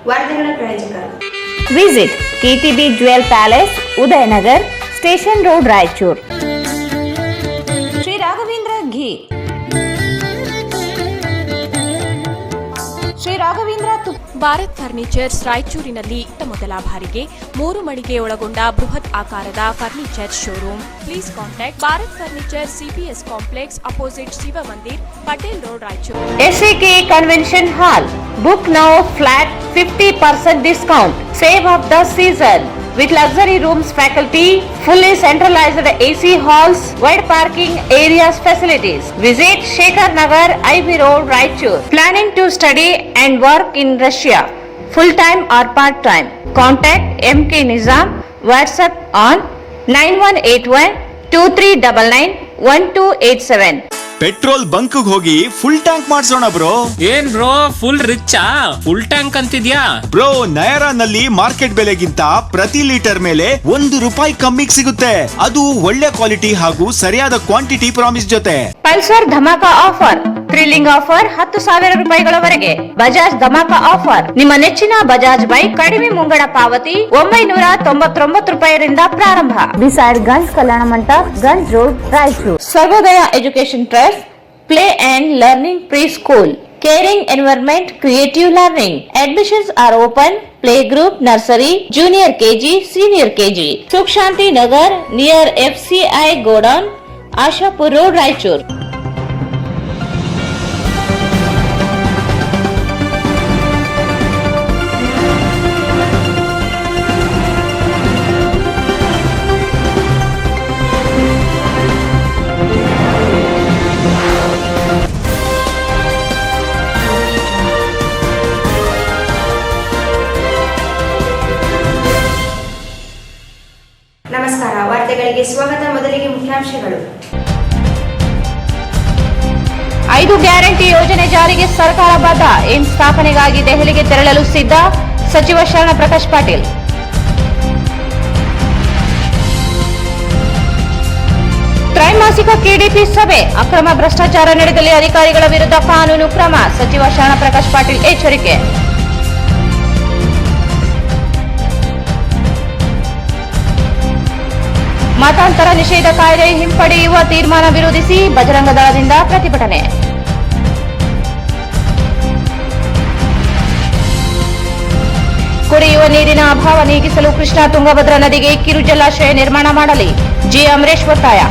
ವಾರ್ತೆಗಳ ಪ್ರಾಯೋಜಕರು visit KTB Jewel Palace, Udayanagar, Station Road, Raichur. Shri Raghavendra ghee, Shri Raghavendra Bharat furnitures ರಾಯಚೂರಿನಲ್ಲಿ ಮೊದಲ ಬಾರಿಗೆ 3 ಮಳಿಗೆ ಒಳಗೊಂಡ ಬೃಹತ್ ಆಕಾರದ furniture showroom. Please contact Bharat furniture CPS complex opposite Shiva Mandir, Patel road, Raichur. SAK Convention Hall. Book now flat 50% discount. Save of the season. With luxury rooms, faculty, fully centralized AC halls, wide parking areas, facilities. Visit Shekhar Nagar, IB Road, Raichur. Planning to study and work in Russia, full time or part time? Contact MK Nizam. WhatsApp on 9181 2399 1287. Petrol bunk ಹೋಗಿ full tank ಮಾಡ್ಸೋಣ bro. ಏನ್ bro full ರಿಚ್ಚಾ? Full tank ಅಂತಿದ್ಯಾ? Bro, ನಯರಾನಲ್ಲಿ market ಬೆಲೆಗಿಂತ ಪ್ರತಿ litre ಮೇಲೆ ₹1 ಕಮ್ಮಿಗೆ ಸಿಗುತ್ತೆ. ಅದು ಒಳ್ಳೆ ಕ್ವಾಲಿಟಿ ಹಾಗೂ ಸರಿಯಾದ ಕ್ವಾಂಟಿಟಿ ಪ್ರಾಮಿಸ್ ಜೊತೆ. ಪಲ್ಸರ್ ಧಮಾಕ ಆಫರ್, ಥ್ರಿಲ್ಲಿಂಗ್ ಆಫರ್ ₹10,000 ಬಜಾಜ್ ಧಮಾಕ ಆಫರ್. ನಿಮ್ಮ ನೆಚ್ಚಿನ ಬಜಾಜ್ ಬೈಕ್ ಕಡಿಮೆ ಮುಂಗಡ ಪಾವತಿ ₹999 ಪ್ರಾರಂಭ. Beside Ganj Kalyana Mantapa, Ganj road, Raichur. Sarvodaya education trust, Play and Learning Preschool. Caring environment, creative learning. Admissions are open. Playgroup, nursery, junior KG, senior KG. Sukh Shanti Nagar near FCI Godown, Ashapur Road, Raichur. ನಮಸ್ಕಾರ, ವಾರ್ತೆಗಳಿಗೆ ಸ್ವಾಗತ. ಮೊದಲಿಗೆ ಮುಖ್ಯಾಂಶಗಳು. 5 guarantee ಯೋಜನೆ ಜಾರಿಗೆ ಸರ್ಕಾರ ಬದ್ಧ. AIIMS ಸ್ಥಾಪನೆಗಾಗಿ ದೆಹಲಿಗೆ ತೆರಳಲು ಸಿದ್ಧ. ಸಚಿವ ಶರಣ ಪ್ರಕಾಶ್ ಪಾಟೀಲ್. ತ್ರೈಮಾಸಿಕ KDP ಸಭೆ, ಅಕ್ರಮ ಭ್ರಷ್ಟಾಚಾರ ನಡೆದಲ್ಲಿ ಅಧಿಕಾರಿಗಳ ವಿರುದ್ಧ ಕಾನೂನು ಕ್ರಮ. ಸಚಿವ ಶರಣ ಪ್ರಕಾಶ್ ಪಾಟೀಲ್ ಎಚ್ಚರಿಕೆ. ಮತಾಂತರ ನಿಷೇಧ ಕಾಯ್ದೆ ಹಿಂಪಡೆಯುವ ತೀರ್ಮಾನ ವಿರೋಧಿಸಿ ಬಜರಂಗ ದಳದಿಂದ ಪ್ರತಿಭಟನೆ. ಕುಡಿಯುವ ನೀರಿನ ಅಭಾವ ನೀಗಿಸಲು ಕೃಷ್ಣಾ ತುಂಗಭದ್ರಾ ನದಿಗೆ ಕಿರು ಜಲಾಶಯ ನಿರ್ಮಾಣ ಮಾಡಲಿ. ಜಿ ಅಮರೇಶ್ ಒತ್ತಾಯ.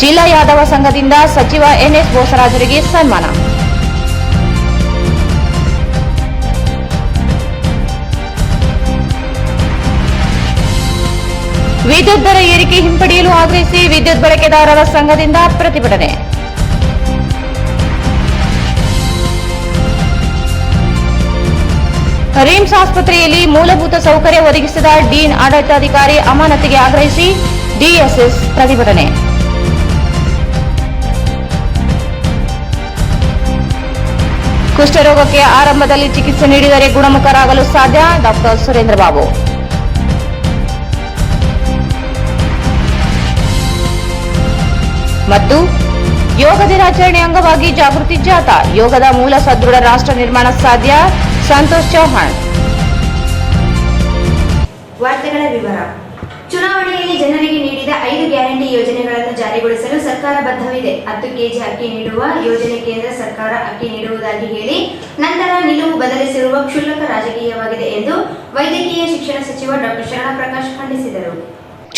ಜಿಲ್ಲಾ ಯಾದವ ಸಂಘದಿಂದ ಸಚಿವ NS ಬೋಸರಾಜರಿಗೆ ಸನ್ಮಾನ. ವಿದ್ಯುತ್ ದರ ಏರಿಕೆ ಹಿಂಪಡೆಯಲು ಆಗ್ರಹಿಸಿ ವಿದ್ಯುತ್ ಬಳಕೆದಾರರ ಸಂಘದಿಂದ ಪ್ರತಿಭಟನೆ. ರಿಮ್ಸ್ ಆಸ್ಪತ್ರೆಯಲ್ಲಿ ಮೂಲಭೂತ ಸೌಕರ್ಯ ಒದಗಿಸಿದ ಡೀನ್ ಆಡಳಿತಾಧಿಕಾರಿ ಅಮಾನತಿಗೆ ಆಗ್ರಹಿಸಿ DSS ಪ್ರತಿಭಟನೆ. ಕುಷ್ಠರೋಗಕ್ಕೆ ಆರಂಭದಲ್ಲಿ ಚಿಕಿತ್ಸೆ ನೀಡಿದರೆ ಗುಣಮುಖರಾಗಲು ಸಾಧ್ಯ. ಡಾಕ್ಟರ್ ಸುರೇಂದ್ರ ಬಾಬು. ಮತ್ತು ಯೋಗ ದಿನಾಚರಣೆ ಅಂಗವಾಗಿ ಜಾಗೃತಿ ಜಾಥಾ. ಯೋಗದ ಮೂಲ ಸದೃಢ ರಾಷ್ಟ್ರ ನಿರ್ಮಾಣ ಸಾಧ್ಯ. ಸಂತೋಷ್ ಚೌಹಾಣ್. ವಾರ್ತೆಗಳ ವಿವರ. ಚುನಾವಣೆಯಲ್ಲಿ ಜನರಿಗೆ ನೀಡಿದ 5 ಗ್ಯಾರಂಟಿ ಯೋಜನೆಗಳನ್ನು ಜಾರಿಗೊಳಿಸಲು ಸರ್ಕಾರ ಬದ್ಧವಿದೆ. 10 ಕೆಜಿ ಅಕ್ಕಿ ನೀಡುವ ಯೋಜನೆ ಕೇಂದ್ರ ಸರ್ಕಾರ ಅಕ್ಕಿ ನೀಡುವುದಾಗಿ ಹೇಳಿ ನಂತರ ನಿಲುವು ಬದಲಿಸಿರುವ ಕ್ಷುಲ್ಲಕ ರಾಜಕೀಯವಾಗಿದೆ ಎಂದು ವೈದ್ಯಕೀಯ ಶಿಕ್ಷಣ ಸಚಿವ ಡಾಕ್ಟರ್ ಶರಣ ಪ್ರಕಾಶ್ ಖಂಡಿಸಿದರು.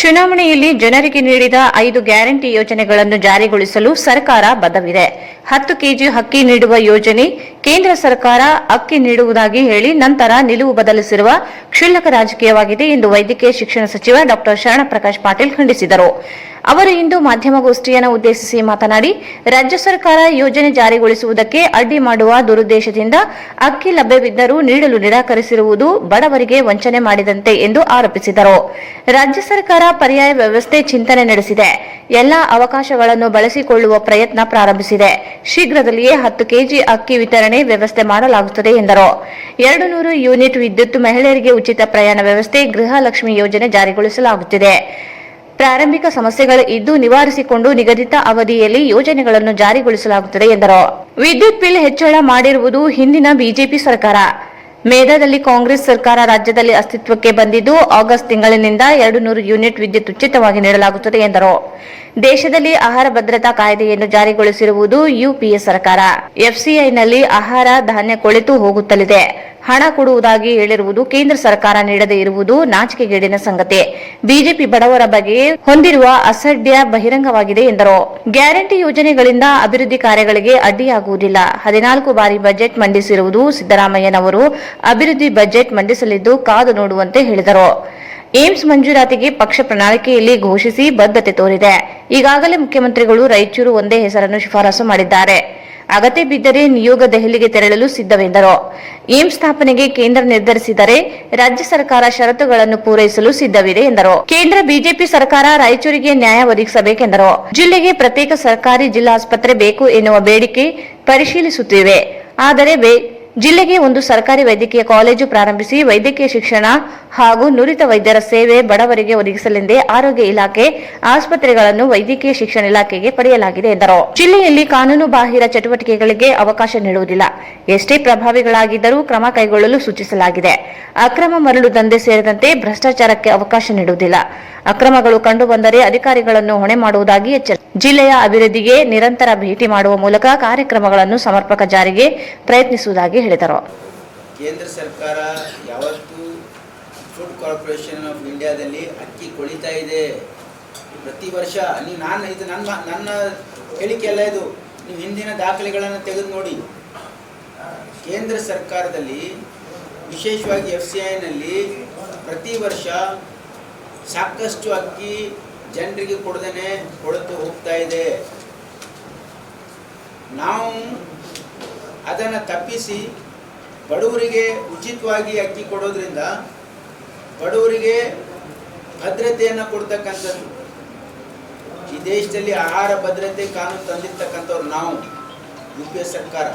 ಚುನಾವಣೆಯಲ್ಲಿ ಜನರಿಗೆ ನೀಡಿದ 5 ಗ್ಯಾರಂಟಿ ಯೋಜನೆಗಳನ್ನು ಜಾರಿಗೊಳಿಸಲು ಸರ್ಕಾರ ಬದ್ಧವಿದೆ. 10 ಕೆಜಿ ಅಕ್ಕಿ ನೀಡುವ ಯೋಜನೆ ಕೇಂದ್ರ ಸರ್ಕಾರ ಅಕ್ಕಿ ನೀಡುವುದಾಗಿ ಹೇಳಿ ನಂತರ ನಿಲುವು ಬದಲಿಸಿರುವ ಕ್ಷುಲ್ಲಕ ರಾಜಕೀಯವಾಗಿದೆ ಎಂದು ವೈದ್ಯಕೀಯ ಶಿಕ್ಷಣ ಸಚಿವ ಡಾಕ್ಟರ್ ಶರಣ ಪ್ರಕಾಶ್ ಪಾಟೀಲ್ ಖಂಡಿಸಿದರು. ಅವರು ಇಂದು ಮಾಧ್ಯಮಗೋಷ್ಠಿಯನ್ನು ಉದ್ದೇಶಿಸಿ ಮಾತನಾಡಿ, ರಾಜ್ಯ ಸರ್ಕಾರ ಯೋಜನೆ ಜಾರಿಗೊಳಿಸುವುದಕ್ಕೆ ಅಡ್ಡಿ ಮಾಡುವ ದುರುದ್ದೇಶದಿಂದ ಅಕ್ಕಿ ಲಭ್ಯವಿದ್ದರೂ ನೀಡಲು ನಿರಾಕರಿಸಿರುವುದು ಬಡವರಿಗೆ ವಂಚನೆ ಮಾಡಿದಂತೆ ಎಂದು ಆರೋಪಿಸಿದರು. ರಾಜ್ಯ ಸರ್ಕಾರ ಪರ್ಯಾಯ ವ್ಯವಸ್ಥೆ ಚಿಂತನೆ ನಡೆಸಿದೆ. ಎಲ್ಲಾ ಅವಕಾಶಗಳನ್ನು ಬಳಸಿಕೊಳ್ಳುವ ಪ್ರಯತ್ನ ಪ್ರಾರಂಭಿಸಿದೆ. ಶೀಘ್ರದಲ್ಲಿಯೇ 10 ಕೆಜಿ ಅಕ್ಕಿ ವಿತರಣೆ ವ್ಯವಸ್ಥೆ ಮಾಡಲಾಗುತ್ತದೆ ಎಂದರು. 200 ಯೂನಿಟ್ ವಿದ್ಯುತ್, ಮಹಿಳೆಯರಿಗೆ ಉಚಿತ ಪ್ರಯಾಣ ವ್ಯವಸ್ಥೆ, ಗೃಹಲಕ್ಷ್ಮಿ ಯೋಜನೆ ಜಾರಿಗೊಳಿಸಲಾಗುತ್ತಿದೆ. ಪ್ರಾರಂಭಿಕ ಸಮಸ್ಯೆಗಳು ಇದ್ದು ನಿವಾರಿಸಿಕೊಂಡು ನಿಗದಿತ ಅವಧಿಯಲ್ಲಿ ಯೋಜನೆಗಳನ್ನು ಜಾರಿಗೊಳಿಸಲಾಗುತ್ತದೆ ಎಂದರು. ವಿದ್ಯುತ್ ಬಿಲ್ ಹೆಚ್ಚಳ ಮಾಡಿರುವುದು ಹಿಂದಿನ ಬಿಜೆಪಿ ಸರ್ಕಾರ. ಮೇಧಾದಲ್ಲಿ ಕಾಂಗ್ರೆಸ್ ಸರ್ಕಾರ ರಾಜ್ಯದಲ್ಲಿ ಅಸ್ತಿತ್ವಕ್ಕೆ ಬಂದಿದ್ದು ಆಗಸ್ಟ್ ತಿಂಗಳಿನಿಂದ 200 ಯೂನಿಟ್ ವಿದ್ಯುತ್ ಉಚಿತವಾಗಿ ನೀಡಲಾಗುತ್ತದೆ ಎಂದರು. ದೇಶದಲ್ಲಿ ಆಹಾರ ಭದ್ರತಾ ಕಾಯ್ದೆಯನ್ನು ಜಾರಿಗೊಳಿಸಿರುವುದು ಯುಪಿಎ ಸರ್ಕಾರ. ಎಫ್ಸಿಐನಲ್ಲಿ ಆಹಾರ ಧಾನ್ಯ ಕೊಳೆತು ಹೋಗುತ್ತಲಿದೆ. ಹಣ ಕೊಡುವುದಾಗಿ ಹೇಳಿರುವುದು ಕೇಂದ್ರ ಸರ್ಕಾರ ನೀಡದೇ ಇರುವುದು ನಾಚಿಕೆಗೇಡಿನ ಸಂಗತಿ. ಬಿಜೆಪಿ ಬಡವರ ಬಗ್ಗೆ ಹೊಂದಿರುವ ಅಸಡ್ಡೆ ಬಹಿರಂಗವಾಗಿದೆ ಎಂದರು. ಗ್ಯಾರಂಟಿ ಯೋಜನೆಗಳಿಂದ ಅಭಿವೃದ್ಧಿ ಕಾರ್ಯಗಳಿಗೆ ಅಡ್ಡಿಯಾಗುವುದಿಲ್ಲ. 14 ಬಾರಿ ಬಜೆಟ್ ಮಂಡಿಸಿರುವುದು ಸಿದ್ದರಾಮಯ್ಯನವರು ಅಭಿವೃದ್ಧಿ ಬಜೆಟ್ ಮಂಡಿಸಲಿದ್ದು ಕಾದು ನೋಡುವಂತೆ ಹೇಳಿದರು. ಏಮ್ಸ್ ಮಂಜೂರಾತಿಗೆ ಪಕ್ಷ ಪ್ರಣಾಳಿಕೆಯಲ್ಲಿ ಘೋಷಿಸಿ ಬದ್ಧತೆ ತೋರಿದೆ. ಈಗಾಗಲೇ ಮುಖ್ಯಮಂತ್ರಿಗಳು ರಾಯಚೂರು ಒಂದೇ ಹೆಸರನ್ನು ಶಿಫಾರಸು ಮಾಡಿದ್ದಾರೆ. ಅಗತ್ಯ ಬಿದ್ದರೆ ನಿಯೋಗ ದೆಹಲಿಗೆ ತೆರಳಲು ಸಿದ್ಧವೆಂದರು. ಏಮ್ಸ್ ಸ್ಥಾಪನೆಗೆ ಕೇಂದ್ರ ನಿರ್ಧರಿಸಿದರೆ ರಾಜ್ಯ ಸರ್ಕಾರ ಷರತ್ತುಗಳನ್ನು ಪೂರೈಸಲು ಸಿದ್ಧವಿದೆ ಎಂದರು. ಕೇಂದ್ರ ಬಿಜೆಪಿ ಸರ್ಕಾರ ರಾಯಚೂರಿಗೆ ನ್ಯಾಯ ಒದಗಿಸಬೇಕೆಂದರು. ಜಿಲ್ಲೆಗೆ ಪ್ರತ್ಯೇಕ ಸರ್ಕಾರಿ ಜಿಲ್ಲಾಸ್ಪತ್ರೆ ಬೇಕು ಎನ್ನುವ ಬೇಡಿಕೆ ಪರಿಶೀಲಿಸುತ್ತಿವೆ. ಆದರೆ ಜಿಲ್ಲೆಗೆ ಒಂದು ಸರ್ಕಾರಿ ವೈದ್ಯಕೀಯ ಕಾಲೇಜು ಪ್ರಾರಂಭಿಸಿ ವೈದ್ಯಕೀಯ ಶಿಕ್ಷಣ ಹಾಗೂ ನುರಿತ ವೈದ್ಯರ ಸೇವೆ ಬಡವರಿಗೆ ಒದಗಿಸಲೆಂದೇ ಆರೋಗ್ಯ ಇಲಾಖೆ ಆಸ್ಪತ್ರೆಗಳನ್ನು ವೈದ್ಯಕೀಯ ಶಿಕ್ಷಣ ಇಲಾಖೆಗೆ ಪಡೆಯಲಾಗಿದೆ ಎಂದರು. ಜಿಲ್ಲೆಯಲ್ಲಿ ಕಾನೂನು ಬಾಹಿರ ಚಟುವಟಿಕೆಗಳಿಗೆ ಅವಕಾಶ ನೀಡುವುದಿಲ್ಲ. ಎಷ್ಟೇ ಪ್ರಭಾವಿಗಳಾಗಿದ್ದರೂ ಕ್ರಮ ಕೈಗೊಳ್ಳಲು ಸೂಚಿಸಲಾಗಿದೆ. ಅಕ್ರಮ ಮರಳು ದಂಧೆ ಸೇರಿದಂತೆ ಭ್ರಷ್ಟಾಚಾರಕ್ಕೆ ಅವಕಾಶ ನೀಡುವುದಿಲ್ಲ. ಅಕ್ರಮಗಳು ಕಂಡುಬಂದರೆ ಅಧಿಕಾರಿಗಳನ್ನು ಹೊಣೆ ಮಾಡುವುದಾಗಿ ಎಚ್ಚರಿಸಿದರು. ಜಿಲ್ಲೆಯ ಅಭಿವೃದ್ಧಿಗೆ ನಿರಂತರ ಭೇಟಿ ಮಾಡುವ ಮೂಲಕ ಕಾರ್ಯಕ್ರಮಗಳನ್ನು ಸಮರ್ಪಕ ಜಾರಿಗೆ ಪ್ರಯತ್ನಿಸುವುದಾಗಿ ಹೇಳಿದರು. ಕೇಂದ್ರ ಸರ್ಕಾರ ಯಾವತ್ತೂ ಫುಡ್ ಕಾರ್ಪೊರೇಷನ್ ಆಫ್ ಇಂಡಿಯಾದಲ್ಲಿ ಅಕ್ಕಿ ಕೊಳಿತಾ ಇದೆ. ಪ್ರತಿ ವರ್ಷ ಇದು ನನ್ನ ಹೇಳಿಕೆ ಅಲ್ಲ, ಇದು ನೀವು ಹಿಂದಿನ ದಾಖಲೆಗಳನ್ನು ತೆಗೆದು ನೋಡಿ. ಕೇಂದ್ರ ಸರ್ಕಾರದಲ್ಲಿ ವಿಶೇಷವಾಗಿ FCIನಲ್ಲಿ ಪ್ರತಿ ವರ್ಷ ಸಾಕಷ್ಟು ಅಕ್ಕಿ ಜನರಿಗೆ ಕೊಡದೇನೆ ಕೊಳೆತು ಹೋಗ್ತಾ ಇದೆ. ನಾವು ಅದನ್ನು ತಪ್ಪಿಸಿ ಬಡವರಿಗೆ ಉಚಿತವಾಗಿ ಅಕ್ಕಿ ಕೊಡೋದ್ರಿಂದ ಬಡವರಿಗೆ ಭದ್ರತೆಯನ್ನು ಕೊಡ್ತಕ್ಕಂಥದ್ದು. ಈ ದೇಶದಲ್ಲಿ ಆಹಾರ ಭದ್ರತೆ ಕಾನೂನು ತಂದಿರ್ತಕ್ಕಂಥವ್ರು ನಾವು UPA ಸರ್ಕಾರ.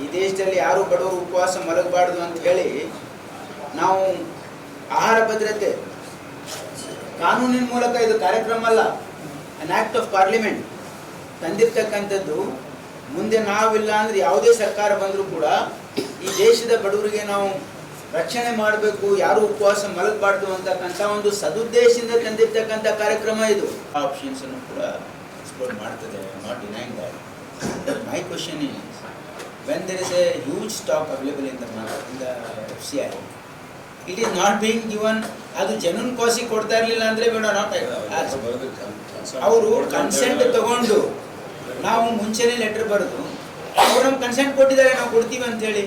ಈ ದೇಶದಲ್ಲಿ ಯಾರು ಬಡವರು ಉಪವಾಸ ಮಲಗಬಾರ್ದು ಅಂತ ಹೇಳಿ ನಾವು ಆಹಾರ ಭದ್ರತೆ ಕಾನೂನಿನ ಮೂಲಕ, ಇದು ಕಾರ್ಯಕ್ರಮ ಅಲ್ಲ, ಅನ್ ಆಕ್ಟ್ ಆಫ್ ಪಾರ್ಲಿಮೆಂಟ್ ತಂದಿರ್ತಕ್ಕಂಥದ್ದು. ಮುಂದೆ ನಾವಿಲ್ಲ ಅಂದರೆ ಯಾವುದೇ ಸರ್ಕಾರ ಬಂದರೂ ಕೂಡ ಈ ದೇಶದ ಬಡವರಿಗೆ ನಾವು ರಕ್ಷಣೆ ಮಾಡಬೇಕು, ಯಾರು ಉಪವಾಸ ಮಲಗಬಾರ್ದು ಅಂತಕ್ಕಂಥ ಒಂದು ಸದುದ್ದೇಶದಿಂದ ತಂದಿರ್ತಕ್ಕಂಥ ಕಾರ್ಯಕ್ರಮ ಇದು. ಆಪ್ಷನ್ಸ್ ಅನ್ನು ಕೂಡ ಎಕ್ಸ್ಪ್ಲೋರ್ ಮಾಡ್ತದೆ, not denying that. My question is, when there is a huge stock available in the market, in the FCI, it is not being given. ಅದು ಜೆನ್ಯೂನ್ ಕಾಸಿಗೆ ಕೊಡ್ತಾ ಇರಲಿಲ್ಲ ಅಂದರೆ ಬೇಡ, ನಾಟ್ ಅವರು ಕನ್ಸೆಂಟ್ ತಗೊಂಡು ನಾವು ಮುಂಚೆನೇ ಲೆಟರ್ ಬರೆದು ಅವರು ನಮ್ಗೆ ಕನ್ಸೆಂಟ್ ಕೊಟ್ಟಿದ್ದಾರೆ, ನಾವು ಕೊಡ್ತೀವಿ ಅಂತೇಳಿ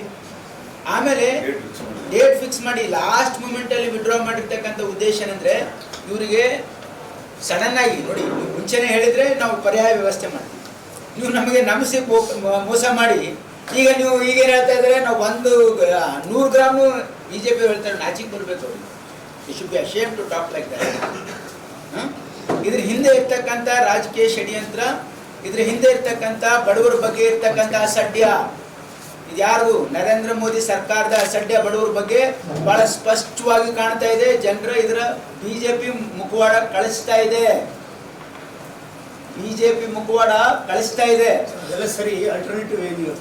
ಆಮೇಲೆ ಡೇಟ್ ಫಿಕ್ಸ್ ಮಾಡಿ ಲಾಸ್ಟ್ ಮೂಮೆಂಟಲ್ಲಿ ವಿಡ್ರಾ ಮಾಡಿರ್ತಕ್ಕಂಥ ಉದ್ದೇಶ ಏನಂದರೆ ಇವರಿಗೆ ಸಡನ್ ಆಗಿ ನೋಡಿ, ನೀವು ಮುಂಚೆನೇ ಹೇಳಿದರೆ ನಾವು ಪರ್ಯಾಯ ವ್ಯವಸ್ಥೆ ಮಾಡ್ತೀವಿ, ನೀವು ನಮಗೆ ನಮಸಿ ಮೋಸ ಮಾಡಿ ಈಗ ನೀವು ಈಗೇನು ಹೇಳ್ತಾ ಇದ್ದಾರೆ, ನಾವು 100 ಗ್ರಾಮು BJP ಹೇಳ್ತಾರೆ, ನಾಚಿಕೆ ಬರಬೇಕು ಅವ್ರಿಗೆ. You should be ashamed to talk like that. ಇದ್ರ ಹಿಂದೆ ಇರ್ತಕ್ಕಂಥ ರಾಜಕೀಯ ಷಡ್ಯಂತ್ರ, ಇದ್ರ ಹಿಂದೆ ಇರ್ತಕ್ಕಂಥ ಬಡವರ ಬಗ್ಗೆ ಇರ್ತಕ್ಕಂಥ ಅಸಡ್ಯ, ಇದು ಯಾರು ನರೇಂದ್ರ ಮೋದಿ ಸರ್ಕಾರದ ಅಸಡ್ಯ ಬಡವರ ಬಗ್ಗೆ ಬಹಳ ಸ್ಪಷ್ಟವಾಗಿ ಕಾಣ್ತಾ ಇದೆ. ಜನರ ಇದರ BJP ಮುಖವಾಡ ಕಳಿಸ್ತಾ ಇದೆ, BJP ಮುಖವಾಡ ಕಳಿಸ್ತಾ ಇದೆ. ಅದೆಲ್ಲ ಸರಿ. ಆಲ್ಟರ್ನೇಟಿವ್ ಏನಿದೆ?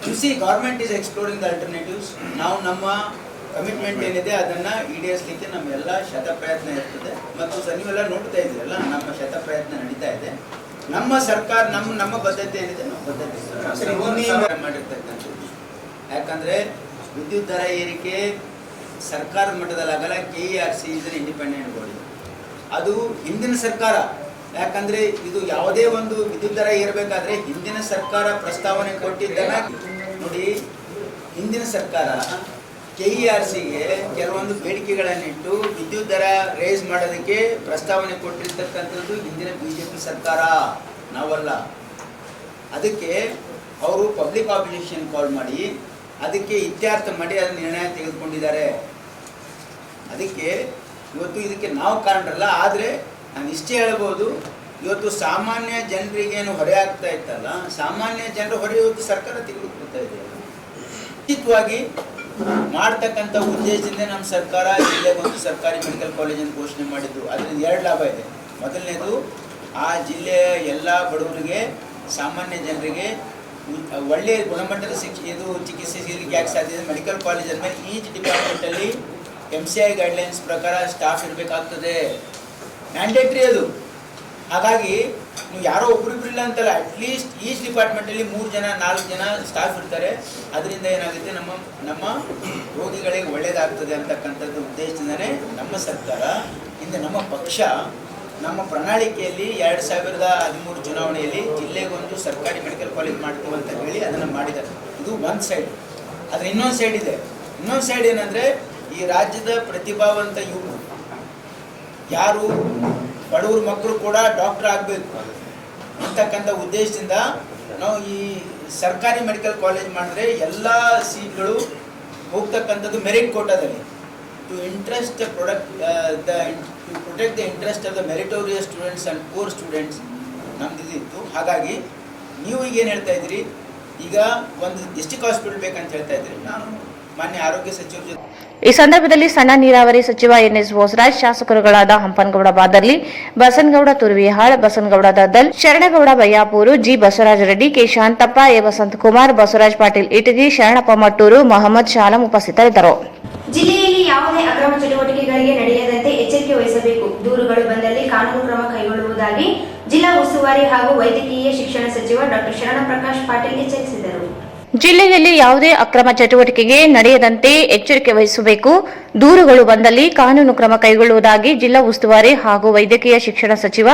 U C, government is exploring the alternatives. ನಾವು ನಮ್ಮ ಕಮಿಟ್ಮೆಂಟ್ ಏನಿದೆ ಅದನ್ನು ಈಡೇರಿಸಲಿಕ್ಕೆ ನಮ್ಮೆಲ್ಲ ಶತಪ್ರಯತ್ನ ಇರ್ತದೆ. ಮತ್ತು ನೀವೆಲ್ಲ ನೋಡ್ತಾ ಇದ್ದೀರಲ್ಲ, ನಮ್ಮ ಶತಪ್ರಯತ್ನ ನಡೀತಾ ಇದೆ. ನಮ್ಮ ಸರ್ಕಾರ ನಮ್ಮ ಬದ್ಧತೆ ಏನಿದೆ, ನಮ್ಮ ಬದ್ಧತೆ ಮಾಡಿರ್ತಕ್ಕಂಥದ್ದು. ಯಾಕಂದರೆ ವಿದ್ಯುತ್ ದರ ಏರಿಕೆ ಸರ್ಕಾರದ ಮಟ್ಟದಲ್ಲಿ ಆಗಲ್ಲ. KERC is independent body. ಅದು ಹಿಂದಿನ ಸರ್ಕಾರ, ಯಾಕಂದರೆ ಇದು ಯಾವುದೇ ಒಂದು ವಿದ್ಯುತ್ ದರ ಏರಬೇಕಾದ್ರೆ ಹಿಂದಿನ ಸರ್ಕಾರ ಪ್ರಸ್ತಾವನೆ ಕೊಟ್ಟಿದ್ದನ್ನ ನೋಡಿ. ಹಿಂದಿನ ಸರ್ಕಾರ KERCಗೆ ಕೆಲವೊಂದು ಬೇಡಿಕೆಗಳನ್ನಿಟ್ಟು ವಿದ್ಯುತ್ ದರ ರೇಸ್ ಮಾಡೋದಕ್ಕೆ ಪ್ರಸ್ತಾವನೆ ಕೊಟ್ಟಿರ್ತಕ್ಕಂಥದ್ದು ಹಿಂದಿನ BJP ಸರ್ಕಾರ, ನಾವಲ್ಲ. ಅದಕ್ಕೆ ಅವರು ಪಬ್ಲಿಕ್ ಆಬ್ಜೆಕ್ಷನ್ ಕಾಲ್ ಮಾಡಿ ಅದಕ್ಕೆ ಇತ್ಯರ್ಥ ಮಾಡಿ ಅದರ ನಿರ್ಣಯ ತೆಗೆದುಕೊಂಡಿದ್ದಾರೆ. ಅದಕ್ಕೆ ಇವತ್ತು ಇದಕ್ಕೆ ನಾವು ಕಾರಣರಲ್ಲ. ಆದರೆ ನಾನು ಇಷ್ಟೇ ಹೇಳ್ಬೋದು, ಇವತ್ತು ಸಾಮಾನ್ಯ ಜನರಿಗೇನು ಹೊರೆ ಆಗ್ತಾ ಇತ್ತಲ್ಲ, ಸಾಮಾನ್ಯ ಜನರ ಹೊರೆ ಇವತ್ತು ಸರ್ಕಾರ ತೆಗೆದುಕೊಳ್ತಾ ಇದೆ. ಉಚಿತವಾಗಿ ಮಾಡ್ತಕ್ಕಂಥ ಉದ್ದೇಶದಿಂದ ನಮ್ಮ ಸರ್ಕಾರ ಜಿಲ್ಲೆಗೆ ಒಂದು ಸರ್ಕಾರಿ ಮೆಡಿಕಲ್ ಕಾಲೇಜನ್ನು ಘೋಷಣೆ ಮಾಡಿದ್ದು. ಅದರಿಂದ 2 ಲಾಭ ಇದೆ. ಮೊದಲನೇದು, ಆ ಜಿಲ್ಲೆಯ ಎಲ್ಲ ಬಡವರಿಗೆ, ಸಾಮಾನ್ಯ ಜನರಿಗೆ ಒಳ್ಳೆಯ ಗುಣಮಟ್ಟದ ಚಿಕಿತ್ಸೆ ಸಿಗಲಿಕ್ಕೆ ಯಾಕೆ ಸಾಧ್ಯ ಇದೆ. ಮೆಡಿಕಲ್ ಕಾಲೇಜ್ ಅಂದಮೇಲೆ ಈಚ್ ಡಿಪಾರ್ಟ್ಮೆಂಟಲ್ಲಿ MCI ಗೈಡ್ಲೈನ್ಸ್ ಪ್ರಕಾರ ಸ್ಟಾಫ್ ಇರಬೇಕಾಗ್ತದೆ, ಮ್ಯಾಂಡೇಟ್ರಿ ಅದು. ಹಾಗಾಗಿ ನೀವು ಯಾರೋ ಒಬ್ಬರಿಬ್ಬರಿಲ್ಲ ಅಂತಲ್ಲ, ಅಟ್ಲೀಸ್ಟ್ ಈಚ್ ಡಿಪಾರ್ಟ್ಮೆಂಟಲ್ಲಿ 3 ಜನ 4 ಜನ ಸ್ಟಾಫ್ ಇರ್ತಾರೆ. ಅದರಿಂದ ಏನಾಗುತ್ತೆ, ನಮ್ಮ ರೋಗಿಗಳಿಗೆ ಒಳ್ಳೆಯದಾಗ್ತದೆ ಅಂತಕ್ಕಂಥದ್ದು ಉದ್ದೇಶದಿಂದನೇ ನಮ್ಮ ಸರ್ಕಾರ, ಇಂದು ನಮ್ಮ ಪಕ್ಷ ನಮ್ಮ ಪ್ರಣಾಳಿಕೆಯಲ್ಲಿ 2013 ಚುನಾವಣೆಯಲ್ಲಿ ಜಿಲ್ಲೆಗೊಂದು ಸರ್ಕಾರಿ ಮೆಡಿಕಲ್ ಕಾಲೇಜ್ ಮಾಡ್ತೀವಿ ಅಂತ ಹೇಳಿ ಅದನ್ನು ಮಾಡಿದ್ದಾರೆ. ಇದು ಒಂದು ಸೈಡ್. ಆದರೆ ಇನ್ನೊಂದು ಸೈಡ್ ಇದೆ. ಇನ್ನೊಂದು ಸೈಡ್ ಏನಂದರೆ, ಈ ರಾಜ್ಯದ ಪ್ರತಿಭಾವಂತ ಯುವಕರು, ಯಾರು ಬಡವ್ರ ಮಕ್ಕಳು ಕೂಡ ಡಾಕ್ಟರ್ ಆಗಬೇಕು ಅಂತಕ್ಕಂಥ ಉದ್ದೇಶದಿಂದ ನಾವು ಈ ಸರ್ಕಾರಿ ಮೆಡಿಕಲ್ ಕಾಲೇಜ್ ಮಾಡಿದ್ರೆ ಎಲ್ಲ ಸೀಟ್ಗಳು ಹೋಗ್ತಕ್ಕಂಥದ್ದು ಮೆರಿಟ್ ಕೋಟಾದಲ್ಲಿ. To protect the interest of the meritorious students and poor students ನಮ್ದು ಇದಿತ್ತು. ಹಾಗಾಗಿ ನೀವು ಈಗ ಏನು ಹೇಳ್ತಾ ಇದ್ದೀರಿ, ಈಗ ಒಂದು ಡಿಸ್ಟಿಕ್ ಹಾಸ್ಪಿಟಲ್ ಬೇಕಂತ ಹೇಳ್ತಾ ಇದ್ದೀರಿ. ನಾನು ಮಾನ್ಯ ಆರೋಗ್ಯ ಸಚಿವರ ಜೊತೆ ಈ ಸಂದರ್ಭದಲ್ಲಿ ಸಣ್ಣ ನೀರಾವರಿ ಸಚಿವ NS Bosaraj, ಶಾಸಕರುಗಳಾದ Hampanagouda Badarli, Basanagouda Turvihal, Basanagouda Daddal, Sharanagouda ಬಯ್ಯಾಪೂರು, G Basavaraj Reddy, K Shantappa, A Vasanthakumar, Basavaraj Patil Itagi, Sharanappa Mattur, Mohammed ಶಾಲಂ ಉಪಸ್ಥಿತರಿದ್ದರು. ಜಿಲ್ಲೆಯಲ್ಲಿ ಯಾವುದೇ ಅಕ್ರಮ ಚಟುವಟಿಕೆಗಳಿಗೆ ನಡೆಯದಂತೆ ಎಚ್ಚರಿಕೆ ವಹಿಸಬೇಕು. ದೂರುಗಳು ಬಂದಲ್ಲಿ ಕಾನೂನು ಕ್ರಮ ಕೈಗೊಳ್ಳುವುದಾಗಿ ಜಿಲ್ಲಾ ಉಸ್ತುವಾರಿ ಹಾಗೂ ವೈದ್ಯಕೀಯ ಶಿಕ್ಷಣ ಸಚಿವ ಡಾ ಶರಣಪ್ರಕಾಶ್ ಪಾಟೀಲ್ ಎಚ್ಚರಿಸಿದರು. ಜಿಲ್ಲೆಯಲ್ಲಿ ಯಾವುದೇ ಅಕ್ರಮ ಚಟುವಟಿಕೆಗೆ ನಡೆಯದಂತೆ ಎಚ್ಚರಿಕೆ ವಹಿಸಬೇಕು. ದೂರುಗಳು ಬಂದಲ್ಲಿ ಕಾನೂನು ಕ್ರಮ ಕೈಗೊಳ್ಳುವುದಾಗಿ ಜಿಲ್ಲಾ ಉಸ್ತುವಾರಿ ಹಾಗೂ ವೈದ್ಯಕೀಯ ಶಿಕ್ಷಣ ಸಚಿವ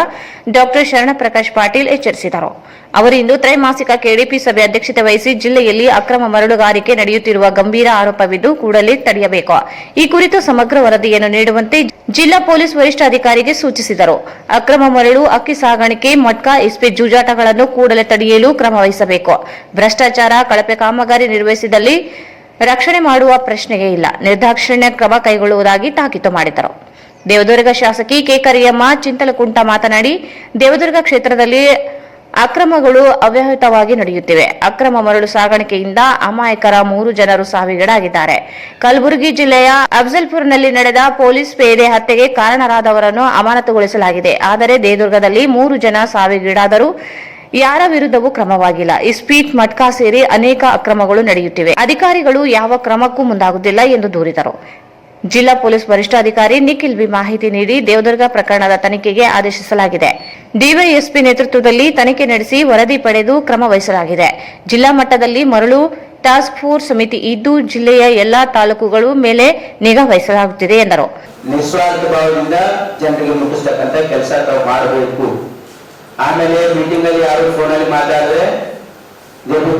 ಡಾ ಶರಣಪ್ರಕಾಶ್ ಪಾಟೀಲ್ ಎಚ್ಚರಿಸಿದರು. ಅವರು ಇಂದು ತ್ರೈಮಾಸಿಕ ಕೆಡಿಪಿ ಸಭೆ ಅಧ್ಯಕ್ಷತೆ ವಹಿಸಿ ಜಿಲ್ಲೆಯಲ್ಲಿ ಅಕ್ರಮ ಮರಳುಗಾರಿಕೆ ನಡೆಯುತ್ತಿರುವ ಗಂಭೀರ ಆರೋಪವಿದ್ದು ಕೂಡಲೇ ತಡೆಯಬೇಕು. ಈ ಕುರಿತು ಸಮಗ್ರ ವರದಿಯನ್ನು ನೀಡುವಂತೆ ಜಿಲ್ಲಾ ಪೊಲೀಸ್ ವರಿಷ್ಠಾಧಿಕಾರಿಗೆ ಸೂಚಿಸಿದರು. ಅಕ್ರಮ ಮರಳು, ಅಕ್ಕಿ ಸಾಗಾಣಿಕೆ, ಮಟ್ಕಾ, ಇಸ್ಪೆ ಜೂಜಾಟಗಳನ್ನು ಕೂಡಲೇ ತಡೆಯಲು ಕ್ರಮ ವಹಿಸಬೇಕು. ಭ್ರಷ್ಟಾಚಾರ, ಕಳಪೆ ಕಾಮಗಾರಿ ನಿರ್ವಹಿಸಿದಲ್ಲಿ ರಕ್ಷಣೆ ಮಾಡುವ ಪ್ರಶ್ನೆಯೇ ಇಲ್ಲ. ನಿರ್ದಾಕ್ಷಿಣ್ಯ ಕ್ರಮ ಕೈಗೊಳ್ಳುವುದಾಗಿ ತಾಕೀತು ಮಾಡಿದರು. ದೇವದುರ್ಗ ಶಾಸಕಿ ಕೆ ಕರಿಯಮ್ಮ ಚಿಂತಲಕುಂಟ ಮಾತನಾಡಿ, ದೇವದುರ್ಗ ಕ್ಷೇತ್ರದಲ್ಲಿ ಅಕ್ರಮಗಳು ಅವ್ಯಾಹತವಾಗಿ ನಡೆಯುತ್ತಿವೆ. ಅಕ್ರಮ ಮರಳು ಸಾಗಾಣಿಕೆಯಿಂದ ಅಮಾಯಕರ 3 ಜನರು ಸಾವಿಗೀಡಾಗಿದ್ದಾರೆ. ಕಲಬುರಗಿ ಜಿಲ್ಲೆಯ ಅಫ್ಜಲ್ಪುರ್ನಲ್ಲಿ ನಡೆದ ಪೊಲೀಸ್ ಪೇದೆ ಹತ್ಯೆಗೆ ಕಾರಣರಾದವರನ್ನು ಅಮಾನತುಗೊಳಿಸಲಾಗಿದೆ. ಆದರೆ ದೇವದುರ್ಗದಲ್ಲಿ 3 ಜನ ಸಾವಿಗೀಡಾದರೂ ಯಾರ ವಿರುದ್ಧವೂ ಕ್ರಮವಾಗಿಲ್ಲ. ಇಸ್ಪೀಟ್, ಮಟ್ಕಾ ಸೇರಿ ಅನೇಕ ಅಕ್ರಮಗಳು ನಡೆಯುತ್ತಿವೆ. ಅಧಿಕಾರಿಗಳು ಯಾವ ಕ್ರಮಕ್ಕೂ ಮುಂದಾಗುತ್ತಿಲ್ಲ ಎಂದು ದೂರಿದರು. ಜಿಲ್ಲಾ ಪೊಲೀಸ್ ವರಿಷ್ಠಾಧಿಕಾರಿ ನಿಖಿಲ್ ಬಿ ಮಾಹಿತಿ ನೀಡಿ ದೇವದುರ್ಗ ಪ್ರಕರಣದ ತನಿಖೆಗೆ ಆದೇಶಿಸಲಾಗಿದೆ. ಡಿವೈಎಸ್ಪಿ ನೇತೃತ್ವದಲ್ಲಿ ತನಿಖೆ ನಡೆಸಿ ವರದಿ ಪಡೆದು ಕ್ರಮ ವಹಿಸಲಾಗಿದೆ. ಜಿಲ್ಲಾ ಮಟ್ಟದಲ್ಲಿ ಮರಳು ಟಾಸ್ಕ್ ಫೋರ್ಸ್ ಸಮಿತಿ ಇದ್ದು ಜಿಲ್ಲೆಯ ಎಲ್ಲಾ ತಾಲೂಕುಗಳ ಮೇಲೆ ನಿಗಾ ವಹಿಸಲಾಗುತ್ತಿದೆ ಎಂದರು. ನಿಸ್ವಾರ್ಥ ಭಾವದಿಂದ ಜನರಿಗೆ ಮುಟ್ಟಿಸ್ತಕ್ಕಂಥ ಕೆಲಸ ತಾವು ಮಾಡಬೇಕು. ಆಮೇಲೆ ಮೀಟಿಂಗ್ ಅಲ್ಲಿ ಯಾರು ಫೋನಲ್ಲಿ ಮಾತಾಡಿದ್ರೆ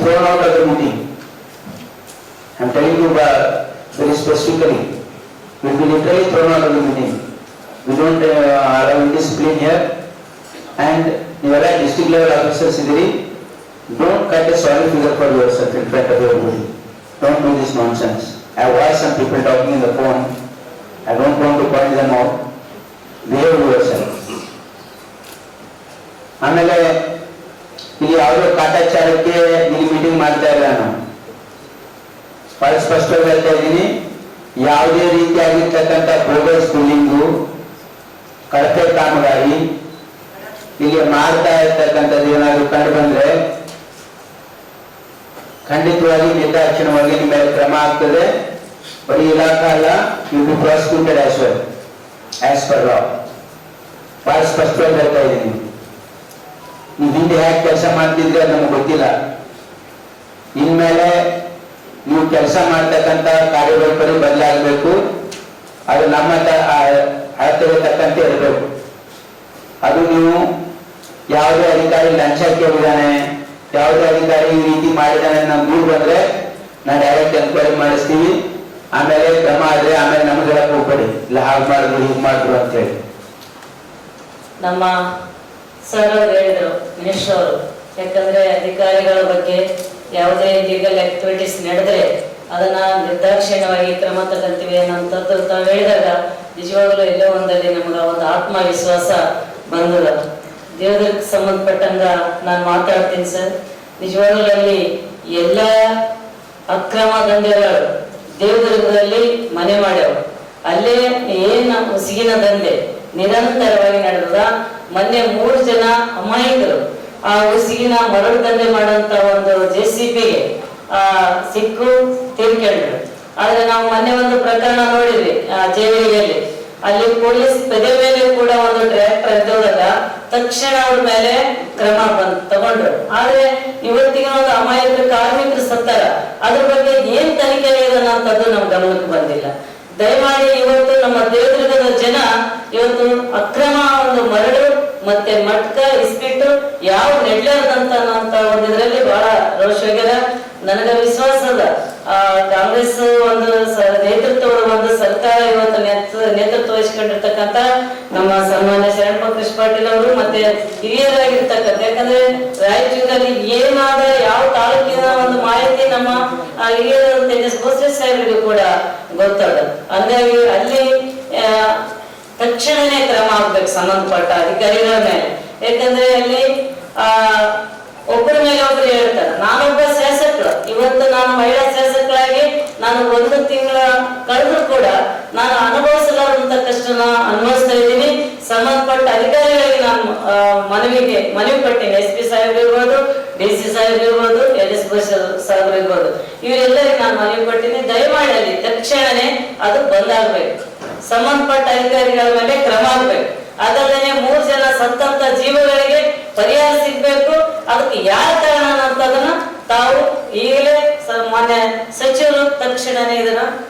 thrown out of the meeting. I am telling you very specifically, will be literally thrown out of the meeting. We don't allow indiscipline here. And you are right, district level officers idiri, don't cut a sorry figure for yourself in front of everybody. Don't do this nonsense. I watched some people talking in the phone. I don't want to point them out. Behave yourself. ಆಮೇಲೆ ಇಲ್ಲಿ ಯಾವುದೋ ಕಾಟಾಚಾರಕ್ಕೆ ಇಲ್ಲಿ meeting ಮಾಡ್ತಾ ಇಲ್ಲ. ನಾನು ಬಹಳ ಸ್ಪಷ್ಟವಾಗಿ ಹೇಳ್ತಾ ಇದ್ದೀನಿ, ಯಾವುದೇ ರೀತಿಯಾಗಿರ್ತಕ್ಕಂಥ ಬೋಗಸ್ ಬಿಲ್ಡಿಂಗು, ಕಳಪೆ ಕಾಮಗಾರಿ ಇಲ್ಲಿ ಮಾಡ್ತಾ ಇರ್ತಕ್ಕಂಥದ್ದು ಏನಾದರೂ ಕಂಡು ಬಂದ್ರೆ ಖಂಡಿತವಾಗಿ ನಿರ್ದಾಕ್ಷಿಣ್ಯವಾಗಿ ನಿಮ್ಮ ಮೇಲೆ ಕ್ರಮ ಆಗ್ತದೆ. ಬರೀ ಇಲಾಖಾ ಅಲ್ಲ, you be prosecuted as well as per law. ಬಹಳ ಸ್ಪಷ್ಟವಾಗಿ ಹೇಳ್ತಾ ಇದ್ದೀನಿ. ನೀವು ಹಿಂದೆ ಹೇಗೆ ಕೆಲಸ ಮಾಡ್ತಿದ್ರೆ ಅದು ನಮ್ಗೆ ಗೊತ್ತಿಲ್ಲ. ಇನ್ಮೇಲೆ ನೀವು ಕೆಲಸ ಮಾಡ್ತಕ್ಕಂಥ ಕಾರ್ಯವೈಖರಿ ಬದಲಾಗಬೇಕು. ಅದು ನಮ್ಮ ಅಳತೆಗೆ ತಕ್ಕಂತೆ ಇರಬೇಕು. ಅದು ನೀವು ಯಾವುದೇ ಅಧಿಕಾರಿ ಲಂಚ ಕೇಳಿದಾನೆ, ಯಾವುದೇ ಅಧಿಕಾರಿ ಈ ರೀತಿ ಮಾಡಿದಾನೆ ನಾವು ದೂರ ಬಂದ್ರೆ ನಾವು ಡೈರೆಕ್ಟ್ ಎನ್ಕ್ವೈರಿ ಮಾಡಿಸ್ತೀವಿ. ಆಮೇಲೆ ಕ್ರಮ ಆದ್ರೆ ಆಮೇಲೆ ನಮ್ಗೆ ಹೇಳಕ್ ಹೋಗ್ಬೇಡಿ, ಇಲ್ಲ ಹಾಗೆ ಮಾಡಿದ್ರು ಹೀಗೆ ಮಾಡಿದ್ರು ಅಂತ ಹೇಳಿ. ನಮ್ಮ ಸರ್ ಅವರು ಹೇಳಿದರು, ಮಿನಿಸ್ಟರ್ ಅವರು, ಯಾಕಂದ್ರೆ ಅಧಿಕಾರಿಗಳ ಬಗ್ಗೆ ಯಾವುದೇ ಲೀಗಲ್ ಆಕ್ಟಿವಿಟೀಸ್ ನಡೆದ್ರೆ ಅದನ್ನ ನಿರ್ದಾಕ್ಷಿಣ್ಯವಾಗಿ ಕ್ರಮ ತಗೊಂತೀವಿ ಅನ್ನೋಂಥದ್ದು ತಾವು ಹೇಳಿದಾಗ ನಿಜವಾಗ್ಲೂ ಎಲ್ಲೋ ಒಂದಲ್ಲಿ ನಮ್ಗೆ ಒಂದು ಆತ್ಮವಿಶ್ವಾಸ ಬಂದದ. ದೇವದುರ್ಗಕ್ಕೆ ಸಂಬಂಧಪಟ್ಟಂಗ ನಾನು ಮಾತಾಡ್ತೀನಿ ಸರ್. ನಿಜವಾಗ್ಲೂ ಅಲ್ಲಿ ಎಲ್ಲ ಅಕ್ರಮ ದಂಧೆಗಳು ದೇವದುರ್ಗದಲ್ಲಿ ಮನೆ ಮಾಡ್ಯವರು. ಅಲ್ಲೇ ಏನು ಉಸಿಗಿನ ದಂಧೆ ನಿರಂತರವಾಗಿ ನಡೆದ. ಮೊನ್ನೆ 3 ಜನ ಅಮಾಯಕರು ಆ ಉಸಿಗಿನ ಮರಳು ದಂಧೆ ಮಾಡುವಂತ ಒಂದು JCBಗೆ ಸಿಕ್ಕು ತೀರ್ಕೊಂಡ್ರು. ಆದ್ರೆ ನಾವು ಮೊನ್ನೆ ಒಂದು ಪ್ರಕರಣ ನೋಡಿದ್ವಿ ಜೇವರಿಯಲ್ಲಿ. ಅಲ್ಲಿ ಪೊಲೀಸ್ ಪದೇ ಮೇಲೆ ಕೂಡ ಒಂದು ಟ್ರ್ಯಾಕ್ಟರ್ ಎದ್ದೋದಾಗ ತಕ್ಷಣ ಅವ್ರ ಮೇಲೆ ಕ್ರಮ ತಗೊಂಡ್ರು. ಆದ್ರೆ ಇವತ್ತಿಗೆ ಒಂದು ಅಮಾಯಕ ಕಾರ್ಮಿಕರು ಸತ್ತಾರ, ಅದ್ರ ಬಗ್ಗೆ ಏನ್ ತನಿಖೆ ಇದೆ ಅನ್ನೋಂಥದ್ದು ನಮ್ ಗಮನಕ್ಕೆ ಬಂದಿಲ್ಲ. ದಯಮಾಡಿ ಇವತ್ತು ನಮ್ಮ ದೇವದುರ್ಗದ ಜನ ಇವತ್ತು ಅಕ್ರಮ ಒಂದು ಮರಳು ಮತ್ತೆ ಮಟ್ಕ ಇಸ್ಪಿಟ್ಟು ಯಾವ ನೆಡ್ಲಾರ್ದಂತ ಒಂದು ಇದರಲ್ಲಿ ಬಹಳ ರೋಷವಾಗ್ಯದ. ನನಗೆ ವಿಶ್ವಾಸ ಅದ ಕಾಂಗ್ರೆಸ್ ಒಂದು ನೇತೃತ್ವದ ಒಂದು ಸರ್ಕಾರ ಇವತ್ತು ನೇತೃತ್ವ ವಹಿಸಿಕೊಂಡಿರ್ತಕ್ಕಂಥ ನಮ್ಮ ಸನ್ಮಾನ್ಯ ಶರಣಪ್ಪ ಕೃಷ್ಣ ಪಾಟೀಲ್ ಅವರು ಮತ್ತೆ ಹಿರಿಯರಾಗಿರ್ತಕ್ಕಂಥ, ಯಾಕಂದ್ರೆ ರಾಯಚೂರಲ್ಲಿ ಏನಾದ ಯಾವ ತಾಲೂಕಿನ ಒಂದು ಮಾಹಿತಿ ನಮ್ಮ ಹಿರಿಯರ ತೇಜಸ್ ಭೋಸ್ಲೆ ಸಾಹೇಬರಿಗೂ ಕೂಡ ಗೊತ್ತದ. ಹಂಗಾಗಿ ಅಲ್ಲಿ ತಕ್ಷಣನೇ ಕ್ರಮ ಆಗ್ಬೇಕು ಸಂಬಂಧಪಟ್ಟ ಅಧಿಕಾರಿಗಳ ಮೇಲೆ. ಯಾಕಂದ್ರೆ ಅಲ್ಲಿ ಒಬ್ಬರ ಮೇಲೆ ಒಬ್ರು ಹೇಳ್ತಾರೆ. ನಾನೊಬ್ಬ ಶಾಸಕರು, ಇವತ್ತು ನಾನು ಮಹಿಳಾ ಶಾಸಕರಾಗಿ ನಾನು 1 ತಿಂಗಳ ಕಳೆದ್ರು ಕೂಡ ನಾನು ಅನುಭವಿಸಲಾರಂತ ಕಷ್ಟನ ಅನುಭವಿಸ್ತಾ ಇದ್ದೀನಿ. ಸಂಬಂಧಪಟ್ಟ ಅಧಿಕಾರಿಗಳಿಗೆ ನಾನು ಮನವಿ ಪಟ್ಟಿನಿ. SP ಸಾಹೇಬ್ ಇರ್ಬೋದು, DC ಸಾಹೇಬ್ ಇರ್ಬೋದು, LS ಸಾಹೇಬ್ ಇರ್ಬೋದು, ಇವರೆಲ್ಲರಿಗೆ ನಾನು ಮನವಿ ಪಟ್ಟಿನಿ. ದಯಮಾಡಿ ಅಲ್ಲಿ ತಕ್ಷಣನೇ ಅದು ಬಂದಾಗಬೇಕು. ಸಂಬಂಧಪಟ್ಟ ಅಧಿಕಾರಿಗಳ ಮೇಲೆ ಕ್ರಮ ಆಗ್ಬೇಕು. ಅದಲ್ಲದೆ 3 ಜನ ಸತ್ತಂತ ಜೀವಗಳಿಗೆ ಪರಿಹಾರ ಸಿಗ್ಬೇಕು. ಅದಕ್ಕೆ ಯಾರ ಕಾರಣ ಅಂತದನ್ನ ತಾವು ಈಗಲೇ ಮಾನ್ಯ ಸಚಿವರು ತಕ್ಷಣನೇ ಇದನ್ನ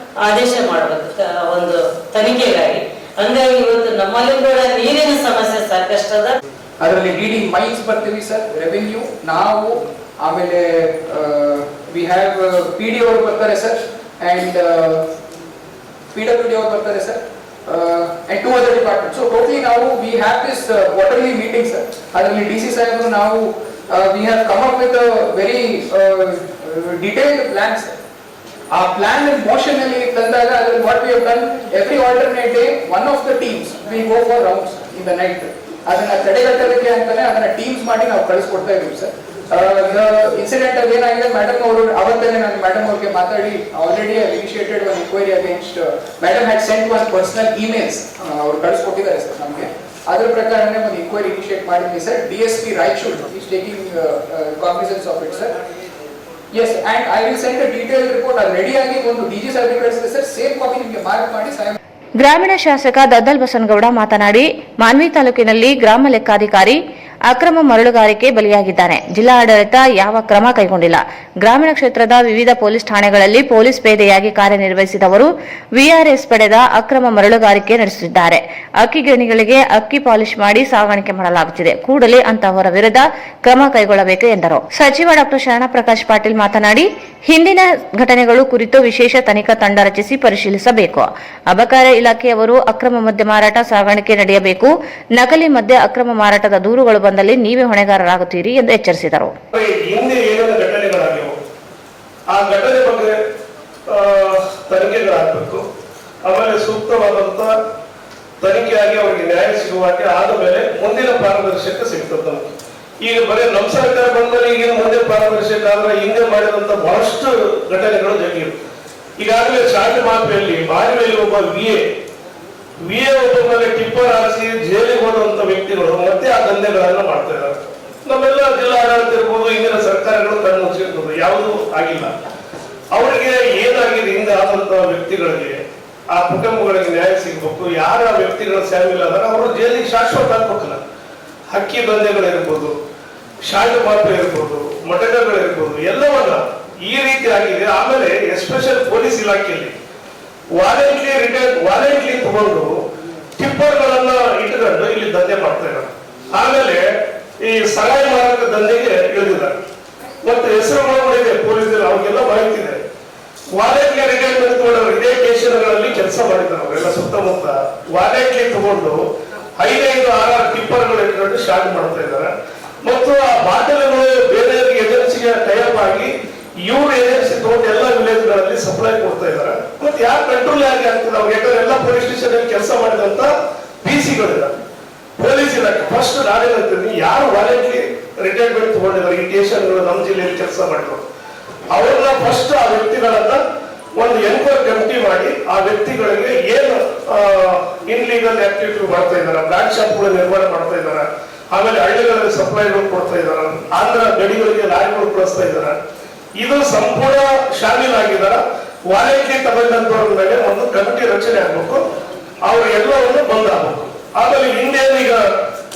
ಆದೇಶ ಮಾಡಬೇಕು ಒಂದು ತನಿಖೆಗಾಗಿ. ಹಂಗಾಗಿ ಇವತ್ತು ನಮ್ಮಲ್ಲಿ ಕೂಡ ನೀರಿನ ಸಮಸ್ಯೆ ಸಾಕಷ್ಟದ. ಅದರಲ್ಲಿ DD ಮೈನ್ಸ್ ಬರ್ತೀವಿ ಸರ್, ರೆವೆನ್ಯೂ ನಾವು, ಆಮೇಲೆ ವಿ ಹ್ಯಾವ್ PD ಅವರು ಬರ್ತಾರೆ ಸರ್, ಅಂಡ್ PWD ಅವರು ಬರ್ತಾರೆ sir, and 2 other departments. So totally now we have this quarterly meeting sir. Adರಲ್ಲಿ DC ಸಾಹೇಬರು ನಾವು we have come up with a very detailed plan sir. Our plan in motion ಅಲ್ಲಿ ತಂದಾಗ ಅದರಲ್ಲಿ what we have done, every alternate day one of the teams will go for rounds in the night. ಅದನ್ನ ತಡೆಗಟ್ಟೋದಕ್ಕೆ ಅಂತಾನೆ ಅದನ್ನ teams ಮಾಡಿ ನಾವು ಕಳಿಸ್ಕೊಡ್ತಾ ಇದೀವಿ sir. Incident ಅಲ್ಲಿ ಏನಾಗಿದೆ, ಮೇಡಮ್ ಅವರು ಅವತ್ತೇ ನಾನು ಮೇಡಮ್ ಅವ್ರಿಗೆ ಮಾತಾಡಿ already initiated one enquiry against madam had sent one personal emails ಅವ್ರು ಕಳಿಸ್ಕೊಟ್ಟಿದ್ದಾರೆ ಸರ್ ನಮಗೆ. ಅದ್ರ ಪ್ರಕಾರನೇ ಒಂದು ಇನ್ಕ್ವೈರಿ ಇನಿಷಿಯೇಟ್ ಮಾಡಿದ್ವಿ sir. DSP Raichur is taking cognizance of it sir. Yes, and I will send a detail report. ಅದು ರೆಡಿಯಾಗಿ ಒಂದು DG ಸಾಹೇಬ್ ಕಳಿಸಿದೆ ಸರ್. ಸೇಮ್ ಕಾಪಿ ನಿಮಗೆ ಮಾರ್ಕ್ ಮಾಡಿ ಸಾಹೇಬ್. ಗ್ರಾಮೀಣ ಶಾಸಕ ದದ್ದಲ್ ಬಸನಗೌಡ ಮಾತನಾಡಿ, ಮಾನ್ವಿ ತಾಲೂಕಿನಲ್ಲಿ ಗ್ರಾಮ ಲೆಕ್ಕಾಧಿಕಾರಿ ಅಕ್ರಮ ಮರಳುಗಾರಿಕೆ ಬಲಿಯಾಗಿದ್ದಾನೆ. ಜಿಲ್ಲಾಡಳಿತ ಯಾವ ಕ್ರಮ ಕೈಗೊಂಡಿಲ್ಲ. ಗ್ರಾಮೀಣ ಕ್ಷೇತ್ರದ ವಿವಿಧ ಪೊಲೀಸ್ ಠಾಣೆಗಳಲ್ಲಿ ಪೊಲೀಸ್ ಪೇದೆಯಾಗಿ ಕಾರ್ಯನಿರ್ವಹಿಸಿದವರು VRS ಪಡೆದ ಅಕ್ರಮ ಮರಳುಗಾರಿಕೆ ನಡೆಸುತ್ತಿದ್ದಾರೆ. ಅಕ್ಕಿ ಗಿರಣಿಗಳಿಗೆ ಅಕ್ಕಿ ಪಾಲಿಶ್ ಮಾಡಿ ಸಾಗಾಣಿಕೆ ಮಾಡಲಾಗುತ್ತಿದೆ. ಕೂಡಲೇ ಅಂತಹವರ ವಿರುದ್ಧ ಕ್ರಮ ಕೈಗೊಳ್ಳಬೇಕು ಎಂದರು. ಸಚಿವ ಡಾ ಶರಣಪ್ರಕಾಶ್ ಪಾಟೀಲ್ ಮಾತನಾಡಿ, ಹಿಂದಿನ ಘಟನೆಗಳು ಕುರಿತು ವಿಶೇಷ ತನಿಖಾ ತಂಡ ರಚಿಸಿ ಪರಿಶೀಲಿಸಬೇಕು. ಅಬಕಾರಿ ಇಲಾಖೆಯವರು ಅಕ್ರಮ ಮದ್ಯ ಮಾರಾಟ ಸಾಗಾಣಿಕೆ ನಡೆಯಬೇಕು. ನಕಲಿ ಮದ್ಯ ಅಕ್ರಮ ಮಾರಾಟದ ದೂರುಗಳು ಬಂದಲ್ಲಿ ನೀವೇ ಹೊಣೆಗಾರರಾಗುತ್ತೀರಿ ಎಂದು ಎಚ್ಚರಿಸಿದರು. ಹಿಂದೆ ಏನೇನು ಘಟನೆಗಳಾಗಿವೆ ಆ ಘಟನೆ ಬಗ್ಗೆ ತನಿಖೆಗಳಾಗಬೇಕು. ಆಮೇಲೆ ಸೂಕ್ತವಾದಂತ ತನಿಖೆಯಾಗಿ ಅವರಿಗೆ ನ್ಯಾಯ ಸಿಗುವಾಗೆ ಆದ ಮೇಲೆ ಮುಂದಿನ ಪಾರದರ್ಶಕ ಸಿಗ್ತದೆ ನಮಗೆ. ಈಗ ಬರೀ ನಮ್ಮ ಸರ್ಕಾರ ಬಂದ್ಮೇಲೆ ಈಗಿನ ಮುಂದೆ ಪಾರದರ್ಶಕ ಆದ್ರೆ ಹಿಂದೆ ಮಾಡಿದಂತ ಬಹಳಷ್ಟು ಘಟನೆಗಳು ಜಗಿವೆ. ಈಗಾಗಲೇ ಶಾಂತಿ ಮಾಪೆಯಲ್ಲಿ ಮಾರಿಯಲ್ಲಿ ಒಬ್ಬ ವಿಎ ಒಬ್ಬ ಮೇಲೆ ಟಿಪ್ಪರ್ ಹಾರಿಸಿ ಜೈಲಿಗೆ ಹೋದಂತ ವ್ಯಕ್ತಿಗಳು ಮತ್ತೆ ಆ ದಂಧೆಗಳನ್ನ ಮಾಡ್ತಾ ಇದ್ದಾರೆ. ನಮ್ಮೆಲ್ಲ ಜಿಲ್ಲಾ ಆಡಳಿತ ಇರ್ಬೋದು, ಹಿಂದಿನ ಸರ್ಕಾರಗಳು ಕಣ್ಣು ಮುಚ್ಚಿರ್ಬೋದು, ಯಾವುದೂ ಆಗಿಲ್ಲ. ಅವರಿಗೆ ಏನಾಗಿದೆ ಹಿಂದೆ ಆದಂತ ವ್ಯಕ್ತಿಗಳಿಗೆ, ಆ ಕುಟುಂಬಗಳಿಗೆ ನ್ಯಾಯ ಸಿಗ್ಬೇಕು. ಯಾರ ವ್ಯಕ್ತಿಗಳ ಶಾಮಿಲ್ ಆದ್ರೆ ಅವರು ಜೈಲಿಗೆ ಶಾಶ್ವತ ಹಾಕ್ಬೇಕಲ್ಲ. ಹಕ್ಕಿ ದಂಧೆಗಳಿರ್ಬೋದು, ಶಾಂತಿ ಮಾಪೆ ಇರ್ಬೋದು, ಮಟಕಗಳಿರ್ಬೋದು, ಎಲ್ಲವನ್ನ ಈ ರೀತಿ ಆಗಿದೆ. ಆಮೇಲೆ ಎಸ್ಪೆಷಲ್ ಪೊಲೀಸ್ ಇಲಾಖೆಯಲ್ಲಿ ವಾಲೆಂಟ್ಲಿ ತಗೊಂಡು ಟಿಪ್ಪರ್ಗಳನ್ನ ಇಟ್ಕೊಂಡು ಇಲ್ಲಿ ದಂಧೆ ಮಾಡ್ತಾ ಇದ್ದಾರೆ. ಆಮೇಲೆ ಈ ಸರಾಯಿ ಮಾರಾಟ ದಂಧೆಗೆ ಇಳಿದಿದ್ದಾರೆ. ಮತ್ತೆ ಹೆಸರುಗಳಿದೆ ಪೊಲೀಸರು, ಅವ್ರಿಗೆಲ್ಲ ಮಾಹಿತಿ ಇದೆ. ವಾಲೆಂಟ್ಲಿ ರಿಟೈರ್ಮೆಂಟ್ ತಗೊಂಡವರು ಇದೇ ಸ್ಟೇಷನ್ಗಳಲ್ಲಿ ಕೆಲಸ ಮಾಡಿದ್ದಾರೆ. ಅವರೆಲ್ಲ ಸುತ್ತಮುತ್ತ ವಾಲೆಂಟ್ಲಿ ತಗೊಂಡು 5-6 ಟಿಪ್ಪರ್ಗಳು ಇಟ್ಕೊಂಡು ಸ್ಟಾರ್ಟ್ ಮಾಡ್ತಾ ಇದ್ದಾರೆ. ಮತ್ತು ಆ ಬಾಟಲ್ಗಳು ಬೇರೆ ಏಜೆನ್ಸಿಗೆ ಟೈಅಪ್ ಆಗಿ ಇವ್ರ ಏಜೆನ್ಸಿ ತಗೊಂಡು ಎಲ್ಲ ವಿಲೇಜ್ಗಳಲ್ಲಿ ಸಪ್ಲೈ ಕೊಡ್ತಾ ಇದ್ದಾರೆ. ಮತ್ತೆ ಯಾರು ಕಂಟ್ರೋಲ್ ಯಾಕೆ ಆಗ್ತದೆ ಅವ್ರಿಗೆ? ಯಾಕಂದ್ರೆ ಎಲ್ಲ ಪೊಲೀಸ್ ಸ್ಟೇಷನ್ ಅಲ್ಲಿ ಕೆಲಸ ಮಾಡಿದಂತ PCಗಳಿದ್ದಾರೆ. ಪೊಲೀಸ್ ಇಲಾಖೆ ಫಸ್ಟ್ ನಾನೇ ಹೇಳ್ತೀನಿ, ಯಾರು ವಾಲೆಂಟ್ಲಿ ರಿಟೈರ್ಮೆಂಟ್ ತಗೊಂಡಿದ್ದಾರೆ ಈ ಸ್ಟೇಷನ್ಗಳು ನಮ್ಮ ಜಿಲ್ಲೆಯಲ್ಲಿ ಕೆಲಸ ಮಾಡಿದ್ರು ಅವ್ರನ್ನ ಫಸ್ಟ್ ಆ ವ್ಯಕ್ತಿಗಳನ್ನ ಒಂದು ಎನ್ಕ್ವೈರಿ ಕಮಿಟಿ ಮಾಡಿ ಆ ವ್ಯಕ್ತಿಗಳಿಗೆ ಏನು ಇನ್ಲೀಗಲ್ ಆಕ್ಟಿವಿಟಿ ಮಾಡ್ತಾ ಇದಾರೆ, ಬ್ಲಾಕ್ ಶಾಪ್ಗಳು ನಿರ್ಮಾಣ ಮಾಡ್ತಾ ಇದಾರೆ, ಆಮೇಲೆ ಹಳ್ಳಿಗಳಲ್ಲಿ ಸಪ್ಲೈಗಳು ಕೊಡ್ತಾ ಇದಾರೆ, ಆಂಧ್ರ ಗಡಿಗಳಿಗೆ ಲಾರಿಗಳು ಕಳಿಸ್ತಾ ಇದಾರೆ, ಇದು ಸಂಪೂರ್ಣ ಶಾಮೀಲಾಗಿದಾರ. ವಾಲಂಟಿ ತಗೊಂಡಂತವ್ರ ಮೇಲೆ ಒಂದು ಕಮಿಟಿ ರಚನೆ ಆಗ್ಬೇಕು, ಅವ್ರು ಎಲ್ಲವನ್ನು ಬಂದ್ ಆಗ್ಬೇಕು. ಆಮೇಲೆ ಹಿಂದೆ ಈಗ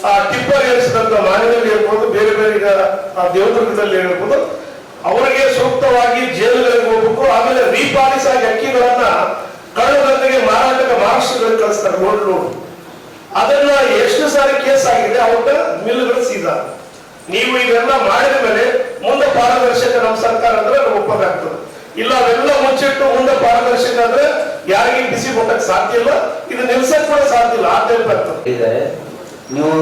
ಆ ಟಿಪ್ಪರ್ ಏರಿಸಿದಂತ ಮಾನ್ಯದಲ್ಲಿ ಇರ್ಬೋದು, ಬೇರೆ ಬೇರೆ ಈಗ ದೇವದುರ್ಗದಲ್ಲಿ ಇರ್ಬೋದು, ಅವರಿಗೆ ಸೂಕ್ತವಾಗಿ ಜೈಲುಗಳಿಗೆ ಹೋಗ್ಬೇಕು. ಆಮೇಲೆ ರೀಪಾಲಿಸ್ ಆಗಿ ಅಕ್ಕಿಗಳನ್ನ ಕಳ್ಳದಂತೆಗೆ ಮಾರಾಟಕ್ಕೆ ಮಹಾರಾಷ್ಟ್ರಗಳಿಗೆ ಕಳಿಸ್ತಾರೆ ಲೋಡ್. ಅದನ್ನ ಎಷ್ಟು ಸಾರಿ ಕೇಸ್ ಆಗಿದೆ, ಅವ್ರ ಮಿಲ್ಗಳು ಸೀದಾ. ನೀವು ಇದೆಲ್ಲ ಮಾಡಿದ ಮೇಲೆ ಮುಂದೆ ಪಾರದರ್ಶಕ ನಮ್ಮ ಸರ್ಕಾರ ಅಂದ್ರೆ ಒಪ್ಪಬೇಕಾಗ್ತದೆ. ಇಲ್ಲ ಅವೆಲ್ಲ ಮುಚ್ಚಿಟ್ಟು ಮುಂದೆ ಪಾರದರ್ಶಕ ಅಂದ್ರೆ ಯಾರಿಗೆ ಬಿಸಿ ಕೊಟ್ಟಕ್ಕೆ ಸಾಧ್ಯ ಇಲ್ಲ, ಇದು ನಿಲ್ಸಕ್ ಕೂಡ ಸಾಧ್ಯ ಇಲ್ಲ. ಆ ಟೈಪ್ ಆಗ್ತದೆ. ನೀವು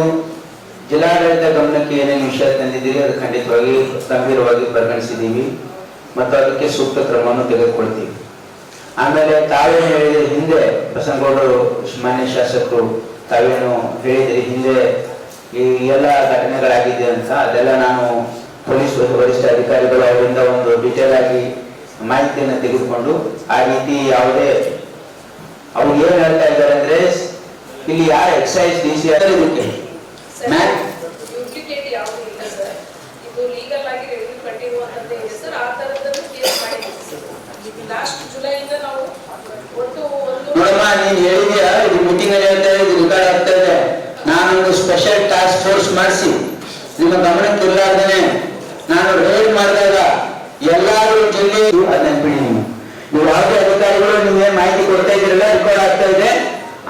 ಜಿಲ್ಲಾಡಳಿತ ಗಮನಕ್ಕೆ ಏನೇನು ವಿಷಯ ತಂದಿದ್ದೀರಿ ಅದು ಖಂಡಿತವಾಗಿ ಗಂಭೀರವಾಗಿ ಪರಿಗಣಿಸಿದ್ದೀವಿ ಮತ್ತು ಅದಕ್ಕೆ ಸೂಕ್ತ ಕ್ರಮವನ್ನು ತೆಗೆದುಕೊಳ್ತೀವಿ. ಆಮೇಲೆ ತಾವೇನು ಹೇಳಿದ್ರಿ, ಹಿಂದೆ ಬಸನಗೌಡರು ಮಾನ್ಯ ಶಾಸಕರು ತಾವೇನು ಹೇಳಿದ್ರಿ ಹಿಂದೆ ಈ ಎಲ್ಲ ಘಟನೆಗಳಾಗಿದೆ ಅಂತ, ಅದೆಲ್ಲ ನಾನು ಪೊಲೀಸ್ ವರಿಷ್ಠ ಅಧಿಕಾರಿಗಳು ಅವರಿಂದ ಒಂದು ಡಿಟೇಲ್ ಆಗಿ ಮಾಹಿತಿಯನ್ನು ತೆಗೆದುಕೊಂಡು ಆ ರೀತಿ ಯಾವುದೇ ಅವ್ರು ಏನ್ ಹೇಳ್ತಾ ಇದ್ದಾರೆ ಅಂದ್ರೆ ಇಲ್ಲಿ ಯಾರು ಎಕ್ಸೈಸ್ ಡಿಸಿ ಇದಕ್ಕೆ ಡ್ಯೂಪ್ಲಿಕೇಟ್ ಯಾವುದು ಇಲ್ಲ ಸರ್, ಇದು ಲೀಗಲ್ ಆಗಿ ರೆವಿನ್ಯೂ ಕಟ್ಟಿರುವಂತದ್ದು ಇದೆ ಸರ್. ಆ ತರದನ್ನು ಕೇಸ್ ಮಾಡಿದ್ದೀವಿ ಸರ್. ಲಾಸ್ಟ್ ಜುಲೈಯಿಂದ ನಾವು ಒಟ್ಟು ನೋಡಮ್ಮ, ನೀನ್ ಹೇಳಿದ್ಯಾ ಇದು ಮೀಟಿಂಗ್ ಅಲ್ಲಿ ಹೇಳ್ತಾ ಇದ್ದು ರೆಕಾರ್ಡ್ ಆಗ್ತಾ ಇದೆ. ನಾನೊಂದು ಸ್ಪೆಷಲ್ ಟಾಸ್ಕ್ ಫೋರ್ಸ್ ಮಾಡಿಸಿ ನಿಮ್ಮ ಗಮನಕ್ಕೆ ಇರಲಾರ್ದೇನೆ ನಾನು ರೇಡ್ ಮಾಡಿದಾಗ ಎಲ್ಲಾರು ಜಿಲ್ಲೆ ಅದನ್ನ ಬಿಡಿ. ನೀವು ಯಾವುದೇ ಅಧಿಕಾರಿಗಳು ನಿಮ್ಗೆ ಮಾಹಿತಿ ಕೊಡ್ತಾ ಇದ್ದೀರಲ್ಲ, ರೆಕಾರ್ಡ್ ಆಗ್ತಾ ಇದೆ.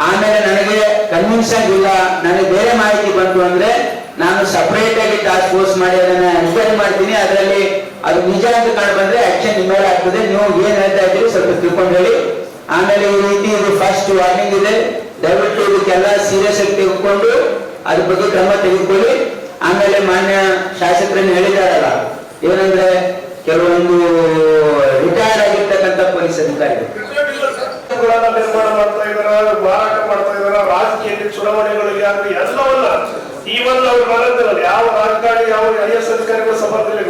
ಆಮೇಲೆ ನನಗೆ ಕನ್ವಿನ್ಸ್ ಆಗಿಲ್ಲ, ನನಗೆ ಬೇರೆ ಮಾಹಿತಿ ಬಂತು ಅಂದ್ರೆ ನಾನು ಸಪರೇಟ್ ಆಗಿ ಟಾಸ್ಕ್ ಫೋರ್ಸ್ ಮಾಡಿ ಅದನ್ನ ಎನ್ಕ್ವೈರಿ ಮಾಡ್ತೀನಿ. ಅದರಲ್ಲಿ ಅದು ನಿಜ ಅಂತ ಕಂಡು ಬಂದ್ರೆ ಆಕ್ಷನ್ ನಿಮ್ಮ ಮೇಲೆ ಆಗ್ತದೆ. ನೀವು ಏನ್ ಹೇಳ್ತಾ ಇದ್ದೀರಿ ಸ್ವಲ್ಪ ತಿಳ್ಕೊಂಡು ಹೇಳಿ. ಆಮೇಲೆ ಈ ರೀತಿ ಇದು ಫಸ್ಟ್ ವಾರ್ನಿಂಗ್ ಇದೆ, ದಯವಿಟ್ಟು ಇದಕ್ಕೆಲ್ಲ ಸೀರಿಯಸ್ ಆಗಿ ತೆಗೆದುಕೊಂಡು ಅದ್ರ ಬಗ್ಗೆ ಕ್ರಮ ತೆಗೆದುಕೊಳ್ಳಿ. ಆಮೇಲೆ ಮಾನ್ಯ ಶಾಸಕರನ್ನು ಹೇಳಿದಾರಲ್ಲ, ಏನಂದ್ರೆ ಕೆಲವೊಂದು ರಿಟೈರ್ಡ್ ಆಗಿರ್ತಕ್ಕಂಥ ಪೊಲೀಸ್ ಅಧಿಕಾರಿಗಳು ನಿರ್ಮಾಣ ಮಾಡ್ತಾ ಇದಾರ, ಮಾರಾಟ ಮಾಡ್ತಾ ಇದಾರ, ರಾಜಕೀಯ ಚುನಾವಣೆಗಳಿಗೆ ಆಗಲಿ ಎಲ್ಲವನ್ನ ಈವನ್ ಅವ್ರು ಬರೋದಿಲ್ಲ. ಯಾವ ರಾಜಕಾರಣಿ ಯಾವ IAS ಅಧಿಕಾರಿಗಳ ಸಮರ್ಥನೆ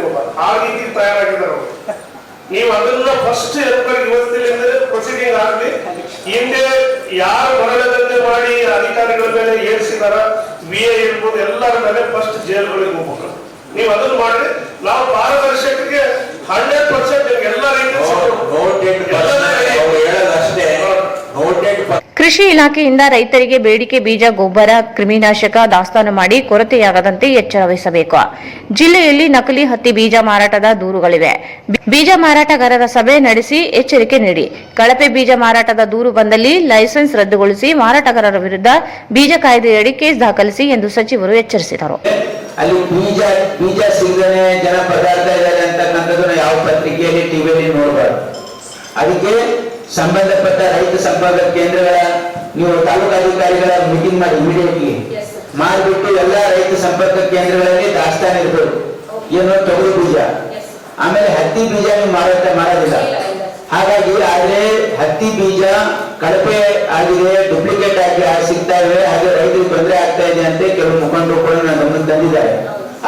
ಆ ರೀತಿ ತಯಾರಾಗಿದ್ದಾರೆ ಅವರು. ನೀವು ಅದನ್ನ ಫಸ್ಟ್ ಇವತ್ತಿನಿಂದ ಪ್ರೊಸೀಡಿಂಗ್ ಆಗಲಿ. ಹಿಂದೆ ಯಾರು ಹೊರಗದಂತೆ ಮಾಡಿ ಅಧಿಕಾರಿಗಳ ಮೇಲೆ ಏರಿಸಿದಾರ, VA ಇರ್ಬೋದು, ಎಲ್ಲರ ಮೇಲೆ ಫಸ್ಟ್ ಜೈಲ್ಗಳಿಗೆ ಹೋಗ್ಬೇಕು. ನೀವು ಅದನ್ನ ಮಾಡಿ ನಾವು ಪಾರದರ್ಶಕರಿಗೆ 100% ಎಲ್ಲ ಕೃಷಿ ಇಲಾಖೆಯಿಂದ ರೈತರಿಗೆ ಬೇಡಿಕೆ ಬೀಜ, ಗೊಬ್ಬರ, ಕ್ರಿಮಿನಾಶಕ ದಾಸ್ತಾನು ಮಾಡಿ ಕೊರತೆಯಾಗದಂತೆ ಎಚ್ಚರ ವಹಿಸಬೇಕು. ಜಿಲ್ಲೆಯಲ್ಲಿ ನಕಲಿ ಹತ್ತಿ ಬೀಜ ಮಾರಾಟದ ದೂರುಗಳಿವೆ. ಬೀಜ ಮಾರಾಟಗಾರರ ಸಭೆ ನಡೆಸಿ ಎಚ್ಚರಿಕೆ ನೀಡಿ. ಕಳಪೆ ಬೀಜ ಮಾರಾಟದ ದೂರು ಬಂದಲ್ಲಿ ಲೈಸೆನ್ಸ್ ರದ್ದುಗೊಳಿಸಿ ಮಾರಾಟಗಾರರ ವಿರುದ್ಧ ಬೀಜ ಕಾಯ್ದೆಯಡಿ ಕೇಸ್ ದಾಖಲಿಸಿ ಎಂದು ಸಚಿವರು ಎಚ್ಚರಿಸಿದರು. ಅಲ್ಲಿ ಬೀಜ ಸಿಗದೇ ಜನ ಪದಾರ್ಥ ಇದ್ದಾರೆ ಅಂತಕ್ಕಂಥದ್ದನ್ನ ಯಾವ ಪತ್ರಿಕೆಯಲ್ಲಿ ಟಿವಿಯಲ್ಲಿ ನೋಡಬಾರ್ದು. ಅದಕ್ಕೆ ಸಂಬಂಧಪಟ್ಟ ರೈತ ಸಂಪರ್ಕ ಕೇಂದ್ರಗಳ ನೀವು ತಾಲೂಕಾಧಿಕಾರಿಗಳ ಮೀಟಿಂಗ್ ಮಾಡಿ ಇಮಿಡಿಯೇಟ್ಲಿ ಮಾಡಿಬಿಟ್ಟು ಎಲ್ಲ ರೈತ ಸಂಪರ್ಕ ಕೇಂದ್ರಗಳಲ್ಲಿ ದಾಸ್ತಾನು ಇರಬೇಕು. ಏನು ತೊಗರಿ ಬೀಜ, ಆಮೇಲೆ ಹತ್ತಿ ಬೀಜ ನೀವು ಮಾರಾಟ ಮಾಡೋದಿಲ್ಲ. ಹಾಗಾಗಿ ಆದ್ರೆ ಹತ್ತಿ ಬೀಜ ಕಳಪೆ ಆಗಿದೆ, ಡುಪ್ಲಿಕೇಟ್ ಆಗಿ ಸಿಗ್ತಾ ಇವೆ, ಹಾಗೆ ರೈತರಿಗೆ ತೊಂದರೆ ಆಗ್ತಾ ಇದೆ ಅಂತ ಕೆಲವು ಮುಖಂಡರು ಕೂಡ ನನ್ನ ಗಮನಕ್ಕೆ ತಂದಿದ್ದಾರೆ.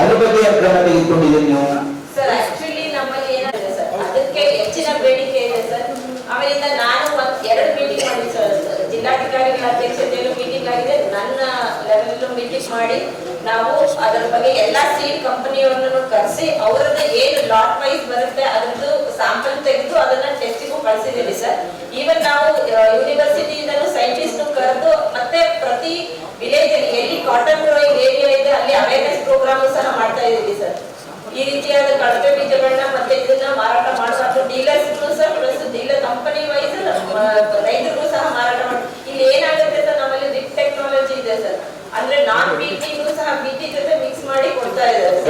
ಅದ್ರ ಬಗ್ಗೆ ಕ್ರಮ ತೆಗೆದುಕೊಂಡಿದ್ದೀರಿ ನೀವು? ಸರ್ ಆಕ್ಚುಲಿ ನಮ್ಮಲ್ಲಿ ಏನಾಗಿದೆ ಸರ್, ಅದಕ್ಕೆ ಹೆಚ್ಚಿನ ಬೇಡಿಕೆ ಇದೆ ಸರ್. ಆಮೇಲಿಂದ ನಾನು 2 ಮೀಟಿಂಗ್ ಮಾಡಿ ಸರ್, ಜಿಲ್ಲಾಧಿಕಾರಿಗಳ ಅಧ್ಯಕ್ಷತೆಯಲ್ಲೂ ಮೀಟಿಂಗ್ ಆಗಿದೆ, ನನ್ನ ಲೆವೆಲ್ ಮೀಟಿಂಗ್ ಮಾಡಿ ನಾವು ಅದರ ಬಗ್ಗೆ ಎಲ್ಲಾ ಸೀಡ್ ಕಂಪನಿಯವರನ್ನು ಕರೆಸಿ ಅವರದ್ದು ಏನು ಲಾಟ್ ವೈಸ್ ಬರುತ್ತೆ ಅದರದ್ದು ಸ್ಯಾಂಪಲ್ ತೆಗೆದು ಅದನ್ನ ಟೆಸ್ಟಿಗೂ ಕಳಿಸಿದ್ದೀವಿ ಸರ್. ಈವನ್ ನಾವು ಯೂನಿವರ್ಸಿಟಿಯಿಂದಲೂ ಸೈಂಟಿಸ್ಟ್ ಕರೆದು ಮತ್ತೆ ಪ್ರತಿ ವಿಲೇಜ್ ಎಲ್ಲಿ ಕಾಟನ್ ಗ್ರೋಯಿಂಗ್ ಏರಿಯಾ ಇದೆ ಅಲ್ಲಿ ಅವೇರ್ನೆಸ್ ಪ್ರೋಗ್ರಾಮ್ ಸಹ ಮಾಡ್ತಾ ಇದ್ದೀವಿ ಸರ್. ಈ ರೀತಿಯಾದ ಕಳಪೆ ಬೀಜಗಳನ್ನ ಮತ್ತೆ ಇದನ್ನ ಮಾರಾಟ ಮಾಡಬಾರ್ದು. ಡೀಲರ್ಸ್ಗೂ ಸಹ ಪ್ಲಸ್ ಡೀಲರ್ ಕಂಪನಿ ವೈಸ್ ರೈತರಿಗೂ ಸಹ ಮಾರಾಟ ಮಾಡಿ. ಇಲ್ಲಿ ಏನಾಗುತ್ತೆ ಸರ್, ನಮ್ಮಲ್ಲಿ ರಿಪ್ ಟೆಕ್ನಾಲಜಿ ಇದೆ ಸರ್, ಅಂದ್ರೆ ನಾನ್ ಬೀಟಿಗೂ ಸಹ ಬೀಟಿ ಜೊತೆ ಮಿಕ್ಸ್ ಮಾಡಿ ಕೊಡ್ತಾ ಇದ್ದಾರೆ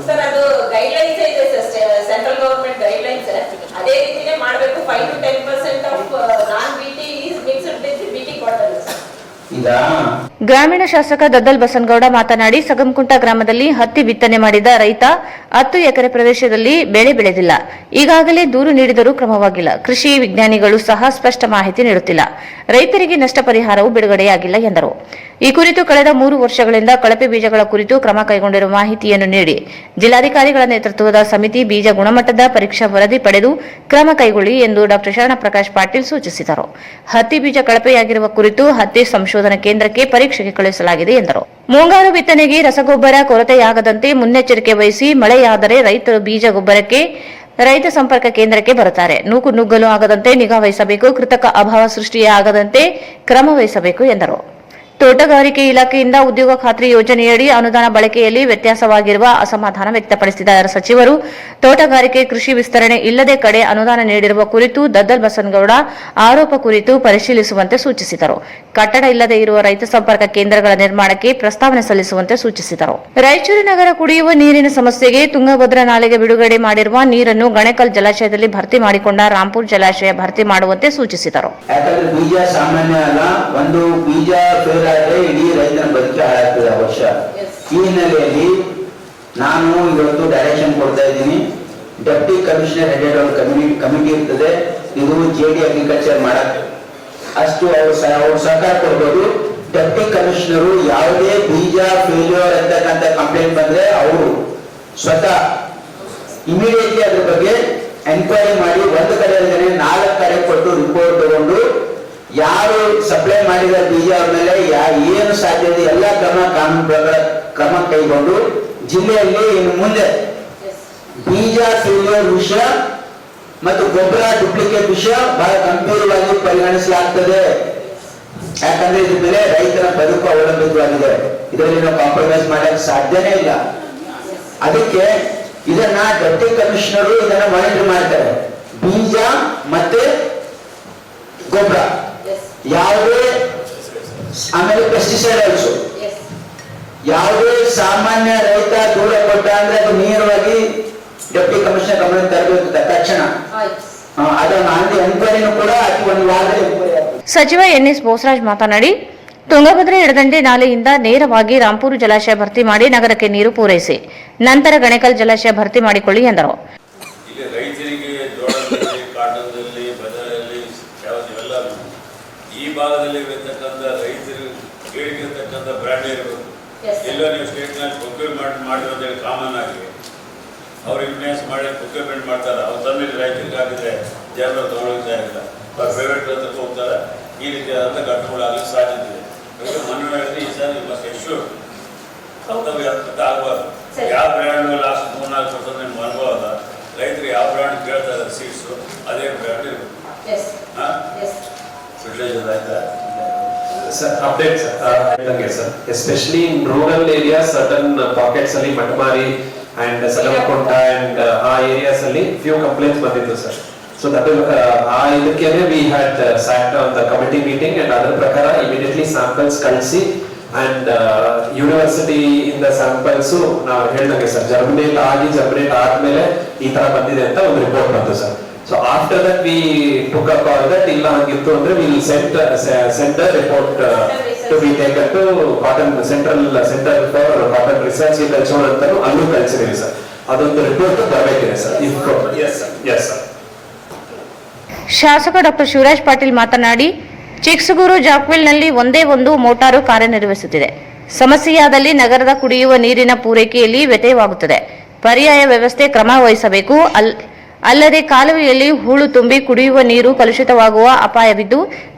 ಸರ್. ಅದು ಗೈಡ್ಲೈನ್ಸ್ ಇದೆ ಸರ್, ಸೆಂಟ್ರಲ್ ಗವರ್ಮೆಂಟ್ ಗೈಡ್ಲೈನ್ಸ್. ಅದೇ ರೀತಿನೇ ಮಾಡಬೇಕು. 5 to 10% of non Bt is mixed with Bt cotton sir. ಗ್ರಾಮೀಣ ಶಾಸಕ ದದ್ದಲ್ ಬಸನಗೌಡ ಮಾತನಾಡಿ, ಸಗಂಕುಂಟ ಗ್ರಾಮದಲ್ಲಿ ಹತ್ತಿ ಬಿತ್ತನೆ ಮಾಡಿದ ರೈತ 10 ಎಕರೆ ಪ್ರದೇಶದಲ್ಲಿ ಬೆಳೆ ಬೆಳೆದಿಲ್ಲ. ಈಗಾಗಲೇ ದೂರು ನೀಡಿದರೂ ಕ್ರಮವಾಗಿಲ್ಲ. ಕೃಷಿ ವಿಜ್ಞಾನಿಗಳು ಸಹ ಸ್ಪಷ್ಟ ಮಾಹಿತಿ ನೀಡುತ್ತಿಲ್ಲ. ರೈತರಿಗೆ ನಷ್ಟ ಪರಿಹಾರವೂ ಬಿಡುಗಡೆಯಾಗಿಲ್ಲ ಎಂದರು. ಈ ಕುರಿತು ಕಳೆದ 3 ವರ್ಷಗಳಿಂದ ಕಳಪೆ ಬೀಜಗಳ ಕುರಿತು ಕ್ರಮ ಕೈಗೊಂಡಿರುವ ಮಾಹಿತಿಯನ್ನು ನೀಡಿ ಜಿಲ್ಲಾಧಿಕಾರಿಗಳ ನೇತೃತ್ವದ ಸಮಿತಿ ಬೀಜ ಗುಣಮಟ್ಟದ ಪರೀಕ್ಷಾ ವರದಿ ಪಡೆದು ಕ್ರಮ ಕೈಗೊಳ್ಳಿ ಎಂದು ಡಾ. ಶರಣಪ್ರಕಾಶ್ ಪಾಟೀಲ್ ಸೂಚಿಸಿದರು. ಹತ್ತಿ ಬೀಜ ಕಳಪೆಯಾಗಿರುವ ಕುರಿತು ಹತ್ತಿ ಸಂಶೋಧನಾ ಕೇಂದ್ರಕ್ಕೆ ಪರೀಕ್ಷೆಗೆ ಕಳುಹಿಸಲಾಗಿದೆ ಎಂದರು. ಮುಂಗಾರು ಬಿತ್ತನೆಗೆ ರಸಗೊಬ್ಬರ ಕೊರತೆಯಾಗದಂತೆ ಮುನ್ನೆಚ್ಚರಿಕೆ ವಹಿಸಿ ಮಳೆಯಾದರೆ ರೈತರು ಬೀಜ ಗೊಬ್ಬರಕ್ಕೆ ರೈತ ಸಂಪರ್ಕ ಕೇಂದ್ರಕ್ಕೆ ಬರುತ್ತಾರೆ. ನುಗ್ಗಲು ಆಗದಂತೆ ನಿಗಾ ವಹಿಸಬೇಕು. ಕೃತಕ ಅಭಾವ ಸೃಷ್ಟಿಯಾಗದಂತೆ ಕ್ರಮ ವಹಿಸಬೇಕು ಎಂದರು. ತೋಟಗಾರಿಕೆ ಇಲಾಖೆಯಿಂದ ಉದ್ಯೋಗ ಖಾತ್ರಿ ಯೋಜನೆಯಡಿ ಅನುದಾನ ಬಳಕೆಯಲ್ಲಿ ವ್ಯತ್ಯಾಸವಾಗಿರುವ ಅಸಮಾಧಾನ ವ್ಯಕ್ತಪಡಿಸಿದ ಸಚಿವರು ತೋಟಗಾರಿಕೆ ಕೃಷಿ ವಿಸ್ತರಣೆ ಇಲ್ಲದೆ ಕಡೆ ಅನುದಾನ ನೀಡಿರುವ ಕುರಿತು ದದ್ದಲ್ ಬಸನಗೌಡ ಆರೋಪ ಕುರಿತು ಪರಿಶೀಲಿಸುವಂತೆ ಸೂಚಿಸಿದರು. ಕಟ್ಟಡ ಇಲ್ಲದೆ ಇರುವ ರೈತ ಸಂಪರ್ಕ ಕೇಂದ್ರಗಳ ನಿರ್ಮಾಣಕ್ಕೆ ಪ್ರಸ್ತಾವನೆ ಸಲ್ಲಿಸುವಂತೆ ಸೂಚಿಸಿದರು. ರಾಯಚೂರು ನಗರ ಕುಡಿಯುವ ನೀರಿನ ಸಮಸ್ಯೆಗೆ ತುಂಗಭದ್ರಾ ನಾಲೆಗೆ ಬಿಡುಗಡೆ ಮಾಡಿರುವ ನೀರನ್ನು ಗಣೇಕಲ್ ಜಲಾಶಯದಲ್ಲಿ ಭರ್ತಿ ಮಾಡಿಕೊಂಡ ರಾಂಪುರ ಜಲಾಶಯ ಭರ್ತಿ ಮಾಡುವಂತೆ ಸೂಚಿಸಿದರು. ಬೀಜ ಸಾಮಾನ್ಯ ಅಲ್ಲ, ಒಂದು ಬೀಜ ಇಡೀ ರೈತನ ಬದುಕಿ ಹಾಳಾಗ್ತದೆ ವರ್ಷ. ಈ ಹಿನ್ನೆಲೆಯಲ್ಲಿ ನಾನು ಇವತ್ತು ಡೈರೆಕ್ಷನ್ ಕೊಡ್ತಾ ಇದ್ದೀನಿ. ಡೆಪ್ಟಿ ಕಮಿಷನರ್ ಹೆಡೆಡ್ ಒಂದು ಕಮಿಟಿ ಇರ್ತದೆ. ಇದು ಜೆಡಿ ಅಗ್ರಿಕಲ್ಚರ್ ಮಾಡಕ್ ಅಷ್ಟು ಅವ್ರು ಸಹಕಾರ ಕೊಡ್ಬೋದು. ಡೆಪ್ಟಿ ಕಮಿಷನರು ಯಾವುದೇ ಬೀಜ ಫೇಲ್ಯೂರ್ ಅಂತಕ್ಕಂಥ ಕಂಪ್ಲೇಂಟ್ ಬಂದ್ರೆ ಅವರು ಸ್ವತಃ ಇಮಿಡಿಯೇಟ್ಲಿ ಅದ್ರ ಬಗ್ಗೆ ಎನ್ಕ್ವೈರಿ ಮಾಡಿ ಒಂದು ಕಡೆ 4 ಕಡೆ ಕೊಟ್ಟು ರಿಪೋರ್ಟ್ ತಗೊಂಡು ಯಾರು ಸಪ್ಲೈ ಮಾಡಿದ ಬೀಜ ಮೇಲೆ ಏನು ಸಾಧ್ಯತೆ ಎಲ್ಲ ಕಾನೂನು ಪ್ರಕಾರ ಕ್ರಮ ಕೈಗೊಂಡು ಜಿಲ್ಲೆಯಲ್ಲಿ ಇನ್ನು ಮುಂದೆ ಬೀಜ ಫೇಲ್ಯೂರ್ ವಿಷಯ ಮತ್ತು ಗೊಬ್ಬರ ಡೂಪ್ಲಿಕೇಟ್ ವಿಷಯ ಬಹಳ ಗಂಭೀರವಾಗಿ ಪರಿಗಣಿಸಲಾಗ್ತದೆ. ಯಾಕಂದ್ರೆ ಇದ್ರ ಮೇಲೆ ರೈತರ ಬದುಕು ಅವಲಂಬಿತವಾಗಿದೆ. ಇದರಲ್ಲಿ ನಾವು ಕಾಂಪ್ರಮೈಸ್ ಮಾಡಕ್ಕೆ ಸಾಧ್ಯನೇ ಇಲ್ಲ. ಅದಕ್ಕೆ ಇದನ್ನ ಡೆಪ್ಟಿ ಕಮಿಷನರು ಇದನ್ನ ಮಾನಿಟರ್ ಮಾಡ್ತಾರೆ. ಬೀಜ ಮತ್ತೆ ಗೊಬ್ಬರ ಯಾವುದೇ, ಆಮೇಲೆ ಪೆಸ್ಟಿಸೈಡ್ ಆಲ್ಸೋ ಯಾವುದೇ ಸಾಮಾನ್ಯ ರೈತ ದೂರ ಕೊಟ್ಟ ಅಂದ್ರೆ ಅದು ನೇರವಾಗಿ ಡೆಪ್ಟಿ ಕಮಿಷನರ್ ಗಮನ ತರಬೇಕು ತಕ್ಷಣ. ಅದನ್ನು ಎನ್ಕ್ವೈರಿನೂ ಕೂಡ ಒಂದು ವಾರದಲ್ಲಿ. ಸಚಿವ ಎನ್ಎಸ್ ಬೋಸರಾಜ್ ಮಾತನಾಡಿ, ತುಂಗಭದ್ರಾ ಎಡದಂಡೆ ನಾಲೆಯಿಂದ ನೇರವಾಗಿ ರಾಂಪುರ ಜಲಾಶಯ ಭರ್ತಿ ಮಾಡಿ ನಗರಕ್ಕೆ ನೀರು ಪೂರೈಸಿ ನಂತರ ಗಣೇಕಲ್ ಜಲಾಶಯ ಭರ್ತಿ ಮಾಡಿಕೊಳ್ಳಿ ಎಂದರು. ಈ ಭಾಗದಲ್ಲಿ ಇರತಕ್ಕಂಥ ರೈತರು ಕೇಳಿರ್ತಕ್ಕಂಥ ಬ್ರ್ಯಾಂಡ್ ಇರಬೇಕು. ಎಲ್ಲ ನೀವು ಸ್ಟೇಟ್ನಲ್ಲಿ ಪ್ರೊಕ್ಯೂರ್ಮೆಂಟ್ ಮಾಡಿರೋದು ಕಾಮನ್ ಆಗಿ ಅವ್ರು ಇನ್ವೆಸ್ಟ್ ಮಾಡಿ ಪ್ರೊಕ್ಯೂರ್ಮೆಂಟ್ ಮಾಡ್ತಾರೆ. ಅವ್ರು ತಂದಿದ್ದು ರೈತರಿಗೆ ಹಾಕಿದ್ರೆ ಜನರು ತೊಗೊಳೋದೇ ಆಗಿಲ್ಲ. ಪ್ರೈವೇಟ್ ಹತ್ರ ಹೋಗ್ತಾರೆ. ಈ ರೀತಿಯಾದಂಥ ಘಟನೆಗಳಾಗಲಿಕ್ಕೆ ಸಾಧ್ಯತೆ ಇದೆ. ಮನೆ ಹೇಳಿದ್ರೆ ಈ ಸಾರಿ ಮಸ್ಟ್ ಎಶ್ಯೂರ್ ಆಗಬಾರ್ದು. ಯಾವ ಬ್ರ್ಯಾಂಡ್ ಲಾಸ್ಟ್ 3-4 ವರ್ಷ ನಿಮ್ಗೆ ಅನುಭವ ಅದ. ರೈತರು ಯಾವ ಬ್ರ್ಯಾಂಡ್ ಕೇಳ್ತಾ ಇದ್ದಾರೆ ಸೀಡ್ಸು ಅದೇ ಬ್ರ್ಯಾಂಡ್ ಇರಬೇಕು. Sir, update sir. Especially in rural areas, certain pockets ali Matamari and Salakonta and areas ali few complaints bandittu sir. So that idakke we had sat on the committee meeting and other prakara immediately samples kalisi and university in the samples ನಾವು ಹೇಳಿದಂಗೆ sir germinate ಆದ್ಮೇಲೆ ಈ ತರ ಬಂದಿದೆ ಅಂತ ಒಂದು report ಬಂತು sir. So after that we took a call that illa hangittu andre we will send a report to be taken to cotton central center for cotton research culture antanu allu culture ಇದೆ sir. ಅದೊಂದು report ಬರಬೇಕಿದೆ sir. Yes sir. ಶಾಸಕ ಡಾ. ಶಿವರಾಜ್ ಪಾಟೀಲ್ ಮಾತನಾಡಿ, ಚಿಕ್ಸಗೂರು ಜಾಕ್ವೆಲ್ನಲ್ಲಿ ಒಂದೇ ಒಂದು motor ಕಾರ್ಯನಿರ್ವಹಿಸುತ್ತಿದೆ. ಸಮಸ್ಯೆಯಾದಲ್ಲಿ ನಗರದ ಕುಡಿಯುವ ನೀರಿನ ಪೂರೈಕೆಯಲ್ಲಿ ವ್ಯತ್ಯಯವಾಗುತ್ತದೆ. ಪರ್ಯಾಯ ವ್ಯವಸ್ಥೆ ಕ್ರಮ ವಹಿಸಬೇಕು. ಅಲ್ಲದೆ ಕಾಲುವೆಯಲ್ಲಿ ಹೂಳು ತುಂಬಿ ಕುಡಿಯುವ ನೀರು ಕಲುಷಿತವಾಗುವ ಅಪಾಯವಿದ್ದು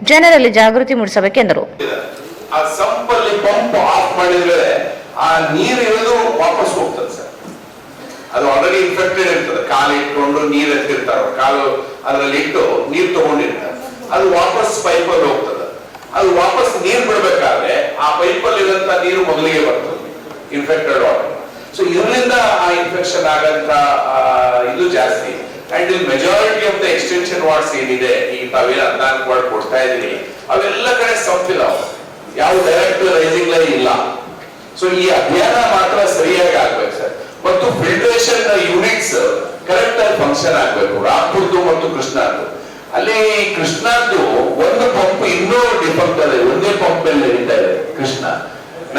ಜನರಲ್ಲಿ ಜಾಗೃತಿ ಮೂಡಿಸಬೇಕೆಂದರು. ಆ ಸಂಪಲ್ಲಿ ಪಂಪ್ ಆಫ್ ಮಾಡಿದ್ರೆ ಆ ನೀರು ಇಳಿದು ವಾಪಸ್ ಹೋಗ್ತದೆ ಸರ್. ಅದು ಆಲ್ರೆಡಿ ಇನ್ಫೆಕ್ಟೆಡ್ ಇರ್ತದೆ. ಕಾಲು ಇಟ್ಕೊಂಡು ನೀರು ಎತ್ತಿರ್ತಾರೆ, ಕಾಲು ಅದರಲ್ಲಿ ಇಟ್ಟು ನೀರು ತಗೊಂಡಿರ್ತಾರೆ. ಅದು ವಾಪಸ್ ಪೈಪಲ್ಲಿ ಹೋಗ್ತದೆ. ಅದು ವಾಪಸ್ ನೀರು ಬಿಡ್ಬೇಕಾದ್ರೆ ಆ ಪೈಪಲ್ಲಿ ಇರುವಂತ ನೀರು ಮೊದಲಿಗೆ ಬರ್ತದೆ, ಇನ್ಫೆಕ್ಟೆಡ್ ವಾಟರ್. ಸೊ ಇದರಿಂದ ಆ ಇನ್ಫೆಕ್ಷನ್ ಆಗಂತ ಇದು ಜಾಸ್ತಿ. ಅಂಡ್ ಇಲ್ಲಿ majority of the extension wards ಏನಿದೆ, ಈಗ ತಾವೇನು 14 ವಾರ್ಡ್ ಕೊಡ್ತಾ ಇದೀನಿ, ಅವೆಲ್ಲ ಕಡೆ ಸಂಪಿದಾವ, ಯಾವ ಡೈರೆಕ್ಟ್ ರೈಸಿಂಗ್ ಲೈನ್ ಇಲ್ಲ. ಸೊ ಈ ಅಭಿಯಾನ ಮಾತ್ರ ಸರಿಯಾಗಿ ಆಗ್ಬೇಕು ಸರ್. ಮತ್ತು ಫಿಲ್ಟ್ರೇಷನ್ ಯೂನಿಟ್ಸ್ ಕರೆಕ್ಟ್ ಆಗಿ ಫಂಕ್ಷನ್ ಆಗ್ಬೇಕು. ರಾಂಪುರ್ದು ಮತ್ತು ಕೃಷ್ಣಾದ್ದು, ಅಲ್ಲಿ ಕೃಷ್ಣಾದ್ದು ಒಂದು ಪಂಪ್ ಇನ್ನೂ ಡಿಫೆಕ್ಟ್ ಇದೆ, ಒಂದೇ ಪಂಪ್ ಅಲ್ಲಿ ನಡೀತಾ ಇದೆ ಕೃಷ್ಣ.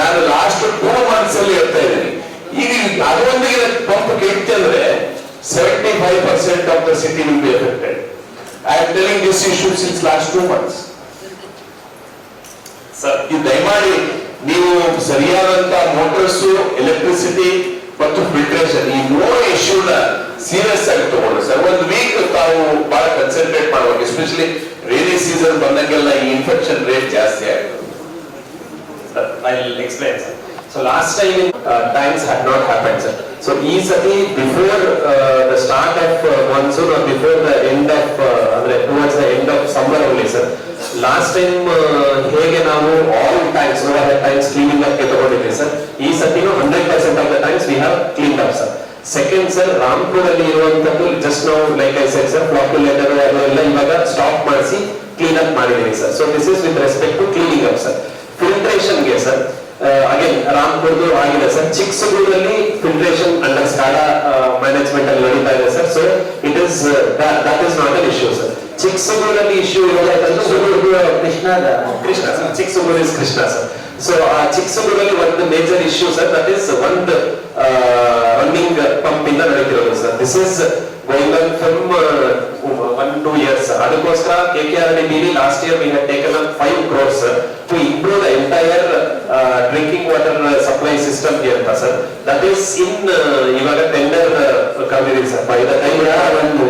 ನಾನು ಲಾಸ್ಟ್ 2 months ಅಲ್ಲಿ ಹೇಳ್ತಾ ಇದ್ದೀನಿ, ಈಗ ಅದರೊಂದಿಗೆ pump ಕೆಟ್ಟಂದ್ರೆ 75% of the city will be affected. I am telling this issue since last 2 months. Sir, ಈ ದಯಮಾಡಿ ನೀವು ಸರಿಯಾದಂತ ಮೋಟರ್ಸ್, ಎಲೆಕ್ಟ್ರಿಸಿಟಿ ಮತ್ತು ಫಿಲ್ಟ್ರೇಷನ್ ಈ 3 ಇಶ್ಯೂನ ಸೀರಿಯಸ್ ಆಗಿ ತಗೊಂಡ್ರೆ ಸರ್, ಒಂದು ವೀಕ್ ತಾವು ಬಹಳ ಕನ್ಸಂಟ್ರೇಟ್ ಮಾಡಬೇಕು. ಎಸ್ಪೆಷಲಿ ರೇನಿ ಸೀಸನ್ ಬಂದಂಗೆಲ್ಲ ಈ ಇನ್ಫೆಕ್ಷನ್ ರೇಟ್ ಜಾಸ್ತಿ ಆಗುತ್ತೆ. I'll explain, sir. So last time times had not happened, sir. So easily before the start of monsoon or before the end of towards the end of summer only, sir. Last time ಹೇಗೆ ನಾವು all times over times cleaning up ತಗೊಂಡಿದ್ವಿ sir, ಈ ಸತಿನೂ 100% of the times we have cleaned up, sir. Second, sir, Rampur ಅಲ್ಲಿ ಇರುವಂತದ್ದು just ನಾವು like I said sir, flocculator ಎಲ್ಲ ಇವಾಗ ಸ್ಟಾಪ್ ಮಾಡಿಸಿ ಕ್ಲೀನ್ ಅಪ್ ಮಾಡಿದೀವಿ sir. So this is with respect to cleaning up sir. Filtration ಗೆ ಸರ್ ಅಗೇನ್ ರಾಂಪುರ್ದು ಆಗಿದೆ ಸರ್. ಚಿಕ್ಕಸೂರಲ್ಲಿ ಫಿಲ್ಟ್ರೇಷನ್ ಅಂಡರ್ ಸ್ಕಾಡಾ ಮ್ಯಾನೇಜ್ಮೆಂಟ್ ಅಲ್ಲಿ ನಡೀತಾ ಇದೆ sir. So it is that is not an issue sir. ಚಿಕ್ಕಸೂರಲ್ಲಿ issue Krishna sir, Chikkasur is Krishna sir. So ಆ ಚಿಕ್ಕಸೂರಲ್ಲಿ ಒಂದು major issue sir, that is ಒಂದು ರನ್ನಿಂಗ್ ಪಂಪ್ ಇಂದ ನಡೀತಿರೋದು sir. This is going on from 1-2 years. ಅದಕ್ಕೋಸ್ಕರ KKRDB last year we had taken up 5 crores to improve the entire drinking water supply system here sir. That is in ಇವಾಗ tender ಕರೆದಿದೆ sir. By the time ಒಂದು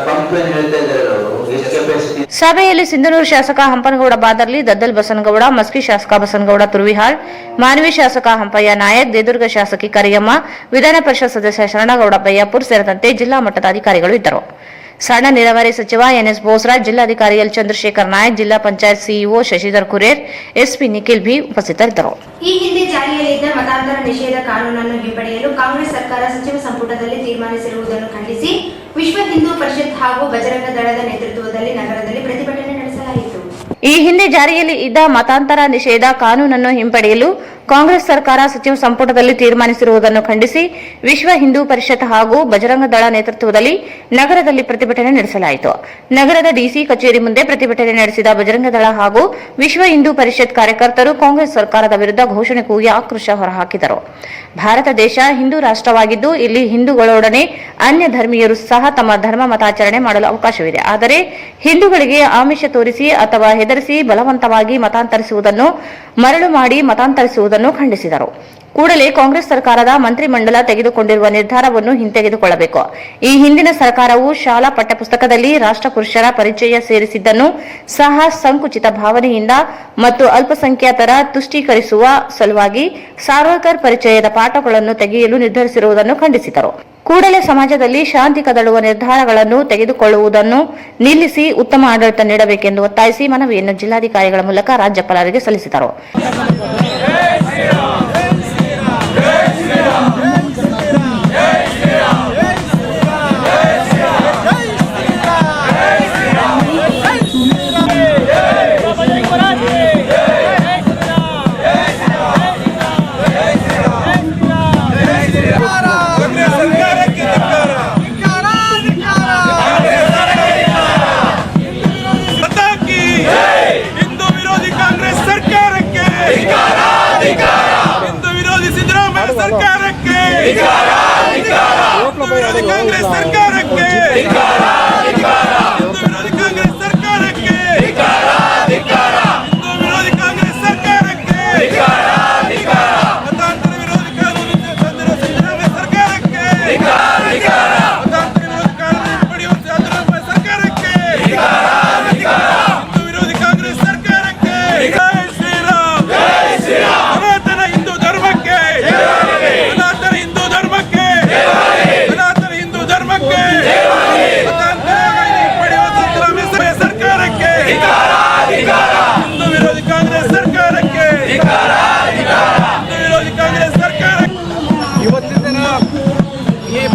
pump ಹೇಳ್ತಾ ಇದ್ದಾರೆ ಅವರು ಎಷ್ಟು capacity. ಸಭೆಯಲ್ಲಿ ಸಿಂಧನೂರು ಶಾಸಕ ಹಂಪನಗೌಡ ಬಾದರ್ಲಿ, ದದ್ದಲ್ ಬಸನಗೌಡ, ಮಸ್ಕಿ ಶಾಸಕ ಬಸನಗೌಡ ತುರುವಿಹಾಳ್, ಮಾನವಿ ಶಾಸಕ ಹಂಪಯ್ಯ ನಾಯಕ್, ದೇದುರ್ಗ ಶಾಸಕಿ ಕರಿಯಮ್ಮ, ವಿಧಾನ ಪರಿಷತ್ ಸದಸ್ಯ ಶರಣಗೌಡ ಬಯ್ಯಾಪುರ್ ಸೇರಿದಂತೆ ಜಿಲ್ಲಾ ಮಟ್ಟದ ಅಧಿಕಾರಿಗಳು ಇದ್ದರು. ಸಣ್ಣ ನೀರಾವರಿ ಸಚಿವ ಎನ್ಎಸ್ ಬೋಸರಾಜ್, ಜಿಲ್ಲಾಧಿಕಾರಿ ಎಲ್ ಚಂದ್ರಶೇಖರ್ ನಾಯಕ್, ಜಿಲ್ಲಾ ಪಂಚಾಯತ್ ಸಿಇಒ ಶಶಿಧರ್ ಕುರೇರ್, ಎಸ್ಪಿ ನಿಖಿಲ್ ಭಿ ಉಪಸ್ಥಿತರಿದ್ದರು. ಈ ಹಿಂದೆ ಜಾರಿಯಲ್ಲಿದ್ದ ಮತಾಂತರ ನಿಷೇಧ ಕಾನೂನನ್ನು ಹಿಂಪಡೆಯಲು ಕಾಂಗ್ರೆಸ್ ಸರ್ಕಾರ ಸಚಿವ ಸಂಪುಟದಲ್ಲಿ ತೀರ್ಮಾನಿಸಿರುವುದನ್ನು ಖಂಡಿಸಿ ವಿಶ್ವ ಹಿಂದೂ ಪರಿಷತ್ ಹಾಗೂ ಬಜರಂಗ ದಳದ ನೇತೃತ್ವದಲ್ಲಿ ನಗರದಲ್ಲಿ ಪ್ರತಿಭಟನೆ ನಡೆಸಲಾಯಿತು. ಈ ಹಿಂದೆ ಜಾರಿಯಲ್ಲಿ ಇದ್ದ ಮತಾಂತರ ನಿಷೇಧ ಕಾನೂನನ್ನು ಹಿಂಪಡೆಯಲು ಕಾಂಗ್ರೆಸ್ ಸರ್ಕಾರ ಸಚಿವ ಸಂಪುಟದಲ್ಲಿ ತೀರ್ಮಾನಿಸಿರುವುದನ್ನು ಖಂಡಿಸಿ ವಿಶ್ವ ಹಿಂದೂ ಪರಿಷತ್ ಹಾಗೂ ಬಜರಂಗ ದಳ ನೇತೃತ್ವದಲ್ಲಿ ನಗರದಲ್ಲಿ ಪ್ರತಿಭಟನೆ ನಡೆಸಲಾಯಿತು. ನಗರದ ಡಿಸಿ ಕಚೇರಿ ಮುಂದೆ ಪ್ರತಿಭಟನೆ ನಡೆಸಿದ ಬಜರಂಗ ದಳ ಹಾಗೂ ವಿಶ್ವ ಹಿಂದೂ ಪರಿಷತ್ ಕಾರ್ಯಕರ್ತರು ಕಾಂಗ್ರೆಸ್ ಸರ್ಕಾರದ ವಿರುದ್ಧ ಘೋಷಣೆ ಕೂಗಿ ಆಕ್ರೋಶ ಹೊರಹಾಕಿದರು. ಭಾರತ ದೇಶ ಹಿಂದೂ ರಾಷ್ಟ್ರವಾಗಿದ್ದು ಇಲ್ಲಿ ಹಿಂದೂಗಳೊಡನೆ ಅನ್ಯ ಧರ್ಮೀಯರು ಸಹ ತಮ್ಮ ಧರ್ಮ ಮತಾಚರಣೆ ಮಾಡಲು ಅವಕಾಶವಿದೆ. ಆದರೆ ಹಿಂದೂಗಳಿಗೆ ಆಮಿಷ ತೋರಿಸಿ ಅಥವಾ ಹೆದರಿಸಿ ಬಲವಂತವಾಗಿ ಮತಾಂತರಿಸುವುದನ್ನು ಮರಳು ಮಾಡಿ ಮತಾಂತರಿಸುವುದನ್ನು ಖಂಡಿಸಿದರು. ಕೂಡಲೇ ಕಾಂಗ್ರೆಸ್ ಸರ್ಕಾರದ ಮಂತ್ರಿಮಂಡಲ ತೆಗೆದುಕೊಂಡಿರುವ ನಿರ್ಧಾರವನ್ನು ಹಿಂತೆಗೆದುಕೊಳ್ಳಬೇಕು. ಈ ಹಿಂದಿನ ಸರ್ಕಾರವು ಶಾಲಾ ಪಠ್ಯಪುಸ್ತಕದಲ್ಲಿ ರಾಷ್ಟ್ರಪುರುಷರ ಪರಿಚಯ ಸೇರಿಸಿದ್ದನ್ನು ಸಹ ಸಂಕುಚಿತ ಭಾವನೆಯಿಂದ ಮತ್ತು ಅಲ್ಪಸಂಖ್ಯಾತರ ತುಷ್ಟೀಕರಿಸುವ ಸಲುವಾಗಿ ಸಾರ್ವರ್ಕರ್ ಪರಿಚಯದ ಪಾಠಗಳನ್ನು ತೆಗೆಯಲು ನಿರ್ಧರಿಸಿರುವುದನ್ನು ಖಂಡಿಸಿದರು. ಕೂಡಲೇ ಸಮಾಜದಲ್ಲಿ ಶಾಂತಿ ಕದಡುವ ನಿರ್ಧಾರಗಳನ್ನು ತೆಗೆದುಕೊಳ್ಳುವುದನ್ನು ನಿಲ್ಲಿಸಿ ಉತ್ತಮ ಆಡಳಿತ ನೀಡಬೇಕೆಂದು ಒತ್ತಾಯಿಸಿ ಮನವಿಯನ್ನು ಜಿಲ್ಲಾಧಿಕಾರಿಗಳ ಮೂಲಕ ರಾಜ್ಯಪಾಲರಿಗೆ ಸಲ್ಲಿಸಿದರು. ಕಾಂಗ್ರೆಸ್ ಸರ್ಕಾರಕ್ಕೆ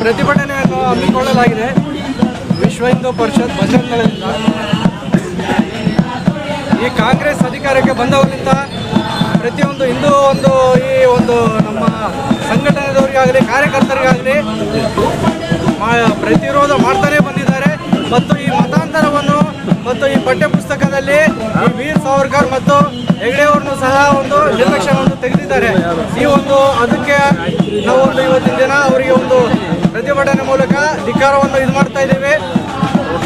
ಪ್ರತಿಭಟನೆಯನ್ನು ಹಮ್ಮಿಕೊಳ್ಳಲಾಗಿದೆ. ವಿಶ್ವ ಹಿಂದೂ ಪರಿಷತ್ ಬಜರಂಗ ದಳದಿಂದ ಈ ಕಾಂಗ್ರೆಸ್ ಅಧಿಕಾರಕ್ಕೆ ಬಂದವರಿಂದ ಪ್ರತಿಯೊಂದು ಹಿಂದೂ ಈ ಒಂದು ನಮ್ಮ ಸಂಘಟನೆದವರಿಗಾಗಲಿ ಕಾರ್ಯಕರ್ತರಿಗಾಗಲಿ ಪ್ರತಿರೋಧ ಮಾಡ್ತಾನೆ ಬಂದಿದ್ದಾರೆ. ಮತ್ತು ಈ ಮತಾಂತರವನ್ನು ಮತ್ತು ಈ ಪಠ್ಯಪುಸ್ತಕದಲ್ಲಿ ಈ ವೀರ್ ಸಾವರ್ಕರ್ ಸಾವರ್ಕರ್ ಮತ್ತು ಹೆಗ್ಡೆ ಅವ್ರನ್ನು ಸಹ ಒಂದು ನಿರ್ಲಕ್ಷ್ಯವನ್ನು ತೆಗೆದಿದ್ದಾರೆ. ಈ ಒಂದು ಅದಕ್ಕೆ ನಾವು ಒಂದು ಇವತ್ತಿನ ದಿನ ಅವರಿಗೆ ಒಂದು ಪ್ರತಿಭಟನೆ ಮೂಲಕ ಧಿಕ್ಕಾರವನ್ನು ಇದು ಮಾಡ್ತಾ ಇದ್ದೀವಿ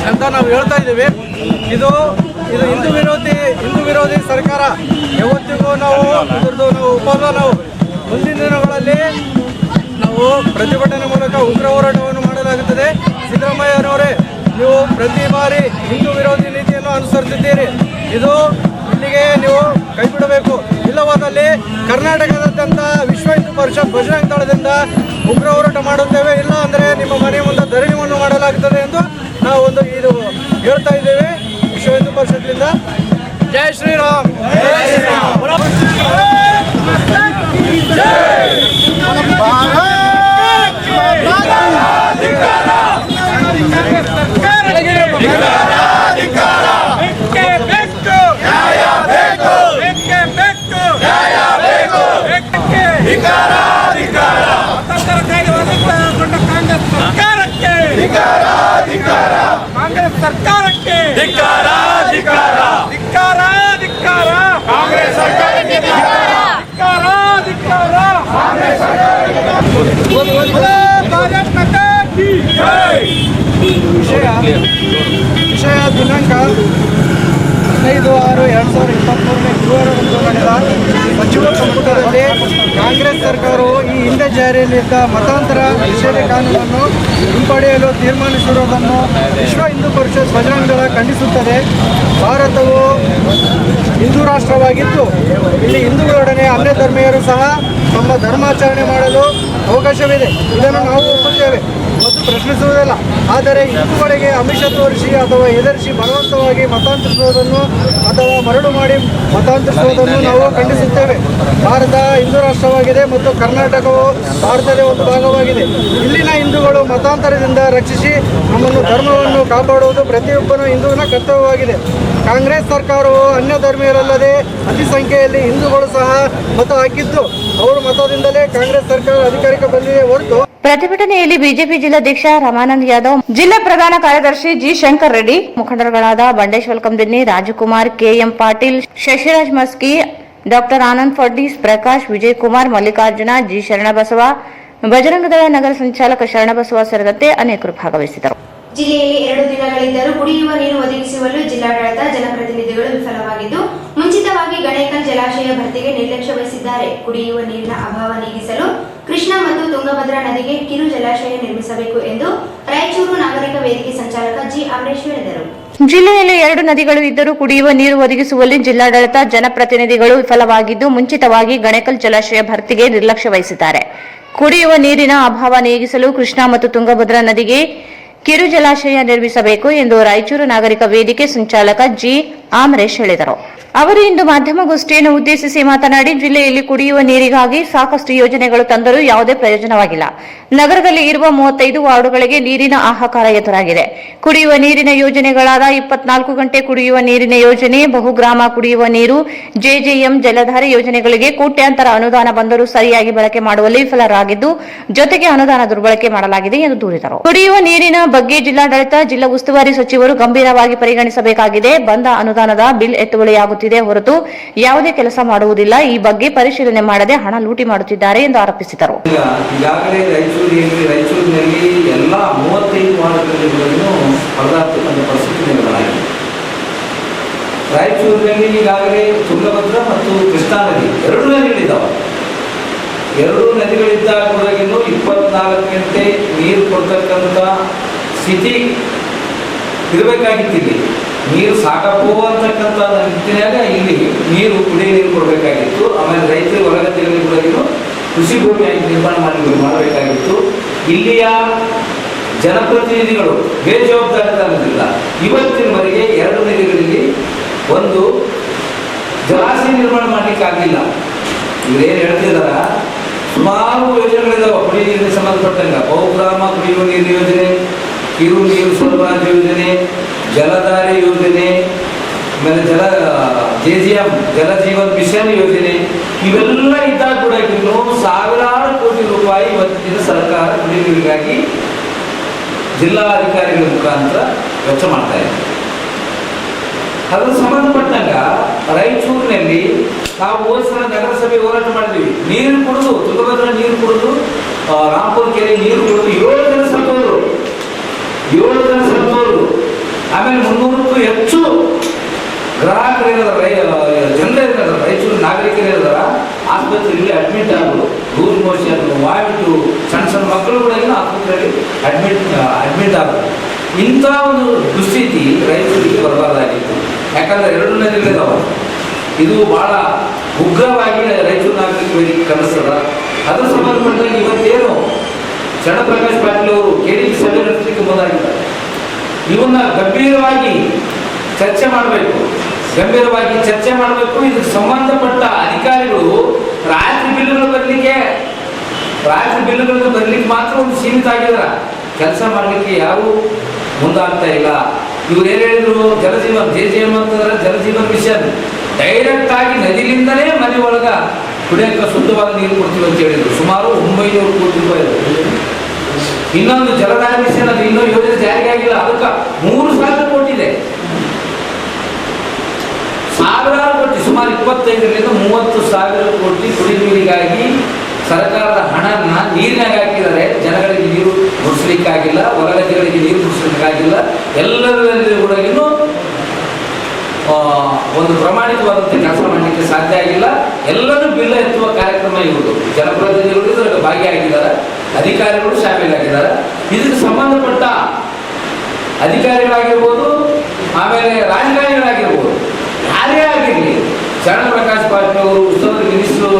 ಅಂತ ನಾವು ಹೇಳ್ತಾ ಇದ್ದೀವಿ. ಇದು ಹಿಂದೂ ವಿರೋಧಿ ಸರ್ಕಾರ. ಯಾವತ್ತಿಗೂ ನಾವು ಇದ್ರದ್ದು ನಾವು ಮುಂದಿನ ದಿನಗಳಲ್ಲಿ ನಾವು ಪ್ರತಿಭಟನೆ ಮೂಲಕ ಉಗ್ರ ಹೋರಾಟವನ್ನು ಮಾಡಲಾಗುತ್ತದೆ. ಸಿದ್ದರಾಮಯ್ಯನವರೇ, ನೀವು ಪ್ರತಿ ಬಾರಿ ಹಿಂದೂ ವಿರೋಧಿ ನೀತಿಯನ್ನು ಅನುಸರಿಸಿದ್ದೀರಿ. ಇಲ್ಲಿಗೆ ನೀವು ಕೈ ಬಿಡಬೇಕು. ಇಲ್ಲವಾದಲ್ಲಿ ಕರ್ನಾಟಕದಾದ್ಯಂತ ವಿಶ್ವ ಹಿಂದೂ ಪರಿಷತ್ ಬಜರಂಗ ದಳದಿಂದ ಉಗ್ರ ಹೋರಾಟ ಮಾಡುತ್ತೇವೆ, ಇಲ್ಲ ಅಂದರೆ ನಿಮ್ಮ ಮನೆ ಮುಂದೆ ಧರಣಿಯನ್ನು ಮಾಡಲಾಗುತ್ತದೆ ಎಂದು ನಾವು ಇದು ಹೇಳ್ತಾ ಇದ್ದೇವೆ. ವಿಶ್ವ ಹಿಂದೂ ಪರಿಷತ್ನಿಂದ ಜೈ ಶ್ರೀರಾಮ್. ಕಾಂಗ್ರೆಸ್ ಸರ್ಕಾರಕ್ಕೆ ವಿಷಯ ದಿನಾಂಕ 15/6/2023 ಗುರುವಾರದಂದು ನಡೆದ ಸಚಿವ ಸಂಪುಟದಲ್ಲಿ ಕಾಂಗ್ರೆಸ್ ಸರ್ಕಾರವು ಈ ಹಿಂದೆ ಜಾರಿಯಲ್ಲಿದ್ದ ಮತಾಂತರ ನಿಷೇಧ ಕಾನೂನನ್ನು ಹಿಂಪಡೆಯಲು ತೀರ್ಮಾನಿಸಿರುವುದನ್ನು ವಿಶ್ವ ಹಿಂದೂ ಪರಿಷತ್ ಬಜರಂಗ ದಳ ಖಂಡಿಸುತ್ತದೆ. ಭಾರತವು ಹಿಂದೂ ರಾಷ್ಟ್ರವಾಗಿದ್ದು ಇಲ್ಲಿ ಹಿಂದೂಗಳೊಡನೆ ಅನ್ಯ ಧರ್ಮೀಯರು ಸಹ ತಮ್ಮ ಧರ್ಮಾಚರಣೆ ಮಾಡಲು ಅವಕಾಶವಿದೆ. ಇದನ್ನು ನಾವು ಒಪ್ಪುತ್ತೇವೆ ಮತ್ತು ಪ್ರಶ್ನಿಸುವುದಿಲ್ಲ. ಆದರೆ ಹಿಂದೂಗಳಿಗೆ ಆಮಿಷ ತೋರಿಸಿ ಅಥವಾ ಹೆದರಿಸಿ ಬಲವಂತವಾಗಿ ಮತಾಂತರಿಸುವುದನ್ನು ಅಥವಾ ಮರಳು ಮಾಡಿ ಮತಾಂತರಿಸುವುದನ್ನು ನಾವು ಖಂಡಿಸುತ್ತೇವೆ. ಭಾರತ ಹಿಂದೂ ರಾಷ್ಟ್ರವಾಗಿದೆ ಮತ್ತು ಕರ್ನಾಟಕವು ಭಾರತದ ಒಂದು ಭಾಗವಾಗಿದೆ. ಇಲ್ಲಿನ ಹಿಂದೂಗಳು ಮತಾಂತರದಿಂದ ರಕ್ಷಿಸಿ ನಮ್ಮನ್ನು ಧರ್ಮವನ್ನು ಕಾಪಾಡುವುದು ಪ್ರತಿಯೊಬ್ಬನ ಹಿಂದೂವಿನ ಕರ್ತವ್ಯವಾಗಿದೆ. ಕಾಂಗ್ರೆಸ್ ಸರ್ಕಾರವು ಅನ್ಯ ಧರ್ಮೀಯರಲ್ಲದೆ ಅತಿ ಸಂಖ್ಯೆಯಲ್ಲಿ ಹಿಂದೂಗಳು ಸಹ ಮತ ಹಾಕಿದ್ದು ಅವರ ಮತದಿಂದಲೇ ಕಾಂಗ್ರೆಸ್ ಸರ್ಕಾರ ಅಧಿಕಾರಕ್ಕೆ ಬಂದಿದೆ ಹೊರತು. ಪ್ರತಿಭಟನೆಯಲ್ಲಿ ಬಿಜೆಪಿ ಜಿಲ್ಲಾಧ್ಯಕ್ಷ ರಮಾನಂದ್ ಯಾದವ್, ಜಿಲ್ಲಾ ಪ್ರಧಾನ ಕಾರ್ಯದರ್ಶಿ ಜಿ ಶಂಕರ್ ರೆಡ್ಡಿ, ಮುಖಂಡರುಗಳಾದ Bandesh Valkandinni, Rajkumar, KM Patil, Shashiraj Maski, doctor Anand Phadnis, Prakash, Vijaykumar, Mallikarjuna, G Sharanabasava, Bajrang Dal ನಗರ ಸಂಚಾಲಕ ಶರಣಬಸವ ಸೇರಿದಂತೆ ಅನೇಕರು ಭಾಗವಹಿಸಿದರು. ಜಿಲ್ಲೆಯಲ್ಲಿ 2 ದಿನಗಳಿಂದಲೂ ಕುಡಿಯುವ ನೀರು ಒದಗಿಸುವಲ್ಲಿ ಜಿಲ್ಲಾಡಳಿತ ಜನಪ್ರತಿನಿಧಿಗಳು ವಿಫಲವಾಗಿದ್ದು ಮುಂಚಿತವಾಗಿ ಗಣೇಕಲ್ ಜಲಾಶಯ ಭರ್ತಿಗೆ ನಿರ್ಲಕ್ಷ್ಯ ವಹಿಸಿದ್ದಾರೆ. ಕುಡಿಯುವ ನೀರಿನ ಅಭಾವ ನೀಗಿಸಲು ಕೃಷ್ಣಾ ಮತ್ತು ತುಂಗಭದ್ರಾ ನದಿಗೆ ಕಿರು ಜಲಾಶಯ ನಿರ್ಮಿಸಬೇಕು ಎಂದು ರಾಯಚೂರು ನಾಗರಿಕ ವೇದಿಕೆ ಸಂಚಾಲಕ ಜಿ ಅಮರೇಶ್ ಹೇಳಿದರು. ಜಿಲ್ಲೆಯಲ್ಲಿ 2 ನದಿಗಳು ಇದ್ದರೂ ಕುಡಿಯುವ ನೀರು ಒದಗಿಸುವಲ್ಲಿ ಜಿಲ್ಲಾಡಳಿತ ಜನಪ್ರತಿನಿಧಿಗಳು ವಿಫಲವಾಗಿದ್ದು ಮುಂಚಿತವಾಗಿ ಗಣೇಕಲ್ ಜಲಾಶಯ ಭರ್ತಿಗೆ ನಿರ್ಲಕ್ಷ್ಯ ವಹಿಸಿದ್ದಾರೆ. ಕುಡಿಯುವ ನೀರಿನ ಅಭಾವ ನೀಗಿಸಲು ಕೃಷ್ಣಾ ಮತ್ತು ತುಂಗಭದ್ರಾ ನದಿಗೆ ಕಿರು ಜಲಾಶಯ ನಿರ್ಮಿಸಬೇಕು ಎಂದು ರಾಯಚೂರು ನಾಗರಿಕ ವೇದಿಕೆ ಸಂಚಾಲಕ ಜಿ ಅಮರೇಶ್ ಹೇಳಿದರು. ಅವರು ಇಂದು ಮಾಧ್ಯಮಗೋಷ್ಠಿಯನ್ನು ಉದ್ದೇಶಿಸಿ ಮಾತನಾಡಿ, ಜಿಲ್ಲೆಯಲ್ಲಿ ಕುಡಿಯುವ ನೀರಿಗಾಗಿ ಸಾಕಷ್ಟು ಯೋಜನೆಗಳು ತಂದರೂ ಯಾವುದೇ ಪ್ರಯೋಜನವಾಗಿಲ್ಲ. ನಗರದಲ್ಲಿ ಇರುವ 35 ವಾರ್ಡುಗಳಿಗೆ ನೀರಿನ ಹಾಹಾಕಾರ ಎದುರಾಗಿದೆ. ಕುಡಿಯುವ ನೀರಿನ ಯೋಜನೆಗಳಾದ 24 ಗಂಟೆ ಕುಡಿಯುವ ನೀರಿನ ಯೋಜನೆ, ಬಹುಗ್ರಾಮ ಕುಡಿಯುವ ನೀರು, ಜೆಜೆಎಂ, ಜಲಧಾರೆ ಯೋಜನೆಗಳಿಗೆ ಕೋಟ್ಯಾಂತರ ಅನುದಾನ ಬಂದರೂ ಸರಿಯಾಗಿ ಬಳಕೆ ಮಾಡುವಲ್ಲಿ ವಿಫಲರಾಗಿದ್ದು, ಜೊತೆಗೆ ಅನುದಾನ ದುರ್ಬಳಕೆ ಮಾಡಲಾಗಿದೆ ಎಂದು ದೂರಿದರು. ಕುಡಿಯುವ ನೀರಿನ ಬಗ್ಗೆ ಜಿಲ್ಲಾಡಳಿತ, ಜಿಲ್ಲಾ ಉಸ್ತುವಾರಿ ಸಚಿವರು ಗಂಭೀರವಾಗಿ ಪರಿಗಣಿಸಬೇಕಾಗಿದೆ. ಬಂದ ಅನುದಾನದ ಬಿಲ್ ಎತ್ತುವಳಿಯಾಗುತ್ತಿದೆ ಹೊರತು ಯಾವುದೇ ಕೆಲಸ ಮಾಡುವುದಿಲ್ಲ. ಈ ಬಗ್ಗೆ ಪರಿಶೀಲನೆ ಮಾಡದೆ ಹಣ ಲೂಟಿ ಮಾಡುತ್ತಿದ್ದಾರೆ ಎಂದು ಆರೋಪಿಸಿದರು. ಈಗಾಗಲೇ ರಾಯಚೂರಿನಲ್ಲಿ ಎಲ್ಲ 35 ವಾರ್ಡ್ಗಳನ್ನು ಪರದಾಡ್ತಕ್ಕಂಥ ಪರಿಸ್ಥಿತಿ ನಿರ್ಮಾಣವಾಗಿದೆ. ರಾಯಚೂರಿನಲ್ಲಿ ಈಗಾಗಲೇ ತುಂಗಭದ್ರಾ ಮತ್ತು ಕೃಷ್ಣಾ ನದಿ 2 ನದಿಗಳಿದ್ದಾವೆ. 2 ನದಿಗಳಿದ್ದಾಗ ಕೂಡ 24 ಗಂಟೆ ನೀರು ಕೊಡ್ತಕ್ಕಂಥ ಸ್ಥಿತಿ ಇರಬೇಕಾಗಿತ್ತು. ನೀರು ಸಾಕಪ್ಪೋ ಅಂತಕ್ಕಂಥ ನಿಟ್ಟಿನಾಗ ಇಲ್ಲಿ ನೀರು ಕುಡಿಯ ನೀರು ಕೊಡಬೇಕಾಗಿತ್ತು. ಆಮೇಲೆ ರೈತರು ಹೊರಗದ್ದೆಗಳಿಗೆ ಕೂಡ ಕೃಷಿ ಭೂಮಿಯಾಗಿ ನಿರ್ಮಾಣ ಮಾಡಬೇಕಾಗಿತ್ತು. ಇಲ್ಲಿಯ ಜನಪ್ರತಿನಿಧಿಗಳು ಬೇಜವಾಬ್ದಾರಿತನದಿಂದ ಇವತ್ತಿನವರೆಗೆ 2 ನದಿಗಳಲ್ಲಿ ಒಂದು ಜಲಾಶಯ ನಿರ್ಮಾಣ ಮಾಡಲಿಕ್ಕಾಗಲಿಲ್ಲ. ಇವರೇನು ಹೇಳ್ತಿದಾರ, ಸುಮಾರು ಯೋಜನೆಗಳಿದ್ದಾವೆ ಕುಡಿಯುವ ನೀರಿಗೆ ಸಂಬಂಧಪಟ್ಟಂಗೆ. ಬಹುಗ್ರಾಮ ಕುಡಿಯುವ ನೀರು ಯೋಜನೆ, ಕಿರು ನೀರು ಸರಬರಾಜು ಯೋಜನೆ, ಜಲಧಾರೆ ಯೋಜನೆ, ಆಮೇಲೆ ಜೆಜೆಎಂ ಜಲಜೀವನ್ ಮಿಷನ್ ಯೋಜನೆ, ಇವೆಲ್ಲ ಇದ್ದಾಗ ಕೂಡ ಇನ್ನು ಸಾವಿರಾರು ಕೋಟಿ ರೂಪಾಯಿ ಇವತ್ತಿನ ಸರ್ಕಾರ ಕುಡಿಯುವ ನೀರಿಗಾಗಿ ಜಿಲ್ಲಾಧಿಕಾರಿಗಳ ಮುಖಾಂತರ ವೆಚ್ಚ ಮಾಡ್ತಾ ಇದೆ. ಅದ್ರ ಸಂಬಂಧಪಟ್ಟಂಗ ರಾಯಚೂರಿನಲ್ಲಿ ನಾವು ಹೋದ ಸಲ ನಗರಸಭೆ ಹೋರಾಟ ಮಾಡಿದ್ವಿ. ನೀರು ಕುಡಿದು ತುಂಗಭದ್ರಾ ನೀರು ಕುಡಿದು ರಾಂಪುರ ಕೆರೆ ನೀರು ಕುಡಿದು 7 ಜನ ಸತ್ತೋದ್ರು. ಆಮೇಲೆ 300ಕ್ಕೂ ಹೆಚ್ಚು ಗ್ರಾಹಕರೇನಾರ ಜನರೇನಾರ ರಾಯಚೂರು ನಾಗರಿಕರೇನಾರ ಆಸ್ಪತ್ರೆಯಲ್ಲಿ ಅಡ್ಮಿಟ್ ಆಗೋದು, ಲೂಸ್ ಮೋಷನ್, ವಾಮಿಟು, ಸಣ್ಣ ಮಕ್ಕಳು ಕೂಡ ಆಸ್ಪತ್ರೆಯಲ್ಲಿ ಅಡ್ಮಿಟ್ ಆಗೋದು. ಇಂಥ ಒಂದು ದುಸ್ಥಿತಿ ರೈತರಿಗೆ ಬರಬಾರ್ದಾಗಿತ್ತು. ಯಾಕಂದ್ರೆ 2 ನದಿಗಳಿದಾವ. ಇದು ಬಹಳ ಉಗ್ರವಾಗಿ ರಾಯಚೂರು ನಾಗರಿಕರಿಗೆ ಕಾಣಿಸ್ತದ. ಅದ್ರ ಸಂಬಂಧಪಟ್ಟಾಗ ಇವತ್ತೇನು ಚಂದ್ರಪ್ರಕಾಶ್ ಪಾಟೀಲ್ ಅವರು ಕೆಡಿಪಿ ಸಭೆ ನಡೆಸಲಿಕ್ಕೆ ಮುಂದಾಗಿದ್ದಾರೆ. ಇವನ್ನ ಗಂಭೀರವಾಗಿ ಚರ್ಚೆ ಮಾಡಬೇಕು. ಇದಕ್ಕೆ ಸಂಬಂಧಪಟ್ಟ ಅಧಿಕಾರಿಗಳು ರಾತ್ರಿ ಬಿಲ್ಲುಗಳನ್ನು ಬರಲಿಕ್ಕೆ ಮಾತ್ರ ಒಂದು ಸೀಮಿತ ಆಗಿದಾರ. ಕೆಲಸ ಮಾಡಲಿಕ್ಕೆ ಯಾರು ಮುಂದಾಗ್ತಾ ಇಲ್ಲ. ಇವ್ರು ಏನ್ ಹೇಳಿದ್ರು, ಜಲಜೀವನ್ JJM ಅಂತಂದ್ರೆ ಜಲಜೀವನ್ ಮಿಷನ್ ಡೈರೆಕ್ಟ್ ಆಗಿ ನದಿಲಿಂದಲೇ ಮನೆ ಒಳಗ ಕುಡಿಯಕ್ಕೆ ಶುದ್ಧವಾದ ನೀರು ಕೊಡ್ತೀವಿ ಅಂತ ಹೇಳಿದ್ರು. ಸುಮಾರು 900 ಕೋಟಿ ರೂಪಾಯಿ. ಇನ್ನೊಂದು ಜಲಧಾರ ಮಿಷನ್ ಅದು ಇನ್ನೂ ಯೋಜನೆ ಜಾರಿಗೆ ಆಗಿಲ್ಲ. ಅದಕ್ಕೆ 3,000 ಕೋಟಿ ಇದೆ. ಸಾವಿರಾರು ಕೋಟಿ, ಸುಮಾರು 25ರಿಂದ 30,000 ಕೋಟಿ ಕುಡಿ ನೀರಿಗಾಗಿ ಸರ್ಕಾರದ ಹಣನ ನೀರಿನಾಗ ಹಾಕಿದ್ದಾರೆ. ಜನಗಳಿಗೆ ನೀರು ಮುಡಿಸ್ಲಿಕ್ಕಾಗಿಲ್ಲ, ಹೊಲಗದ್ದೆಗಳಿಗೆ ನೀರು ಮುಡಿಸ್ಲಿಕ್ಕಾಗಿಲ್ಲ. ಎಲ್ಲರಲ್ಲಿ ಕೂಡ ಇನ್ನೂ ಒಂದು ಪ್ರಮಾಣಿತವಾದಂತೆ ಕೆಲಸ ಮಾಡಲಿಕ್ಕೆ ಸಾಧ್ಯ ಆಗಿಲ್ಲ. ಎಲ್ಲರೂ ಬಿಲ್ಲ ಎತ್ತುವ ಕಾರ್ಯಕ್ರಮ ಇರುವುದು. ಜನಪ್ರತಿನಿಧಿಗಳು ಇದರಲ್ಲಿ ಭಾಗಿಯಾಗಿದ್ದಾರೆ, ಅಧಿಕಾರಿಗಳು ಶಾಮೀಲಾಗಿದ್ದಾರೆ. ಇದಕ್ಕೆ ಸಂಬಂಧಪಟ್ಟ ಅಧಿಕಾರಿಗಳಾಗಿರ್ಬೋದು, ಆಮೇಲೆ ರಾಜಕಾರಣಿಗಳಾಗಿರ್ಬೋದು, ಯಾರೇ ಆಗಿರಲಿ, ಚಂದ್ರಪ್ರಕಾಶ್ ಪಾಟೀಲ್ ಅವರು ಉಸ್ತುವಾರಿ ಮಿನಿಸ್ಟ್ರು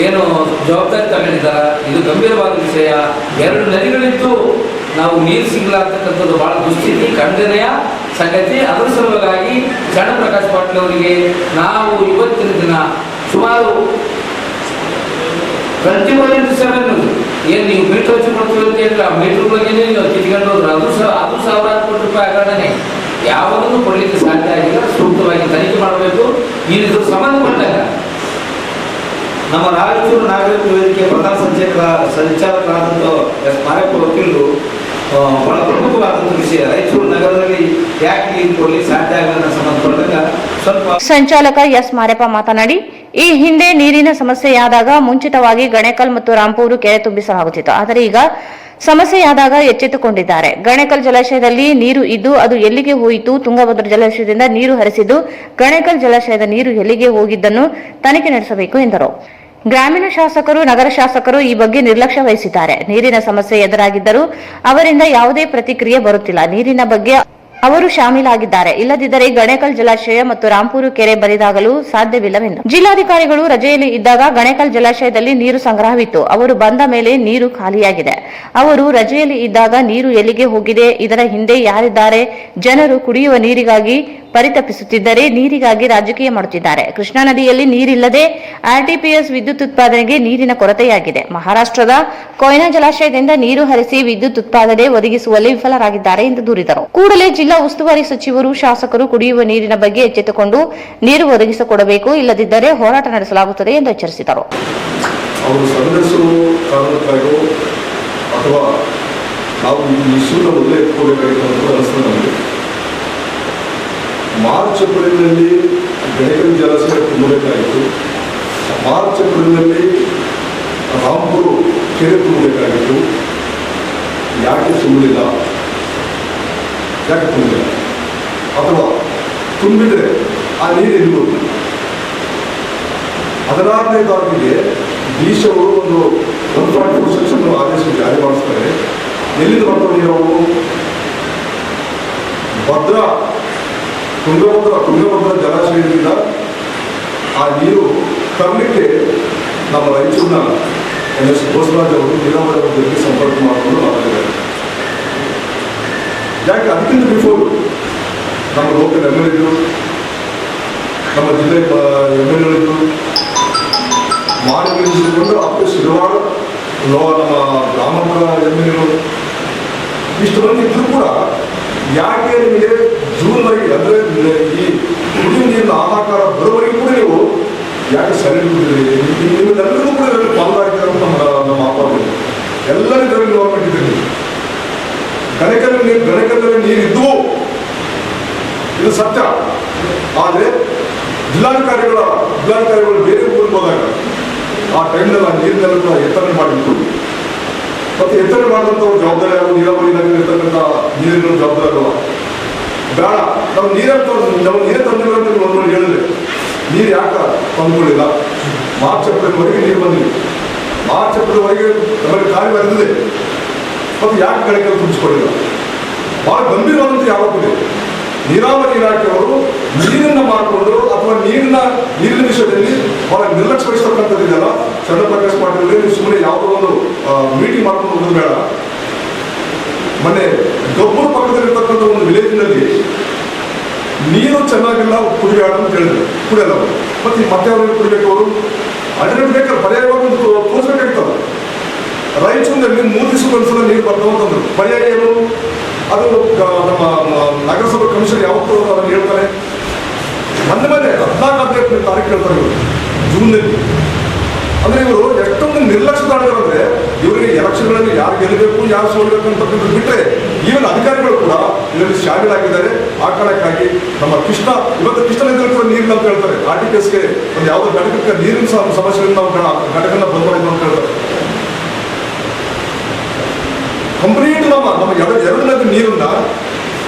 ಏನು ಜವಾಬ್ದಾರಿ ತಗೊಂಡಿದ್ದಾರೆ. ಇದು ಗಂಭೀರವಾದ ವಿಷಯ. 2 ನದಿಗಳಿದ್ದು ನಾವು ನೀರು ಸಿಗಲ್ಲ ಅಂತಕ್ಕಂಥದ್ದು ಬಹಳ ದುಸ್ಥಿತಿ, ಖಂಡನೆಯ ಸಂಗತಿ. ಅದರ ಸಲುವಾಗಿ ಚಂದ್ರಪ್ರಕಾಶ್ ಪಾಟೀಲ್ ಅವರಿಗೆ ನಾವು ಇವತ್ತಿನ ದಿನ ಸುಮಾರು 21 ಏನು ನೀವು ಮೀಟರ್ ಹಚ್ಚಿ ಕೊಡ್ತೀವಿ ಅಂತ ಹೇಳಿದ್ರೆ ಆ ಮೀಟರ್ ಬಗ್ಗೆ ಕಿತ್ಕೊಂಡು ಹೋದ್ರು. ಅದು ಸಾವಿರಾರು ಕೋಟಿ ರೂಪಾಯಿ ಹಗರಣನೆ. ಯಾವುದನ್ನು ಕೊಡಲಿಕ್ಕೆ ಸಾಧ್ಯ ಆಗಿಲ್ಲ. ಸೂಕ್ತವಾಗಿ ತನಿಖೆ ಮಾಡಬೇಕು. ಇದ್ರ ಸಂಬಂಧಪಟ್ಟಾಗ ನಮ್ಮ ರಾಯಚೂರು ನಾಗರಿಕ ವೇದಿಕೆ ಪ್ರಧಾನ ಸಂಚಾಲಕರಾದಂಥ ಎಸ್ ಮಾರಪ್ಪ ವಕೀಲರು ಬಹಳ ಪ್ರಮುಖವಾದಂಥ ವಿಷಯ, ರಾಯಚೂರು ನಗರದಲ್ಲಿ ಯಾಕೆ ನೀರು ಕೊಡಲಿಕ್ಕೆ ಸಾಧ್ಯ ಆಗಲ್ಲ ಸಂಬಂಧಪಟ್ಟಾಗ ಸ್ವಲ್ಪ ಸಂಚಾಲಕ ಎಸ್ ಮಾರಪ್ಪ ಮಾತನಾಡಿ, ಈ ಹಿಂದೆ ನೀರಿನ ಸಮಸ್ಯೆಯಾದಾಗ ಮುಂಚಿತವಾಗಿ ಗಣೇಕಲ್ ಮತ್ತು ರಾಂಪೂರು ಕೆರೆ ತುಂಬಿಸಲಾಗುತ್ತಿತ್ತು. ಆದರೆ ಈಗ ಸಮಸ್ಯೆಯಾದಾಗ ಎಚ್ಚೆತ್ತುಕೊಂಡಿದ್ದಾರೆ. ಗಣೇಕಲ್ ಜಲಾಶಯದಲ್ಲಿ ನೀರು ಇದ್ದು ಅದು ಎಲ್ಲಿಗೆ ಹೋಯಿತು? ತುಂಗಭದ್ರಾ ಜಲಾಶಯದಿಂದ ನೀರು ಹರಿಸಿದ್ದು ಗಣೇಕಲ್ ಜಲಾಶಯದ ನೀರು ಎಲ್ಲಿಗೆ ಹೋಗಿದ್ದನ್ನು ತನಿಖೆ ನಡೆಸಬೇಕು ಎಂದರು. ಗ್ರಾಮೀಣ ಶಾಸಕರು, ನಗರ ಶಾಸಕರು ಈ ಬಗ್ಗೆ ನಿರ್ಲಕ್ಷ್ಯ ವಹಿಸಿದ್ದಾರೆ. ನೀರಿನ ಸಮಸ್ಯೆ ಎದುರಾಗಿದ್ದರೂ ಅವರಿಂದ ಯಾವುದೇ ಪ್ರತಿಕ್ರಿಯೆ ಬರುತ್ತಿಲ್ಲ. ನೀರಿನ ಬಗ್ಗೆ ಅವರು ಶಾಮೀಲಾಗಿದ್ದಾರೆ. ಇಲ್ಲದಿದ್ದರೆ ಗಣೇಕಲ್ ಜಲಾಶಯ ಮತ್ತು ರಾಂಪೂರು ಕೆರೆ ಬರಿದಾಗಲು ಸಾಧ್ಯವಿಲ್ಲವೆಂದರು. ಜಿಲ್ಲಾಧಿಕಾರಿಗಳು ರಜೆಯಲ್ಲಿ ಇದ್ದಾಗ ಗಣೇಕಲ್ ಜಲಾಶಯದಲ್ಲಿ ನೀರು ಸಂಗ್ರಹವಿತ್ತು. ಅವರು ಬಂದ ಮೇಲೆ ನೀರು ಖಾಲಿಯಾಗಿದೆ. ಅವರು ರಜೆಯಲ್ಲಿ ಇದ್ದಾಗ ನೀರು ಎಲ್ಲಿಗೆ ಹೋಗಿದೆ? ಇದರ ಹಿಂದೆ ಯಾರಿದ್ದಾರೆ? ಜನರು ಕುಡಿಯುವ ನೀರಿಗಾಗಿ ಪರಿತಪಿಸುತ್ತಿದ್ದರೆ ನೀರಿಗಾಗಿ ರಾಜಕೀಯ ಮಾಡುತ್ತಿದ್ದಾರೆ. ಕೃಷ್ಣಾ ನದಿಯಲ್ಲಿ ನೀರಿಲ್ಲದೆ RTPS ವಿದ್ಯುತ್ ಉತ್ಪಾದನೆಗೆ ನೀರಿನ ಕೊರತೆಯಾಗಿದೆ. ಮಹಾರಾಷ್ಟ್ರದ ಕೊಯ್ನಾ ಜಲಾಶಯದಿಂದ ನೀರು ಹರಿಸಿ ವಿದ್ಯುತ್ ಉತ್ಪಾದನೆ ಒದಗಿಸುವಲ್ಲಿ ವಿಫಲರಾಗಿದ್ದಾರೆ ಎಂದು ದೂರಿದರು. ಕೂಡಲೇ ಜಿಲ್ಲಾ ಉಸ್ತುವಾರಿ ಸಚಿವರು, ಶಾಸಕರು ಕುಡಿಯುವ ನೀರಿನ ಬಗ್ಗೆ ಎಚ್ಚೆತ್ತುಕೊಂಡು ನೀರು ಒದಗಿಸಿಕೊಡಬೇಕು. ಇಲ್ಲದಿದ್ದರೆ ಹೋರಾಟ ನಡೆಸಲಾಗುತ್ತದೆ ಎಂದು ಎಚ್ಚರಿಸಿದರು. ಅವರು ಸಂಘರ್ಷರು ಕಾರಣಕ್ಕಾಗೋ ಅಥವಾ ನಾವು ಈ ಇಶ್ಯೂನ ಮೊದಲೇ ಎತ್ಕೋಬೇಕಾಗಿತ್ತು ಅಂತ ಅನಿಸ್ತದೆ ನಮಗೆ. ಮಾರ್ಚ್ ಏಪ್ರಿಲ್ನಲ್ಲಿ ಗಣೇಕಲ್ ಜಲಾಶಯ ತುಂಬಬೇಕಾಗಿತ್ತು. ಮಾರ್ಚ್ ಏಪ್ರಿಲ್ನಲ್ಲಿ ರಾಂಪುರ ಕೆರೆ ತುಂಬಬೇಕಾಗಿತ್ತು. ಯಾಕೆ ತುಂಬಲಿಲ್ಲ? ಅಥವಾ ತುಂಬಿದರೆ ಆ ನೀರು ಎಲ್ಲಿ ಹೋಗಿಲ್ಲ? 16ನೇ ತಾರೀಕಿಗೆ DC ಅವರು ಒಂದು 144 ಸೆಕ್ಷನ್ ಆದೇಶ ಜಾರಿ ಮಾಡಿಸ್ತಾರೆ. ಎಲ್ಲಿಂದ ಬರ್ತವೆ ನೀರು? ತುಂಗಭದ್ರಾ ಜಲಾಶಯದಿಂದ ಆ ನೀರು ತರಲಿಕ್ಕೆ ನಮ್ಮ ರಾಯಚೂರಿನ NS ಬೋಸರಾಜ್ ಅವರು ನೀರಾವರಿ ಜೊತೆಗೆ ಸಂಪರ್ಕ ಮಾಡಿಕೊಂಡು ಮಾತಾಡಿದ್ದಾರೆ. ಯಾಕೆ ಅದಕ್ಕಿಂತ ಬಿಫೋರ್ ನಮ್ಮ ಲೋಕಲ್ MLA ಇದ್ರು, ನಮ್ಮ ಜಿಲ್ಲೆ MLA ಇದ್ರು, ಮಾಡಿಕೊಂಡು ಅಪ್ಪ ಶಿರವಾಡ ನಮ್ಮ ಗ್ರಾಮಾಂತರ MLA ಇಷ್ಟು ಮಂದಿ ಇದ್ರು ಕೂಡ ಯಾಕೆ ನಿಮಗೆ ಜೂನ್ವರೆಗೆ ಅಂದರೆ ಈ ಕುಡಿಯುವ ನೀರಿನ ಆಹಾಕಾರ ಬರೋವರೆಗೂ ಕೂಡ ನೀವು ಯಾಕೆ ಸೈಲೆಂಟ್ ಬಿಟ್ಟಿದ್ದೀರಿ? ನಿಮ್ಮೆಲ್ಲರಿಗೂ ಕೂಡ ಇದರಲ್ಲಿ ಪಾಲ್ಗಾಗಿದ್ದಾರೆ ನಮ್ಮ ಅಪ್ಪಾಗಳು ಎಲ್ಲರೂ ಇದರಲ್ಲಿ ಗೌರ್ಮೆಂಟ್ ಇದ್ದೀರಿ. ಗಣಕದಲ್ಲಿ ನೀರು ಇದ್ವು, ಇದು ಸತ್ಯ. ಆದರೆ ಜಿಲ್ಲಾಧಿಕಾರಿಗಳು ಬೇರೆ ಊರಿಗೆ ಹೋದಾಗ ಆ ಟೈಮ್ನಲ್ಲಿ ಆ ನೀರಿನೆಲ್ಲ ಕೂಡ ಎತ್ತರಣೆ ಮಾಡಿತ್ತು. ಮತ್ತು ಎತ್ತರಣೆ ಮಾಡಿದಂಥವ್ರು ಜವಾಬ್ದಾರಿ ಆಗೋ ನೀರಾವರಿ ಇಲಾಖೆ ಇರ್ತಕ್ಕಂಥ ನೀರಿನ ಜವಾಬ್ದಾರಿ ಆಗಲ್ಲ. ಬೇಡ, ನಾವು ನೀರೇ ತಂದಿಲ್ಲ ಅಂತ ಒಂದು ಹೇಳಿದ್ರೆ ನೀರು ಯಾಕೆ ತಂದುಕೊಳ್ಳಿಲ್ಲ? ಮಾರ್ಚ್ ಏಪ್ರಿಲ್ವರೆಗೆ ನೀರು ಬಂದಿದೆ. ಮಾರ್ಚ್ ಏಪ್ರಿಲ್ವರೆಗೆ ನಮಗೆ ಕಾರ್ಯ ಬಂದಿದೆ, ಮತ್ತು ಯಾಕೆ ಗಳಿಕೆಯಲ್ಲಿ ತುಂಬಿಸ್ಕೊಳ್ಳಿಲ್ಲ? ಬಹಳ ಗಂಭೀರವಾದಂಥ ಯಾವಾಗಿದೆ. ನೀರಾವರಿ ಇಲಾಖೆಯವರು ನೀರನ್ನು ಮಾಡಿಕೊಂಡು ಅಥವಾ ನೀರಿನ ವಿಷಯದಲ್ಲಿ ಬಹಳ ನಿರ್ಲಕ್ಷ್ಯ ವಹಿಸ್ತಕ್ಕಂಥದ್ದಿದೆಯಲ್ಲ. ಚಂದ್ರಪ್ರಕಾಶ್ ಪಾಟೀಲ್ ನೀವು ಸುಮ್ಮನೆ ಯಾವುದೋ ಒಂದು ಮೀಟಿಂಗ್ ಮಾಡ್ಕೊಂಡು ಹೋಗೋದು ಬೇಡ. ಮೊನ್ನೆ ಗಬ್ಬೂರು ಪಕ್ಕದಲ್ಲಿರ್ತಕ್ಕಂಥ ಒಂದು ವಿಲೇಜ್ನಲ್ಲಿ ನೀರು ಚೆನ್ನಾಗಿಲ್ಲ, ಕುಡಿಯಾಡ ಅಂತ ಹೇಳಿದ್ರು, ಕುಡಿಯಲ್ಲ. ಮತ್ತೆ ಅವ್ರಿಗೆ ಕುಡಿಬೇಕು, ಅವರು ಅಲ್ಟರ್ನೇಟ್ ಬೇಕಲ್ಲ, ಪರ್ಯಾಯವಾಗಿ ಒಂದು ತೋರಿಸ್ಬೇಕಾಗಿತ್ತಲ್ಲ. ರಾಯಚೂರಿನಲ್ಲಿ 3 ದಿವಸಕ್ಕೊಂದ್ಸಲ ನೀರು ಬರ್ತಾವ ಅಂತಂದ್ರು. ಪರ್ಯಾಯ ಏನು? ಅದು ನಮ್ಮ ನಗರಸಭಾ ಕಮಿಷನ್ ಯಾವತ್ತೂ ಅದನ್ನು ಹೇಳ್ತಾರೆ. ಮೊನ್ನೆ 14-15 ತಾರೀಕು ಹೇಳ್ತಾರೆ ಇವರು ಜೂನ್ನಲ್ಲಿ. ಅಂದ್ರೆ ಇವರು ಎಷ್ಟೊಂದು ನಿರ್ಲಕ್ಷ್ಯ ತಾಳಿದ್ರೆ ಇವರಿಗೆ ಎಲೆಕ್ಷನ್ಗಳಲ್ಲಿ ಯಾರು ಗೆಲ್ಲಬೇಕು ಯಾರು ಸೋಲ್ಬೇಕು ಅಂತಕ್ಕಂಥ ಬಿಟ್ಟರೆ ಈವನ್ ಅಧಿಕಾರಿಗಳು ಕೂಡ ಇದರಲ್ಲಿ ಶಾಮೀಲಾಗಿದ್ದಾರೆ. ಆ ಕಾರಣಕ್ಕಾಗಿ ನಮ್ಮ ಇವತ್ತು ಕೃಷ್ಣನಿಂದ ಕೂಡ ನೀರಿನ ಅಂತ ಹೇಳ್ತಾರೆ. RTPSಗೆ ಒಂದು ಯಾವುದೋ ಘಟಕಕ್ಕೆ ನೀರಿನ ಸಮಸ್ಯೆಗಳನ್ನು ನಾವು ಘಟಕನ ಬಂದ್ ಮಾಡಿದ್ವಿ ಅಂತ ಹೇಳ್ತಾರೆ. ಕಂಪ್ಲೀಟ್ ನಮ್ಮ ಎರಡು ನದಿ ನೀರನ್ನ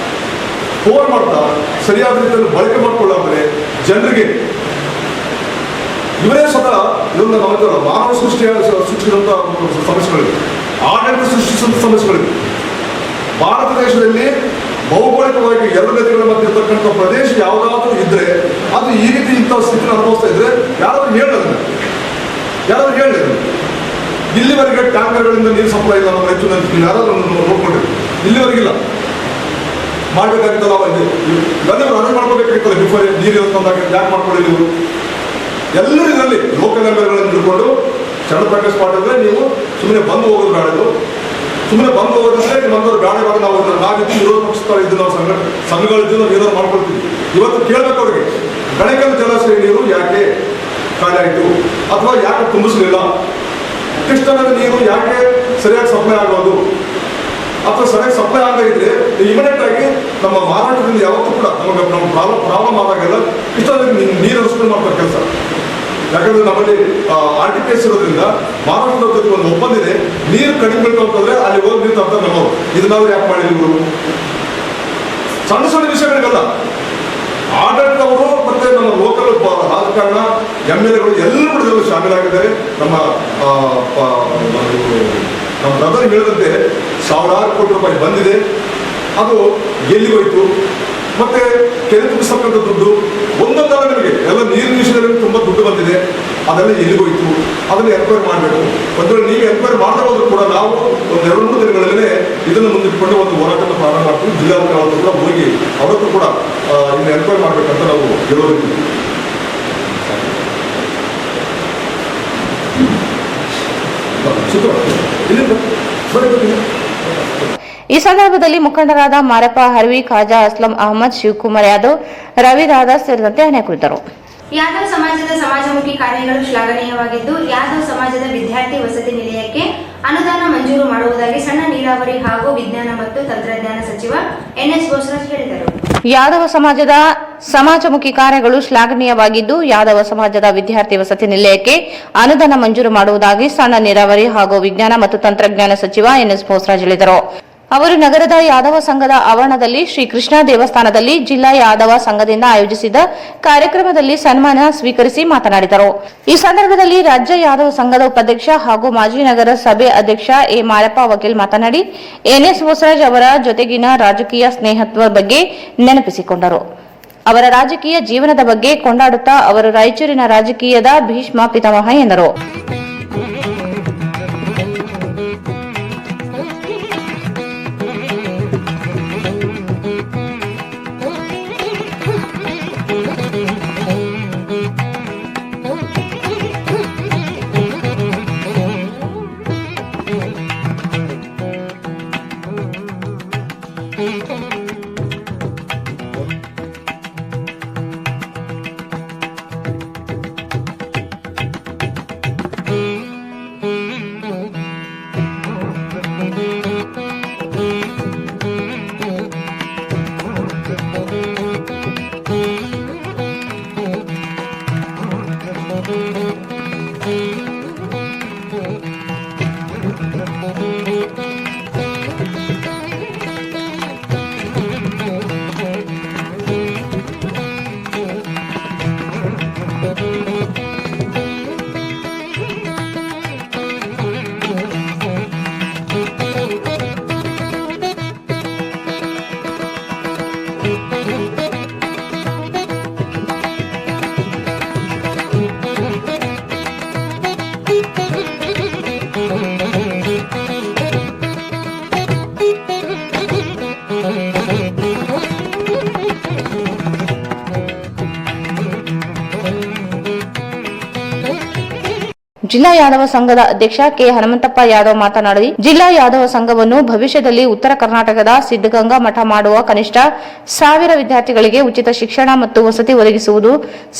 ಪೋರ್ ಮಾಡ್ತಾ ಸರಿಯಾದ ರೀತಿಯಲ್ಲಿ ಬಳಕೆ ಮಾಡಿಕೊಳ್ಳಾದ್ರೆ ಜನರಿಗೆ ಇವರೇ ಸ್ವತಃ ಇದನ್ನ ನಾವು ಮಾನವ ಸೃಷ್ಟಿಸಿದಂಥ ಸಮಸ್ಯೆಗಳಿವೆ, ಆಡಳಿತ ಸೃಷ್ಟಿಸಿದಂಥ ಸಮಸ್ಯೆಗಳಿವೆ. ಭಾರತ ದೇಶದಲ್ಲಿ ಭೌಗೋಳಿಕವಾಗಿ ಎರಡು ನದಿಗಳ ಮಧ್ಯೆ ಇರ್ತಕ್ಕಂಥ ಪ್ರದೇಶ ಯಾವುದಾದ್ರೂ ಇದ್ರೆ ಅದು ಈ ರೀತಿ ಇಂಥ ಸ್ಥಿತಿನ ಅನುಭವಿಸ್ತಾ ಇದ್ರೆ ಯಾರಾದ್ರೂ ಹೇಳಿದ್ರು. ಇಲ್ಲಿವರೆಗೆ ಟ್ಯಾಂಕರ್ಗಳಿಂದ ನೀರು ಸಪ್ಲೈ ಇಲ್ಲ ನಮ್ಮ ಹೆಚ್ಚು ಯಾರಾದ್ರೂ ನೋಡ್ಕೊಂಡ್ರಿ? ಇಲ್ಲಿವರೆಗಿಲ್ಲ. ಮಾಡ್ಬೇಕಾಗಿತ್ತಲ್ಲ, ಇವೆಲ್ಲರೂ ಅರೇಂಜ್ ಮಾಡ್ಕೋಬೇಕಾಗಿತ್ತಲ್ಲ ಬಿಫೋರ್ ನೀರು ಇರುತ್ತಂದಾಗ ಯಾಕೆ ಮಾಡ್ಕೊಳ್ಳಿ? ಇವರು ಎಲ್ಲರೂ ಇದರಲ್ಲಿ ಲೋಕಲ್ ಮೆಂಬರ್ಗಳನ್ನು ತಿಳ್ಕೊಂಡು ಚಂದ್ರಪ್ರಕಾಶ್ ಪಾಟೀಲ್ ನೀವು ಸುಮ್ಮನೆ ಬಂದು ಹೋಗೋದು ಬೇಡದು. ಸುಮ್ಮನೆ ಬಂದು ಹೋಗೋದಂದ್ರೆ ನಿಮ್ಮಂಥವ್ರು ಬೇಡವಾಗ ನಾವಿದ್ದು ವಿರೋಧ ಪಕ್ಷ ಇದ್ದು ನಾವು ಸಂಘಗಳಿದ್ದು ನಾವು ವಿರೋಧ ಮಾಡ್ಕೊಳ್ತೀವಿ. ಇವತ್ತು ಕೇಳಬೇಕು ಅವ್ರಿಗೆ, ಗಣಕಲ್ ಜಲಾಶಯ ನೀರು ಯಾಕೆ ಖಾಲಿ ಆಯಿತು ಅಥವಾ ಯಾಕೆ ತುಂಬಿಸಲಿಲ್ಲ? ಕೃಷ್ಣನ ನೀರು ಯಾಕೆ ಸರಿಯಾಗಿ ಸಪ್ಲೈ ಆಗೋದು ಅಥವಾ ಸರಿಯಾಗಿ ಸಪ್ಲೈ ಆಗದಿದ್ರೆ ಇಮಿಡಿಯೇಟ್ ಆಗಿ ನಮ್ಮ ಮಾರಾಟದಿಂದ ಯಾವತ್ತೂ ಕೂಡ ನಮ್ಮ ಪ್ರಾಬ್ಲಮ್ ಆದಾಗೆಲ್ಲ ಕೃಷ್ಣನ ನೀರು ಹರಿಸ್ಕೊಂಡು ಮಾಡ್ತಾರೆ ಕೆಲಸ. ಯಾಕಂದ್ರೆ ನಮ್ಮಲ್ಲಿ RTPS ಇರೋದ್ರಿಂದ ಮಾರಾಟದ ಜೊತೆ ಒಂದು ಒಪ್ಪಂದ ಇದೆ. ನೀರು ಕಡಿಮೆ ಬೀಳ್ತು ಅಂತಂದ್ರೆ ಅಲ್ಲಿ ಹೋಗಿ ನೀರು ತರ್ತಾರೆ ನಮ್ಮವರು. ಇದನ್ನಾದ್ರೂ ಯಾಕೆ ಮಾಡಿಲ್ಲ ಇವರು? ಸಣ್ಣ ಸಣ್ಣ ವಿಷಯಗಳಿಗೆಲ್ಲ ಆಡಳಿತವರು ಮತ್ತೆ ನಮ್ಮ ಲೋಕಲ್ ರಾಜಕಾರಣ MLAಗಳು ಎಲ್ಲರೂ ಕೂಡ ಶಾಮೀಲಾಗಿದ್ದಾರೆ. ನಮ್ಮ ಬ್ರದರ್ ಹೇಳಿದಂತೆ 1000 ಕೋಟಿ ರೂಪಾಯಿ ಬಂದಿದೆ. ಅದು ಎಲ್ಲಿ ಹೋಯ್ತು? ಮತ್ತೆ ಕೆರೆ ತುಂಬಿಸ್ತಕ್ಕಂಥ ದುಡ್ಡು ಒಂದೊಂದಲ್ಲ ನಿಮಗೆ ಎಲ್ಲ ನೀರಿನ ವಿಷಯದಲ್ಲಿ ತುಂಬಾ ದುಡ್ಡು ಬಂದಿದೆ. ಅದೆಲ್ಲ ಎಲ್ಲಿಗೆ ಹೋಯ್ತು? ಅದನ್ನ ಎನ್ಕ್ವೈರಿ ಮಾಡಬೇಕು. ಒಂದು ವೇಳೆ ನೀವು ಎನ್ಕ್ವೈರಿ ಮಾಡದೆ ಹೋದ್ರು ಕೂಡ ನಾವು ಒಂದು 2-3 ದಿನಗಳಲ್ಲೇ ಇದನ್ನು ಮುಂದಿಟ್ಕೊಂಡು ಒಂದು ಹೋರಾಟವನ್ನು ಪ್ರಾರಂಭ ಮಾಡ್ತೀವಿ. ಜಿಲ್ಲಾಧಿಕಾರಿಗಳು ಕೂಡ ಹೋಗಿ ಅವತ್ತು ಕೂಡ ಇದನ್ನ ಎನ್ಕ್ವೈರಿ ಮಾಡ್ಬೇಕಂತ ನಾವು ಹೇಳೋದಿದ್ದೀವಿ. ಈ ಸಂದರ್ಭದಲ್ಲಿ ಮುಖಂಡರಾದ ಮಾರಪ್ಪ ಹರ್ವಿ, ಖಾಜಾ ಅಸ್ಲಂ ಅಹಮದ್, ಶಿವಕುಮಾರ್ ಯಾದವ್, ರವಿ ರಾಧಾ ಸೇರಿದಂತೆ ಅನೇಕರಿದ್ದರು. ಯಾದವ್ ಸಮಾಜದ ಸಮಾಜಮುಖಿ ಕಾರ್ಯಗಳು ಶ್ಲಾಘನೀಯವಾಗಿದ್ದು, ಯಾದವ್ ಸಮಾಜದ ವಿದ್ಯಾರ್ಥಿ ವಸತಿ ನಿಲಯಕ್ಕೆ ಅನುದಾನ ಮಂಜೂರು ಮಾಡುವುದಾಗಿ ಸಣ್ಣ ನೀರಾವರಿ ಹಾಗೂ ವಿಜ್ಞಾನ ಮತ್ತು ತಂತ್ರಜ್ಞಾನ ಸಚಿವ NS ಬೋಸರಾಜ್ ಹೇಳಿದರು. ಯಾದವ ಸಮಾಜದ ಸಮಾಜಮುಖಿ ಕಾರ್ಯಗಳು ಶ್ಲಾಘನೀಯವಾಗಿದ್ದು, ಯಾದವ ಸಮಾಜದ ವಿದ್ಯಾರ್ಥಿ ವಸತಿ ನಿಲಯಕ್ಕೆ ಅನುದಾನ ಮಂಜೂರು ಮಾಡುವುದಾಗಿ ಸಣ್ಣ ನೀರಾವರಿ ಹಾಗೂ ವಿಜ್ಞಾನ ಮತ್ತು ತಂತ್ರಜ್ಞಾನ ಸಚಿವ NS ಬೋಸರಾಜ್ ಹೇಳಿದರು. ಅವರು ನಗರದ ಯಾದವ ಸಂಘದ ಆವರಣದಲ್ಲಿ ಶ್ರೀ ಕೃಷ್ಣ ದೇವಸ್ಥಾನದಲ್ಲಿ ಜಿಲ್ಲಾ ಯಾದವ ಸಂಘದಿಂದ ಆಯೋಜಿಸಿದ ಕಾರ್ಯಕ್ರಮದಲ್ಲಿ ಸನ್ಮಾನ ಸ್ವೀಕರಿಸಿ ಮಾತನಾಡಿದರು. ಈ ಸಂದರ್ಭದಲ್ಲಿ ರಾಜ್ಯ ಯಾದವ ಸಂಘದ ಉಪಾಧ್ಯಕ್ಷ ಹಾಗೂ ಮಾಜಿ ನಗರ ಸಭೆ ಅಧ್ಯಕ್ಷ ಎ ಮಾರಪ್ಪ ವಕೀಲ್ ಮಾತನಾಡಿ NS ಬೋಸರಾಜ್ ಅವರ ಜೊತೆಗಿನ ರಾಜಕೀಯ ಸ್ನೇಹತ್ವ ಬಗ್ಗೆ ನೆನಪಿಸಿಕೊಂಡರು. ಅವರ ರಾಜಕೀಯ ಜೀವನದ ಬಗ್ಗೆ ಕೊಂಡಾಡುತ್ತಾ ಅವರು ರಾಯಚೂರಿನ ರಾಜಕೀಯದ ಭೀಷ್ಮ ಪಿತಾಮಹ ಎಂದರು. ಜಿಲ್ಲಾ ಯಾದವ ಸಂಘದ ಅಧ್ಯಕ್ಷ ಕೆ ಹನುಮಂತಪ್ಪ ಯಾದವ್ ಮಾತನಾಡಿ, ಜಿಲ್ಲಾ ಯಾದವ ಸಂಘವನ್ನು ಭವಿಷ್ಯದಲ್ಲಿ ಉತ್ತರ ಕರ್ನಾಟಕದ ಸಿದ್ಧಗಂಗಾ ಮಠ ಮಾಡುವ ಕನಿಷ್ಠ 1000 ವಿದ್ಯಾರ್ಥಿಗಳಿಗೆ ಉಚಿತ ಶಿಕ್ಷಣ ಮತ್ತು ವಸತಿ ಒದಗಿಸುವುದು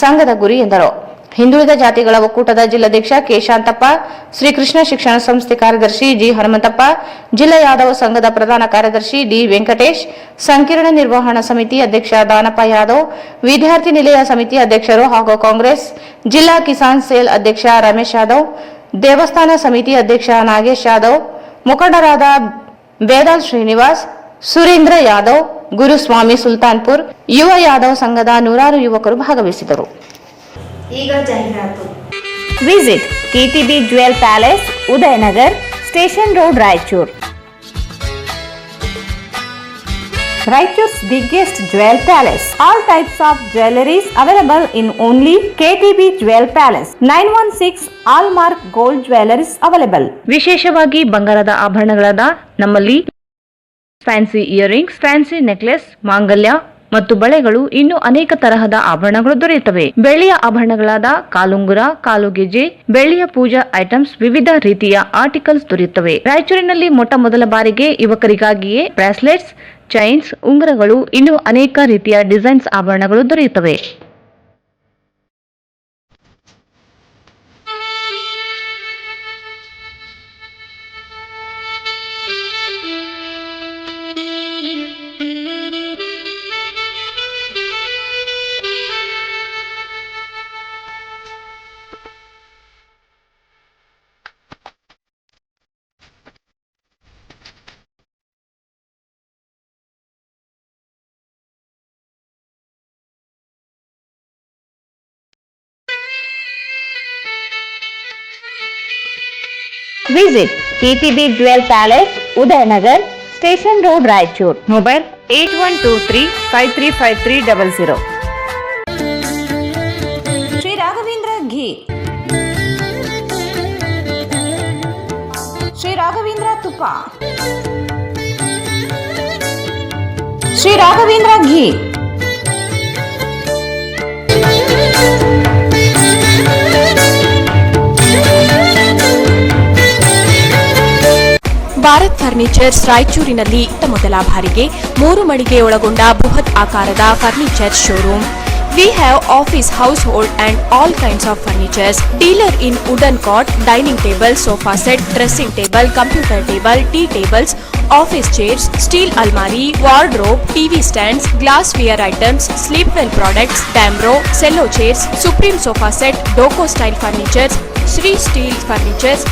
ಸಂಘದ ಗುರಿ ಎಂದರು. ಹಿಂದುಳಿದ ಜಾತಿಗಳ ಒಕ್ಕೂಟದ ಜಿಲ್ಲಾಧ್ಯಕ್ಷ ಕೆ ಶಾಂತಪ್ಪ, ಶ್ರೀಕೃಷ್ಣ ಶಿಕ್ಷಣ ಸಂಸ್ಥೆ ಕಾರ್ಯದರ್ಶಿ ಜಿ ಹನುಮಂತಪ್ಪ, ಜಿಲ್ಲಾ ಯಾದವ ಸಂಘದ ಪ್ರಧಾನ ಕಾರ್ಯದರ್ಶಿ ಡಿ ವೆಂಕಟೇಶ್, ಸಂಕೀರ್ಣ ನಿರ್ವಹಣಾ ಸಮಿತಿ ಅಧ್ಯಕ್ಷ ದಾನಪ್ಪ ಯಾದವ್, ವಿದ್ಯಾರ್ಥಿ ನಿಲಯ ಸಮಿತಿ ಅಧ್ಯಕ್ಷರು ಹಾಗೂ ಕಾಂಗ್ರೆಸ್ ಜಿಲ್ಲಾ ಕಿಸಾನ್ ಸೇಲ್ ಅಧ್ಯಕ್ಷ ರಮೇಶ್ ಯಾದವ್, ದೇವಸ್ಥಾನ ಸಮಿತಿ ಅಧ್ಯಕ್ಷ ನಾಗೇಶ್ ಯಾದವ್, ಮುಖಂಡರಾದ ಬೇದಾಲ್ ಶ್ರೀನಿವಾಸ್, ಸುರೇಂದ್ರ ಯಾದವ್, ಗುರುಸ್ವಾಮಿ ಸುಲ್ತಾನ್ಪುರ್, ಯುವ ಯಾದವ್ ಸಂಘದ 100 ಯುವಕರು ಭಾಗವಹಿಸಿದರು. ಈಗ ಜಾಹೀರಾತು. Visit KTB Jewel Palace, Udayanagar, Station Road, Raichur. Raichur's biggest jewel palace. All types of jewelries available in only KTB Jewel Palace. 916 Allmark Gold Jewelries available. ವಿಶೇಷವಾಗಿ ಬಂಗಾರದ ಆಭರಣಗಳಾದ ನಮ್ಮಲ್ಲಿ ಫ್ಯಾನ್ಸಿ ಇಯರಿಂಗ್ಸ್, ಫ್ಯಾನ್ಸಿ ನೆಕ್ಲೆಸ್, ಮಾಂಗಲ್ಯ ಮತ್ತು ಬಳೆಗಳು, ಇನ್ನು ಅನೇಕ ತರಹದ ಆಭರಣಗಳು ದೊರೆಯುತ್ತವೆ. ಬೆಳ್ಳಿಯ ಆಭರಣಗಳಾದ ಕಾಲುಂಗುರ, ಕಾಲುಗೆಜೆ, ಬೆಳ್ಳಿಯ ಪೂಜಾ ಐಟಮ್ಸ್, ವಿವಿಧ ರೀತಿಯ ಆರ್ಟಿಕಲ್ಸ್ ದೊರೆಯುತ್ತವೆ. ರಾಯಚೂರಿನಲ್ಲಿ ಮೊದಲ ಬಾರಿಗೆ ಯುವಕರಿಗಾಗಿಯೇ ಬ್ರಾಸ್ಲೆಟ್ಸ್, ಚೈನ್ಸ್, ಉಂಗುರಗಳು, ಇನ್ನು ಅನೇಕ ರೀತಿಯ ಡಿಸೈನ್ಸ್ ಆಭರಣಗಳು ದೊರೆಯುತ್ತವೆ. Visit KTB Jewel Palace, Udayanagar, Station Road, Raichur. Mobile 8123-535300. Sri Raghavendra Ghee, Sri Raghavendra Tupa, Sri Raghavendra Ghee. Bharat furnitures ರಾಯಚೂರಿನಲ್ಲಿ ಮೊದಲ ಬಾರಿಗೆ 3 ಮಳಿಗೆ ಒಳಗೊಂಡ ಬೃಹತ್ ಆಕಾರದ furniture showroom. We have office, household and all kinds of furnitures. Dealer in wooden cot, dining table, sofa set, dressing table, computer table, tea tables, office chairs, steel almari, wardrobe, TV stands, glassware items, sleepwell products, Damro, cello chairs, Supreme sofa set, Doco style furnitures, Sri Steel furnitures.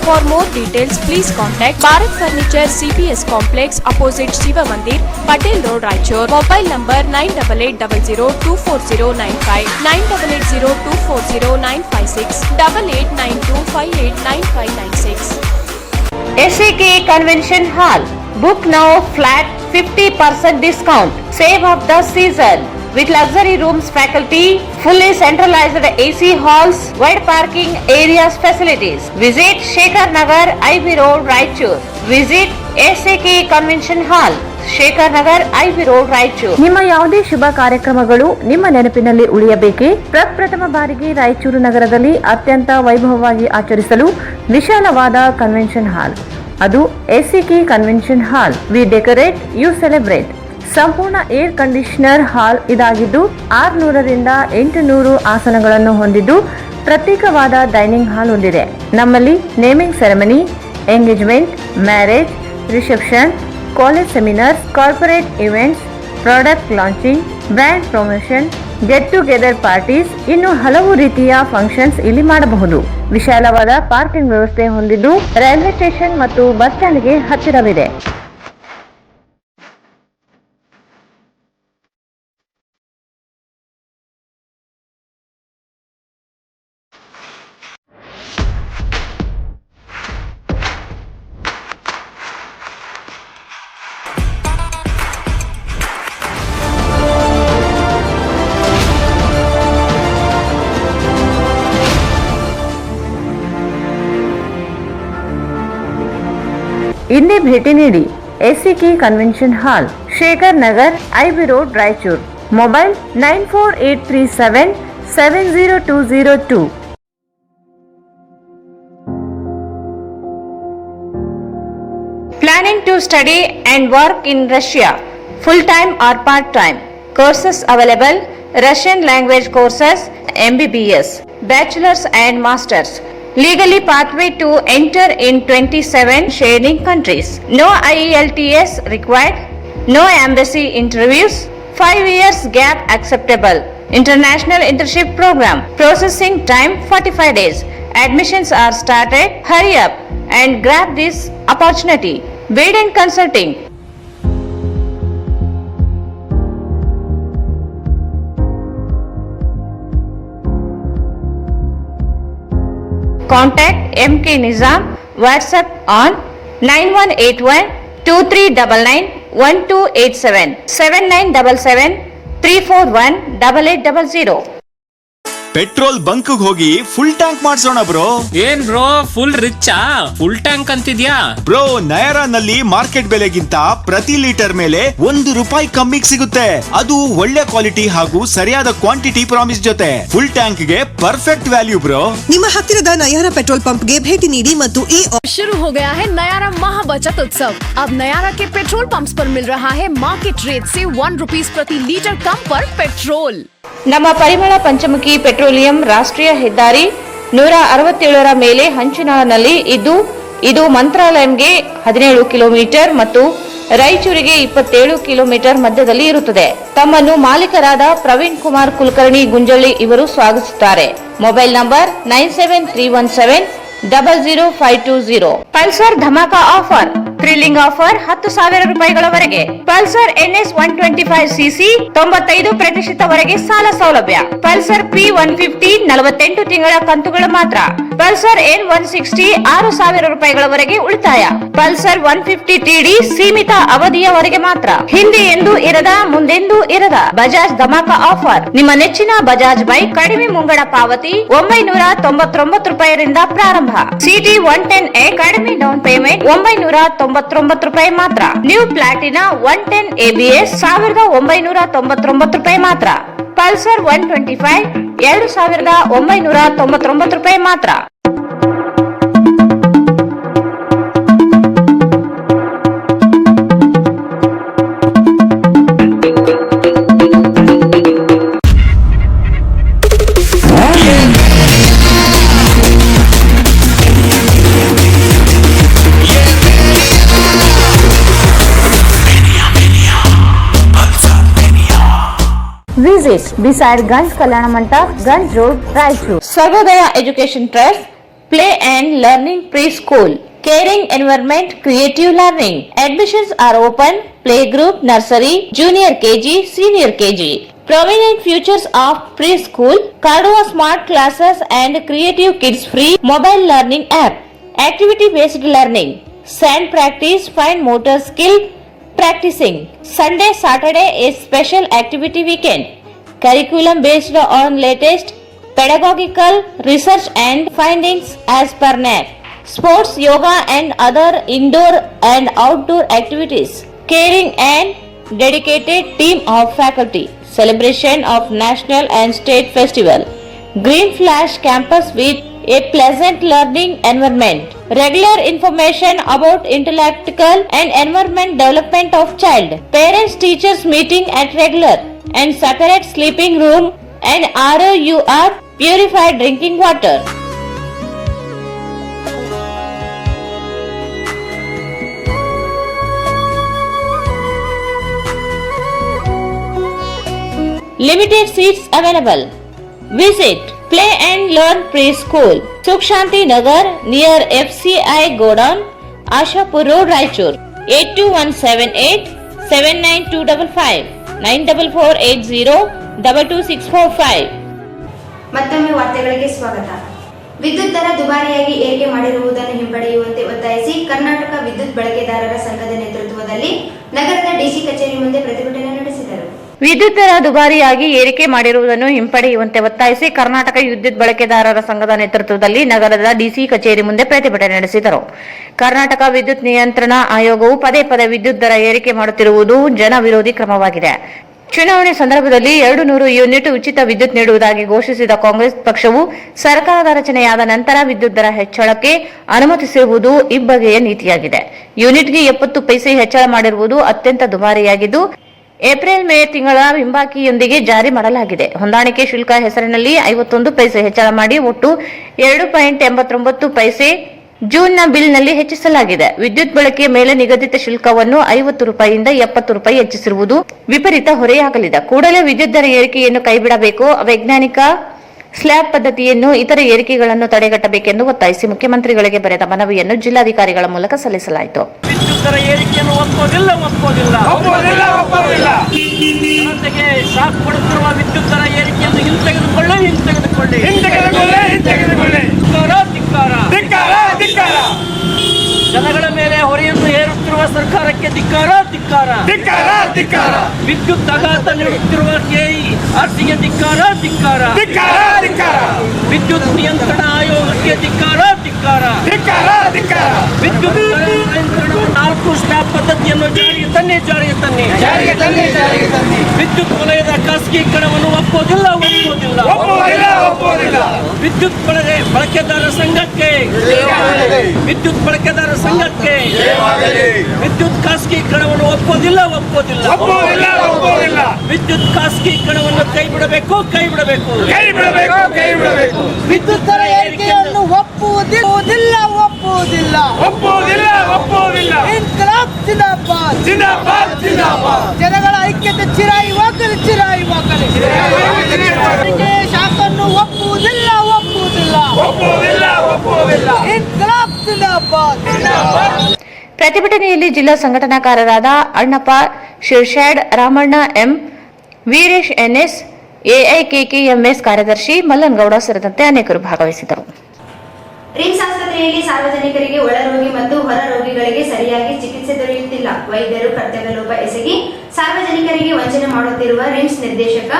For more details, please contact Bharat Furniture CPS Complex opposite Shiva Mandir, Patel Road, Raichur. Mobile number 9880240959, 9880240956, 8892589596. SAK Convention Hall. Book now, flat 50% discount. Save of the season. With luxury rooms, faculty, fully centralized AC halls, wide parking areas, facilities. Visit Shekhar Nagar, IB Road, Raichur. Visit SAK Convention Hall, Shekhar Nagar, IB Road, Raichur. ನಿಮ್ಮ ಯಾವುದೇ ಶುಭ ಕಾರ್ಯಕ್ರಮಗಳು ನಿಮ್ಮ ನೆನಪಿನಲ್ಲಿ ಉಳಿಯಬೇಕೇ? ಪ್ರಪ್ರಥಮ ಬಾರಿಗೆ ರಾಯಚೂರು ನಗರದಲ್ಲಿ ಅತ್ಯಂತ ವೈಭವವಾಗಿ ಆಚರಿಸಲು ವಿಶಾಲವಾದ ಕನ್ವೆನ್ಷನ್ ಹಾಲ್, ಅದು SAK convention hall. We decorate, you celebrate. ಸಂಪೂರ್ಣ ಏರ್ ಕಂಡೀಷನರ್ ಹಾಲ್ ಇದಾಗಿದ್ದು 600ರಿಂದ 800 ಆಸನಗಳನ್ನು ಹೊಂದಿದ್ದು ಪ್ರತ್ಯೇಕವಾದ ಡೈನಿಂಗ್ ಹಾಲ್ ಹೊಂದಿದೆ. ನಮ್ಮಲ್ಲಿ naming ceremony, engagement, marriage, reception, college seminars, corporate events, product launching, brand promotion, get together parties, ಇನ್ನು ಹಲವು ರೀತಿಯ ಫಂಕ್ಷನ್ಸ್ ಇಲ್ಲಿ ಮಾಡಬಹುದು. ವಿಶಾಲವಾದ ಪಾರ್ಕಿಂಗ್ ವ್ಯವಸ್ಥೆ ಹೊಂದಿದ್ದು ರೈಲ್ವೆ ಸ್ಟೇಷನ್ ಮತ್ತು ಬಸ್ ಸ್ಟ್ಯಾಂಡ್ಗೆ ಹತ್ತಿರವಿದೆ. ಹಿಂದೆ ಭೇಟಿ ನೀಡಿ. SCK convention hall, Shekhar Nagar, IB road, Raichur. Mobile 9483770202. Planning to study and work in Russia, full-time or part-time. Courses available: Russian language courses, MBBS, bachelor's and master's. Legally pathway to enter in 27 sharing countries. No IELTS required. No embassy interviews. 5 years gap acceptable. International internship program. Processing time 45 days. Admissions are started. Hurry up and grab this opportunity. Vaden Consulting. Contact MK Nizam. WhatsApp on 9181-2399-1287 7977-341-8800. Petrol bunk ಹೋಗಿ full tank ಮಾಡ್ಸೋಣ bro. ಏನ್ bro full ರಿಚ್ಚಾ? Full tank ಅಂತಿದ್ಯಾ? Bro, ನಯರಾನಲ್ಲಿ market ಬೆಲೆಗಿಂತ ಪ್ರತಿ litre ಮೇಲೆ ₹1 ಕಮ್ಮಿಗೆ ಸಿಗುತ್ತೆ. ಅದು ಒಳ್ಳೆ ಕ್ವಾಲಿಟಿ ಹಾಗೂ ಸರಿಯಾದ ಕ್ವಾಂಟಿಟಿ ಪ್ರಾಮಿಸ್ ಜೊತೆ ಫುಲ್ ಟ್ಯಾಂಕ್ ಗೆ ಪರ್ಫೆಕ್ಟ್ ವ್ಯಾಲ್ಯೂ ಬ್ರೋ. ನಿಮ್ಮ ಹತ್ತಿರದ ನಯಾರಾ ಪೆಟ್ರೋಲ್ पंप ಗೆ ಭೇಟಿ ನೀಡಿ ಮತ್ತು शुरू हो गया है नयारा महा बचत उत्सव। अब नयारा के पेट्रोल पंप्स पर मिल रहा है मार्केट रेट से ₹1 प्रति लीटर कम पर पेट्रोल। ನಮ್ಮ ಪರಿಮಳ ಪಂಚಮುಖಿ ಪೆಟ್ರೋಲಿಯಂ ರಾಷ್ಟ್ರೀಯ ಹೆದ್ದಾರಿ 167ರ ಮೇಲೆ ಹಂಚಿನಲ್ಲಿ ಇದ್ದು, ಇದು ಮಂತ್ರಾಲಯಂಗೆ 17 ಕಿಲೋಮೀಟರ್ ಮತ್ತು ರಾಯಚೂರಿಗೆ 27 ಕಿಲೋಮೀಟರ್ ಮಧ್ಯದಲ್ಲಿ ಇರುತ್ತದೆ. ತಮ್ಮನ್ನು ಮಾಲೀಕರಾದ ಪ್ರವೀಣ್ ಕುಮಾರ್ ಕುಲಕರ್ಣಿ ಗುಂಜಳ್ಳಿ ಇವರು ಸ್ವಾಗತಿಸುತ್ತಾರೆ. Mobile number 9731700520. ಪಲ್ಸರ್ ಧಮಾಕಾ offer, thrilling offer ₹10,000 Pulsar NS 125cc 95% ಸಾಲ ಸೌಲಭ್ಯ. ಪಲ್ಸರ್ P150 48 ತಿಂಗಳ ಕಂತುಗಳು ಮಾತ್ರ. ಪಲ್ಸರ್ N160 ₹6,000 ಉಳಿತಾಯ. ಪಲ್ಸರ್ 150 TD ಸೀಮಿತ ಅವಧಿಯವರೆಗೆ ಮಾತ್ರ. ಹಿಂದೆ ಎಂದು ಇರದ, ಮುಂದೆಂದೂ ಇರದ ಬಜಾಜ್ ಧಮಾಕಾ ಆಫರ್. ನಿಮ್ಮ ನೆಚ್ಚಿನ ಬಜಾಜ್ ಬೈಕ್ ಕಡಿಮೆ ಮುಂಗಡ ಪಾವತಿ ₹999 ಪ್ರಾರಂಭ. CT 110A ಕಡಿಮೆ ಡೌನ್ ಪೇಮೆಂಟ್ ₹999 ಮಾತ್ರ. ನ್ಯೂ ಪ್ಲಾಟಿನಾ 110 ABS ₹1,999 ಮಾತ್ರ. ಪಲ್ಸರ್ 125 ₹2,999 ಮಾತ್ರ. Visit beside Ganj Kalyana Mandap, Ganj Road, Raichur. Sarvodaya Education Trust, Play and Learning Preschool. Caring environment, creative learning. Admissions are open. Playgroup, nursery, junior KG, senior KG. Prominent features of preschool: Cardova smart classes and creative kids free mobile learning app. Activity based learning. Sand practice, fine motor skill practicing. Sunday, Saturday is special activity weekend. Curriculum based on latest pedagogical research and findings as per NAC. Sports, yoga and other indoor and outdoor activities. Caring and dedicated team of faculty. Celebration of national and state festival. Green Flash campus with a pleasant learning environment. Regular information about intellectual and environment development of child. Parents teachers meeting at regular and separate sleeping room and ROUR purified drinking water. Limited seats available. Visit Play and Learn Preschool, Sukh Shanti Nagar near FCI Godown, Ashapur Road, Raichur. 82178 79255 94480 ಮತ್ತೊಮ್ಮೆ ವಾರ್ತೆಗಳಿಗೆ ಸ್ವಾಗತ. ವಿದ್ಯುತ್ ದರ ದುಬಾರಿಯಾಗಿ ಏರಿಕೆ ಮಾಡಿರುವುದನ್ನು ಹಿಂಪಡೆಯುವಂತೆ ಒತ್ತಾಯಿಸಿ ಕರ್ನಾಟಕ ವಿದ್ಯುತ್ ಬಳಕೆದಾರರ ಸಂಘದ ನೇತೃತ್ವದಲ್ಲಿ ನಗರದ ಡಿಸಿ ಕಚೇರಿ ಮುಂದೆ ಪ್ರತಿಭಟನೆ ನಡೆಸಿದರು. ವಿದ್ಯುತ್ ದರ ದುಬಾರಿಯಾಗಿ ಏರಿಕೆ ಮಾಡಿರುವುದನ್ನು ಹಿಂಪಡೆಯುವಂತೆ ಒತ್ತಾಯಿಸಿ ಕರ್ನಾಟಕ ವಿದ್ಯುತ್ ಬಳಕೆದಾರರ ಸಂಘದ ನೇತೃತ್ವದಲ್ಲಿ ನಗರದ ಡಿಸಿ ಕಚೇರಿ ಮುಂದೆ ಪ್ರತಿಭಟನೆ ನಡೆಸಿದರು. ಕರ್ನಾಟಕ ವಿದ್ಯುತ್ ನಿಯಂತ್ರಣ ಆಯೋಗವು ಪದೇ ಪದೇ ವಿದ್ಯುತ್ ದರ ಏರಿಕೆ ಮಾಡುತ್ತಿರುವುದು ಜನ ವಿರೋಧಿ ಕ್ರಮವಾಗಿದೆ. ಚುನಾವಣೆ ಸಂದರ್ಭದಲ್ಲಿ 200 ಯೂನಿಟ್ ಉಚಿತ ವಿದ್ಯುತ್ ನೀಡುವುದಾಗಿ ಘೋಷಿಸಿದ ಕಾಂಗ್ರೆಸ್ ಪಕ್ಷವು ಸರ್ಕಾರದ ರಚನೆಯಾದ ನಂತರ ವಿದ್ಯುತ್ ದರ ಹೆಚ್ಚಳಕ್ಕೆ ಅನುಮತಿಸಿರುವುದು ಇಬ್ಬಗೆಯ ನೀತಿಯಾಗಿದೆ. ಯೂನಿಟ್ಗೆ 70 ಪೈಸೆ ಹೆಚ್ಚಳ ಮಾಡಿರುವುದು ಅತ್ಯಂತ ದುಬಾರಿಯಾಗಿದ್ದು, ಏಪ್ರಿಲ್ ಮೇ ತಿಂಗಳ ಹಿಂಬಾಕಿಯೊಂದಿಗೆ ಜಾರಿ ಮಾಡಲಾಗಿದೆ. ಹೊಂದಾಣಿಕೆ ಶುಲ್ಕ ಹೆಸರಿನಲ್ಲಿ 51 ಪೈಸೆ ಹೆಚ್ಚಳ ಮಾಡಿ ಒಟ್ಟು 2.89 ಪೈಸೆ ಜೂನ್ನ ಬಿಲ್ನಲ್ಲಿ ಹೆಚ್ಚಿಸಲಾಗಿದೆ. ವಿದ್ಯುತ್ ಬಳಕೆಯ ಮೇಲೆ ನಿಗದಿತ ಶುಲ್ಕವನ್ನು 50 ರೂಪಾಯಿಯಿಂದ 70 ರೂಪಾಯಿ ಹೆಚ್ಚಿಸಿರುವುದು ವಿಪರೀತ ಹೊರೆಯಾಗಲಿದೆ. ಕೂಡಲೇ ವಿದ್ಯುತ್ ದರ ಏರಿಕೆಯನ್ನು ಕೈಬಿಡಬೇಕು. ಅವೈಜ್ಞಾನಿಕ ಸ್ಲ್ಯಾಬ್ ಪದ್ಧತಿಯನ್ನು ಇತರ ಏರಿಕೆಗಳನ್ನು ತಡೆಗಟ್ಟಬೇಕೆಂದು ಒತ್ತಾಯಿಸಿ ಮುಖ್ಯಮಂತ್ರಿಗಳಿಗೆ ಬರೆದ ಮನವಿಯನ್ನು ಜಿಲ್ಲಾಧಿಕಾರಿಗಳ ಮೂಲಕ ಸಲ್ಲಿಸಲಾಯಿತು. ವಿದ್ಯುತ್ ದರ ಏರಿಕೆಯನ್ನು ಒಪ್ಪೋದಿಲ್ಲ. ಜನತೆಗೆ ಶಾಕ್ ಕೊಡುತ್ತಿರುವ ವಿದ್ಯುತ್ ದರ ಏರಿಕೆಯನ್ನು ಹಿಂತೆಗೆದುಕೊಳ್ಳಿ. ಜನಗಳ ಮೇಲೆ ಹೊರೆಯನ್ನು ಹೇರುತ್ತಿರುವ ಸರ್ಕಾರಕ್ಕೆ ಧಿಕ್ಕಾರ. ವಿದ್ಯುತ್ ಆಘಾತ ನೀಡುತ್ತಿರುವ ಕೆಇಆರ್ಸಿಗೆ ಧಿಕ್ಕಾರ. ವಿದ್ಯುತ್ ನಿಯಂತ್ರಣ ಆಯೋಗಕ್ಕೆ ಧಿಕ್ಕಾರ. ವಿದ್ಯುತ್ ನಿಯಂತ್ರಣ 4 ಸ್ಲ್ಯಾಬ್ ಪದ್ಧತಿಯನ್ನು ಜಾರಿಗೆ ತನ್ನಿ. ವಿದ್ಯುತ್ ವಲಯದ ಖಾಸಗೀಕರಣವನ್ನು ಒಪ್ಪೋದಿಲ್ಲ. ವಿದ್ಯುತ್ ಬಳಕೆದಾರರ ಸಂಘಕ್ಕೆ ವಿದ್ಯುತ್ ಖಾಸಗೀಕರಣವನ್ನು ಒಪ್ಪೋದಿಲ್ಲ. ವಿದ್ಯುತ್ ಖಾಸಗೀಕರಣವನ್ನು ಕೈ ಬಿಡಬೇಕು. ವಿದ್ಯುತ್ ದರ ಏರಿಕೆಯನ್ನು ಒಪ್ಪುವುದಿಲ್ಲ. ಇನ್ಕಲಾಬ್ ಜಿಂದಾಬಾದ್. ಜನಗಳ ಐಕ್ಯತೆ ಚಿರಾಯಿ ವಾಕಲಿ. ಶಾಸನ ಒಪ್ಪುವುದಿಲ್ಲ. ಇನ್ಕಲಾಬ್ ಜಿಂದಾಬಾದ್. ಪ್ರತಿಭಟನೆಯಲ್ಲಿ ಜಿಲ್ಲಾ ಸಂಘಟನಾಕಾರರಾದ ಅಣ್ಣಪ್ಪ ಶಿರ್ಷಾಡ್, ರಾಮಣ್ಣ ಎಂ, ವೀರೇಶ್ ಎನ್ಎಸ್, ಎಐಕೆಕೆಎಂಎಸ್ ಕಾರ್ಯದರ್ಶಿ ಮಲ್ಲನಗೌಡ ಸೇರಿದಂತೆ ಅನೇಕರು ಭಾಗವಹಿಸಿದರು. ರಿಮ್ಸ್ ಆಸ್ಪತ್ರೆಯಲ್ಲಿ ಸಾರ್ವಜನಿಕರಿಗೆ ಒಳರೋಗಿ ಮತ್ತು ಹೊರ ರೋಗಿಗಳಿಗೆ ಸರಿಯಾಗಿ ಚಿಕಿತ್ಸೆ ದೊರೆಯುತ್ತಿಲ್ಲ. ವೈದ್ಯರು ಕರ್ತವ್ಯ ಲೋಪ ಎಸಗಿ ಸಾರ್ವಜನಿಕರಿಗೆ ವಂಚನೆ ಮಾಡುತ್ತಿರುವ ರಿಮ್ಸ್ ನಿರ್ದೇಶಕ,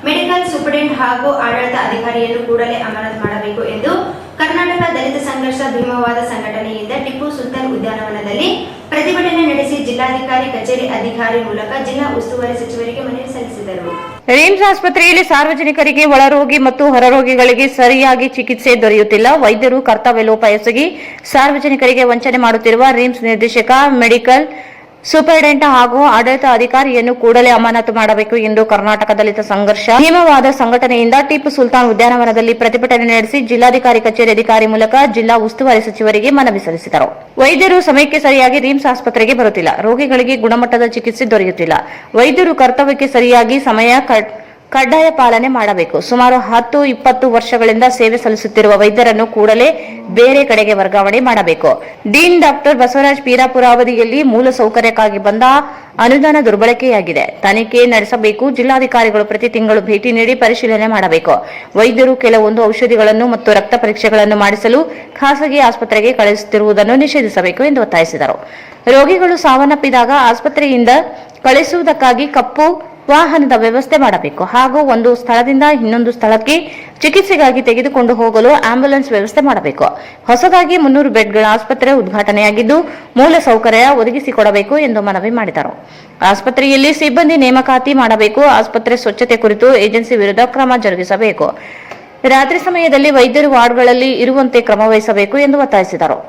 ಮೆಡಿಕಲ್ ಸೂಪರಿಂಟೆಂಡೆಂಟ್ ಹಾಗೂ ಆಡಳಿತ ಅಧಿಕಾರಿಯನ್ನು ಕೂಡಲೇ ಅಮಾನತು ಮಾಡಬೇಕು ಎಂದು ಕರ್ನಾಟಕ ದಲಿತ ಸಂಘರ್ಷ ಭೀಮವಾದ ಸಂಘಟನೆಯಿಂದ ಟಿಪ್ಪು ಸುಲ್ತಾನ್ ಉದ್ಯಾನವನದಲ್ಲಿ ಪ್ರತಿಭಟನೆ ನಡೆಸಿ ಜಿಲ್ಲಾಧಿಕಾರಿ ಕಚೇರಿ ಅಧಿಕಾರಿ ಮೂಲಕ ಜಿಲ್ಲಾ ಉಸ್ತುವಾರಿ ಸಚಿವರಿಗೆ ಮನವಿ ಸಲ್ಲಿಸಿದರು. ರಿಮ್ಸ್ ಆಸ್ಪತ್ರೆಯಲ್ಲಿ ಸಾರ್ವಜನಿಕರಿಗೆ ಒಳರೋಗಿ ಮತ್ತು ಹೊರರೋಗಿಗಳಿಗೆ ಸರಿಯಾಗಿ ಚಿಕಿತ್ಸೆ ದೊರೆಯುತ್ತಿಲ್ಲ. ವೈದ್ಯರು ಕರ್ತವ್ಯ ಲೋಪ ಎಸಗಿ ಸಾರ್ವಜನಿಕರಿಗೆ ವಂಚನೆ ಮಾಡುತ್ತಿರುವ ರಿಮ್ಸ್ ನಿರ್ದೇಶಕ, ಮೆಡಿಕಲ್ ಸೂಪರಿಂಟೆಂಡೆಂಟ್ ಹಾಗೂ ಆಡಳಿತ ಅಧಿಕಾರಿಯನ್ನು ಕೂಡಲೇ ಅಮಾನತು ಮಾಡಬೇಕು ಎಂದು ಕರ್ನಾಟಕ ದಲಿತ ಸಂಘರ್ಷ ಭೀಮವಾದ ಸಂಘಟನೆಯಿಂದ ಟಿಪ್ಪು ಸುಲ್ತಾನ್ ಉದ್ಯಾನವನದಲ್ಲಿ ಪ್ರತಿಭಟನೆ ನಡೆಸಿ ಜಿಲ್ಲಾಧಿಕಾರಿ ಕಚೇರಿ ಅಧಿಕಾರಿ ಮೂಲಕ ಜಿಲ್ಲಾ ಉಸ್ತುವಾರಿ ಸಚಿವರಿಗೆ ಮನವಿ ಸಲ್ಲಿಸಿದರು. ವೈದ್ಯರು ಸಮಯಕ್ಕೆ ಸರಿಯಾಗಿ ರಿಮ್ಸ್ ಆಸ್ಪತ್ರೆಗೆ ಬರುತ್ತಿಲ್ಲ. ರೋಗಿಗಳಿಗೆ ಗುಣಮಟ್ಟದ ಚಿಕಿತ್ಸೆ ದೊರೆಯುತ್ತಿಲ್ಲ. ವೈದ್ಯರು ಕರ್ತವ್ಯಕ್ಕೆ ಸರಿಯಾಗಿ ಸಮಯ ಕಡ್ಡಾಯ ಪಾಲನೆ ಮಾಡಬೇಕು. ಸುಮಾರು 10-20 ವರ್ಷಗಳಿಂದ ಸೇವೆ ಸಲ್ಲಿಸುತ್ತಿರುವ ವೈದ್ಯರನ್ನು ಕೂಡಲೇ ಬೇರೆ ಕಡೆಗೆ ವರ್ಗಾವಣೆ ಮಾಡಬೇಕು. ಡೀನ್ ಡಾಕ್ಟರ್ ಬಸವರಾಜ್ ಪೀರಾಪುರ ಅವಧಿಯಲ್ಲಿ ಮೂಲ ಸೌಕರ್ಯಕ್ಕಾಗಿ ಬಂದ ಅನುದಾನ ದುರ್ಬಳಕೆಯಾಗಿದೆ. ತನಿಖೆ ನಡೆಸಬೇಕು. ಜಿಲ್ಲಾಧಿಕಾರಿಗಳು ಪ್ರತಿ ತಿಂಗಳು ಭೇಟಿ ನೀಡಿ ಪರಿಶೀಲನೆ ಮಾಡಬೇಕು. ವೈದ್ಯರು ಕೆಲವೊಂದು ಔಷಧಿಗಳನ್ನು ಮತ್ತು ರಕ್ತ ಪರೀಕ್ಷೆಗಳನ್ನು ಮಾಡಿಸಲು ಖಾಸಗಿ ಆಸ್ಪತ್ರೆಗೆ ಕಳುಹಿಸುತ್ತಿರುವುದನ್ನು ನಿಷೇಧಿಸಬೇಕು ಎಂದು ಒತ್ತಾಯಿಸಿದರು. ರೋಗಿಗಳು ಸಾವನ್ನಪ್ಪಿದಾಗ ಆಸ್ಪತ್ರೆಯಿಂದ ಕಳಿಸುವುದಕ್ಕಾಗಿ ಕಪ್ಪು ವಾಹನದ ವ್ಯವಸ್ಥೆ ಮಾಡಬೇಕು ಹಾಗೂ ಒಂದು ಸ್ಥಳದಿಂದ ಇನ್ನೊಂದು ಸ್ಥಳಕ್ಕೆ ಚಿಕಿತ್ಸೆಗಾಗಿ ತೆಗೆದುಕೊಂಡು ಹೋಗಲು ಆಂಬ್ಯುಲೆನ್ಸ್ ವ್ಯವಸ್ಥೆ ಮಾಡಬೇಕು. ಹೊಸದಾಗಿ 300 ಬೆಡ್ಗಳ ಆಸ್ಪತ್ರೆ ಉದ್ಘಾಟನೆಯಾಗಿದ್ದು ಮೂಲ ಸೌಕರ್ಯ ಒದಗಿಸಿಕೊಡಬೇಕು ಎಂದು ಮನವಿ ಮಾಡಿದರು. ಆಸ್ಪತ್ರೆಯಲ್ಲಿ ಸಿಬ್ಬಂದಿ ನೇಮಕಾತಿ ಮಾಡಬೇಕು. ಆಸ್ಪತ್ರೆ ಸ್ವಚ್ಛತೆ ಕುರಿತು ಏಜೆನ್ಸಿ ವಿರುದ್ಧ ಕ್ರಮ ಜರುಗಿಸಬೇಕು. ರಾತ್ರಿ ಸಮಯದಲ್ಲಿ ವೈದ್ಯರು ವಾರ್ಡ್ಗಳಲ್ಲಿ ಇರುವಂತೆ ಕ್ರಮ ವಹಿಸಬೇಕು ಎಂದು ಒತ್ತಾಯಿಸಿದರು.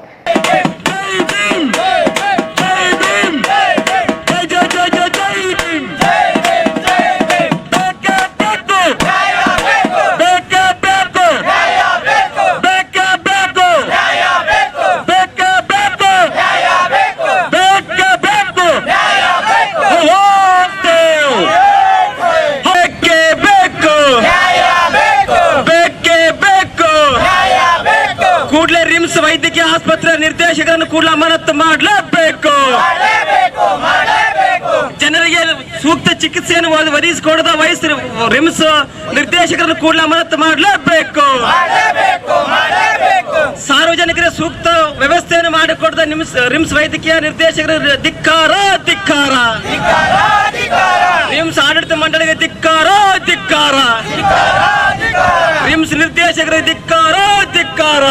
ವೈದ್ಯಕೀಯ ಆಸ್ಪತ್ರೆ ನಿರ್ದೇಶಕರನ್ನು ಕೂಡಲೇ ಅಮಾನತು ಮಾಡಲೇಬೇಕು. ಜನರಿಗೆ ಸೂಕ್ತ ಚಿಕಿತ್ಸೆಯನ್ನು ಒದಗಿಸಿಕೊಡದ ರಿಮ್ಸ್ ನಿರ್ದೇಶಕರನ್ನು ಕೂಡಲೇ ಅಮಾನತು ಮಾಡಲೇಬೇಕು. ಸಾರ್ವಜನಿಕರ ಸೂಕ್ತ ವ್ಯವಸ್ಥೆಯನ್ನು ಮಾಡಿಕೊಡದ ರಿಮ್ಸ್ ವೈದ್ಯಕೀಯ ನಿರ್ದೇಶಕರ ಧಿಕ್ಕಾರ. ರಿಮ್ಸ್ ಆಡಳಿತ ಮಂಡಳಿಗೆ ನಿರ್ದೇಶಕರಿಗೆ ಧಿಕ್ಕಾರ ಧಿಕ್ಕಾರ.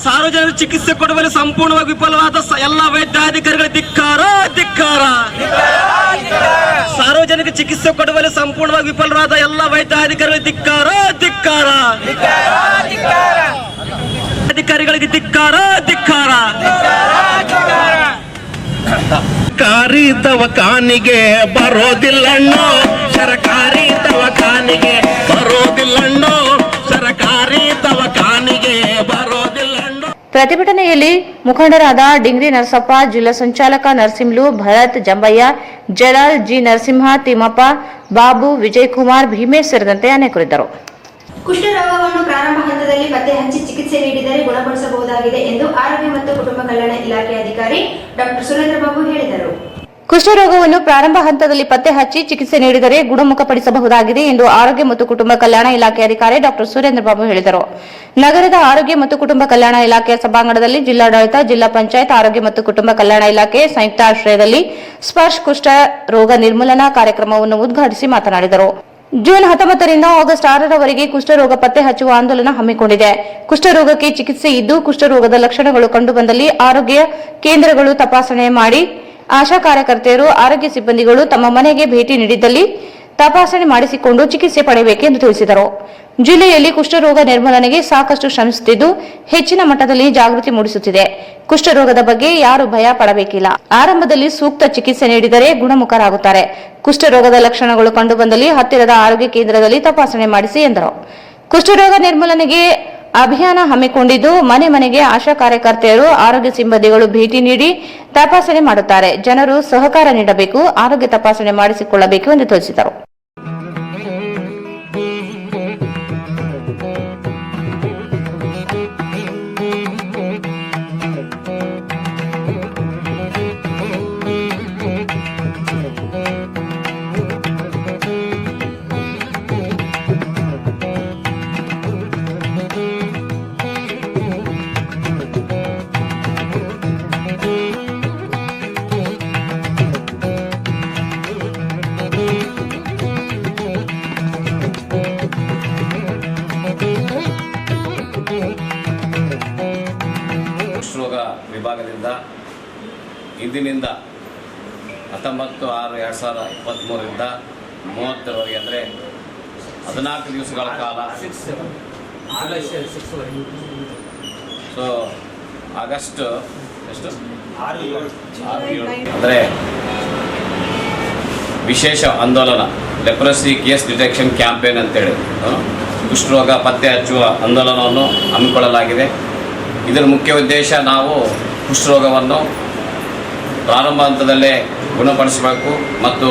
ಸಾರ್ವಜನಿಕ ಚಿಕಿತ್ಸೆ ಕೊಡುವಲ್ಲಿ ಸಂಪೂರ್ಣವಾಗಿ ವಿಫಲವಾದ ಎಲ್ಲ ವೈದ್ಯಾಧಿಕಾರಿಗಳಿಗೆ ಧಿಕ್ಕಾರ ಧಿಕ್ಕಾರ. ಸಾರ್ವಜನಿಕ ಚಿಕಿತ್ಸೆ ಕೊಡುವಲ್ಲಿ ಸಂಪೂರ್ಣವಾಗಿ ವಿಫಲವಾದ ಎಲ್ಲ ವೈದ್ಯಾಧಿಕಾರಿಗಳಿಗೆ ಧಿಕ್ಕಾರ ಧಿಕ್ಕಾರ. ಅಧಿಕಾರಿಗಳಿಗೆ ಧಿಕ್ಕಾರ ಧಿಕ್ಕಾರ. ಸರ್ಕಾರಿ ದವಾಖಾನಿಗೆ ಬರೋದಿಲ್ಲಣ್ಣೋ, ಸರ್ಕಾರಿ ದವಾಖಾನಿಗೆ ಬರೋದಿಲ್ಲಣ್ಣೋ, ಸರ್ಕಾರಿ ದವಾಖಾನಿಗೆ ಬರೋದಿಲ್ಲಣ್ಣೋ. ಪ್ರತಿಭಟನೆಯಲ್ಲಿ ಮುಖಂಡರಾದ ಡಿಂಗ್ರಿ ನರಸಪ್ಪ, ಜಿಲ್ಲಾ ಸಂಚಾಲಕ ನರಸಿಂಹಲು, ಭರತ್, ಜಂಬಯ್ಯ, ಜಲಾಲ್, ಜಿ ನರಸಿಂಹ, ತಿಮ್ಮಪ್ಪ, ಬಾಬು, ವಿಜಯಕುಮಾರ್, ಭೀಮೇಶ್ ಸೇರಿದಂತೆ ಅನೇಕರಿದ್ದರು. ಕುಷ್ಠರೋಗವನ್ನು ಪ್ರಾರಂಭ ಹಂತದಲ್ಲಿ ಪತ್ತೆ ಹಚ್ಚಿ ಚಿಕಿತ್ಸೆ ನೀಡಿದರೆ ಗುಣಪಡಿಸಬಹುದಾಗಿದೆ ಎಂದು ಆರೋಗ್ಯ ಮತ್ತು ಕುಟುಂಬ ಕಲ್ಯಾಣ ಇಲಾಖೆ ಅಧಿಕಾರಿ ಡಾಕ್ಟರ್ ಸುರೇಂದ್ರ ಬಾಬು ಹೇಳಿದರು. ಕುಷ್ಠರೋಗವನ್ನು ಪ್ರಾರಂಭ ಹಂತದಲ್ಲಿ ಪತ್ತೆ ಹಚ್ಚಿ ಚಿಕಿತ್ಸೆ ನೀಡಿದರೆ ಗುಣಮುಖಪಡಿಸಬಹುದಾಗಿದೆ ಎಂದು ಆರೋಗ್ಯ ಮತ್ತು ಕುಟುಂಬ ಕಲ್ಯಾಣ ಇಲಾಖೆ ಅಧಿಕಾರಿ ಡಾಕ್ಟರ್ ಸುರೇಂದ್ರ ಬಾಬು ಹೇಳಿದರು. ನಗರದ ಆರೋಗ್ಯ ಮತ್ತು ಕುಟುಂಬ ಕಲ್ಯಾಣ ಇಲಾಖೆಯ ಸಭಾಂಗಣದಲ್ಲಿ ಜಿಲ್ಲಾಡಳಿತ, ಜಿಲ್ಲಾ ಪಂಚಾಯತ್, ಆರೋಗ್ಯ ಮತ್ತು ಕುಟುಂಬ ಕಲ್ಯಾಣ ಇಲಾಖೆ ಸಂಯುಕ್ತ ಆಶ್ರಯದಲ್ಲಿ ಸ್ಪರ್ಶ್ ಕುಷ್ಠ ರೋಗ ನಿರ್ಮೂಲನಾ ಕಾರ್ಯಕ್ರಮವನ್ನು ಉದ್ಘಾಟಿಸಿ ಮಾತನಾಡಿದರು. ಜೂನ್ 19ರಿಂದ ಆಗಸ್ಟ್ 6ರವರೆಗೆ ಕುಷ್ಠರೋಗ ಪತ್ತೆ ಹಚ್ಚುವ ಆಂದೋಲನ ಹಮ್ಮಿಕೊಂಡಿದೆ. ಕುಷ್ಠರೋಗಕ್ಕೆ ಚಿಕಿತ್ಸೆ ಇದ್ದು, ಕುಷ್ಠರೋಗದ ಲಕ್ಷಣಗಳು ಕಂಡುಬಂದಲ್ಲಿ ಆರೋಗ್ಯ ಕೇಂದ್ರಗಳು ತಪಾಸಣೆ ಮಾಡಿ, ಆಶಾ ಕಾರ್ಯಕರ್ತೆಯರು, ಆರೋಗ್ಯ ಸಿಬ್ಬಂದಿಗಳು ತಮ್ಮ ಮನೆಗೆ ಭೇಟಿ ನೀಡಿದ್ದಲ್ಲಿ ತಪಾಸಣೆ ಮಾಡಿಸಿಕೊಂಡು ಚಿಕಿತ್ಸೆ ಪಡೆಯಬೇಕೆಂದು ತಿಳಿಸಿದರು. ಜಿಲ್ಲೆಯಲ್ಲಿ ಕುಷ್ಠರೋಗ ನಿರ್ಮೂಲನೆಗೆ ಸಾಕಷ್ಟು ಶ್ರಮಿಸುತ್ತಿದ್ದು, ಹೆಚ್ಚಿನ ಮಟ್ಟದಲ್ಲಿ ಜಾಗೃತಿ ಮೂಡಿಸುತ್ತಿದೆ. ಕುಷ್ಠರೋಗದ ಬಗ್ಗೆ ಯಾರು ಭಯ ಪಡಬೇಕಿಲ್ಲ. ಆರಂಭದಲ್ಲಿ ಸೂಕ್ತ ಚಿಕಿತ್ಸೆ ನೀಡಿದರೆ ಗುಣಮುಖರಾಗುತ್ತಾರೆ. ಕುಷ್ಠರೋಗದ ಲಕ್ಷಣಗಳು ಕಂಡುಬಂದಲ್ಲಿ ಹತ್ತಿರದ ಆರೋಗ್ಯ ಕೇಂದ್ರದಲ್ಲಿ ತಪಾಸಣೆ ಮಾಡಿಸಿ ಎಂದರು. ಕುಷ್ಠರೋಗ ನಿರ್ಮೂಲನೆಗೆ ಅಭಿಯಾನ ಹಮ್ಮಿಕೊಂಡಿದ್ದು, ಮನೆ ಮನೆಗೆ ಆಶಾ ಕಾರ್ಯಕರ್ತೆಯರು, ಆರೋಗ್ಯ ಸಿಬ್ಬಂದಿಗಳು ಭೇಟಿ ನೀಡಿ ತಪಾಸಣೆ ಮಾಡುತ್ತಾರೆ. ಜನರು ಸಹಕಾರ ನೀಡಬೇಕು, ಆರೋಗ್ಯ ತಪಾಸಣೆ ಮಾಡಿಸಿಕೊಳ್ಳಬೇಕು ಎಂದು ತಿಳಿಸಿದರು. ಕುಷ್ಠರೋಗ ವಿಭಾಗದಿಂದ ಇಂದಿನಿಂದ 19/6/2023ರಿಂದ 30ರವರೆಗೆ ಅಂದರೆ 14 ದಿವಸಗಳ ಕಾಲ, ಸೊ ಆಗಸ್ಟ್ ಎಷ್ಟು 6 ಅಂದರೆ ವಿಶೇಷ ಆಂದೋಲನ ಲೆಪ್ರಸಿ ಕೇಸ್ ಡಿಟೆಕ್ಷನ್ ಕ್ಯಾಂಪೇನ್ ಅಂತೇಳಿ ಕುಷ್ಠರೋಗ ಪತ್ತೆ ಹಚ್ಚುವ ಆಂದೋಲನವನ್ನು ಹಮ್ಮಿಕೊಳ್ಳಲಾಗಿದೆ. ಇದರ ಮುಖ್ಯ ಉದ್ದೇಶ ನಾವು ಕುಷ್ಠರೋಗವನ್ನು ಪ್ರಾರಂಭ ಹಂತದಲ್ಲೇ ಗುಣಪಡಿಸಬೇಕು ಮತ್ತು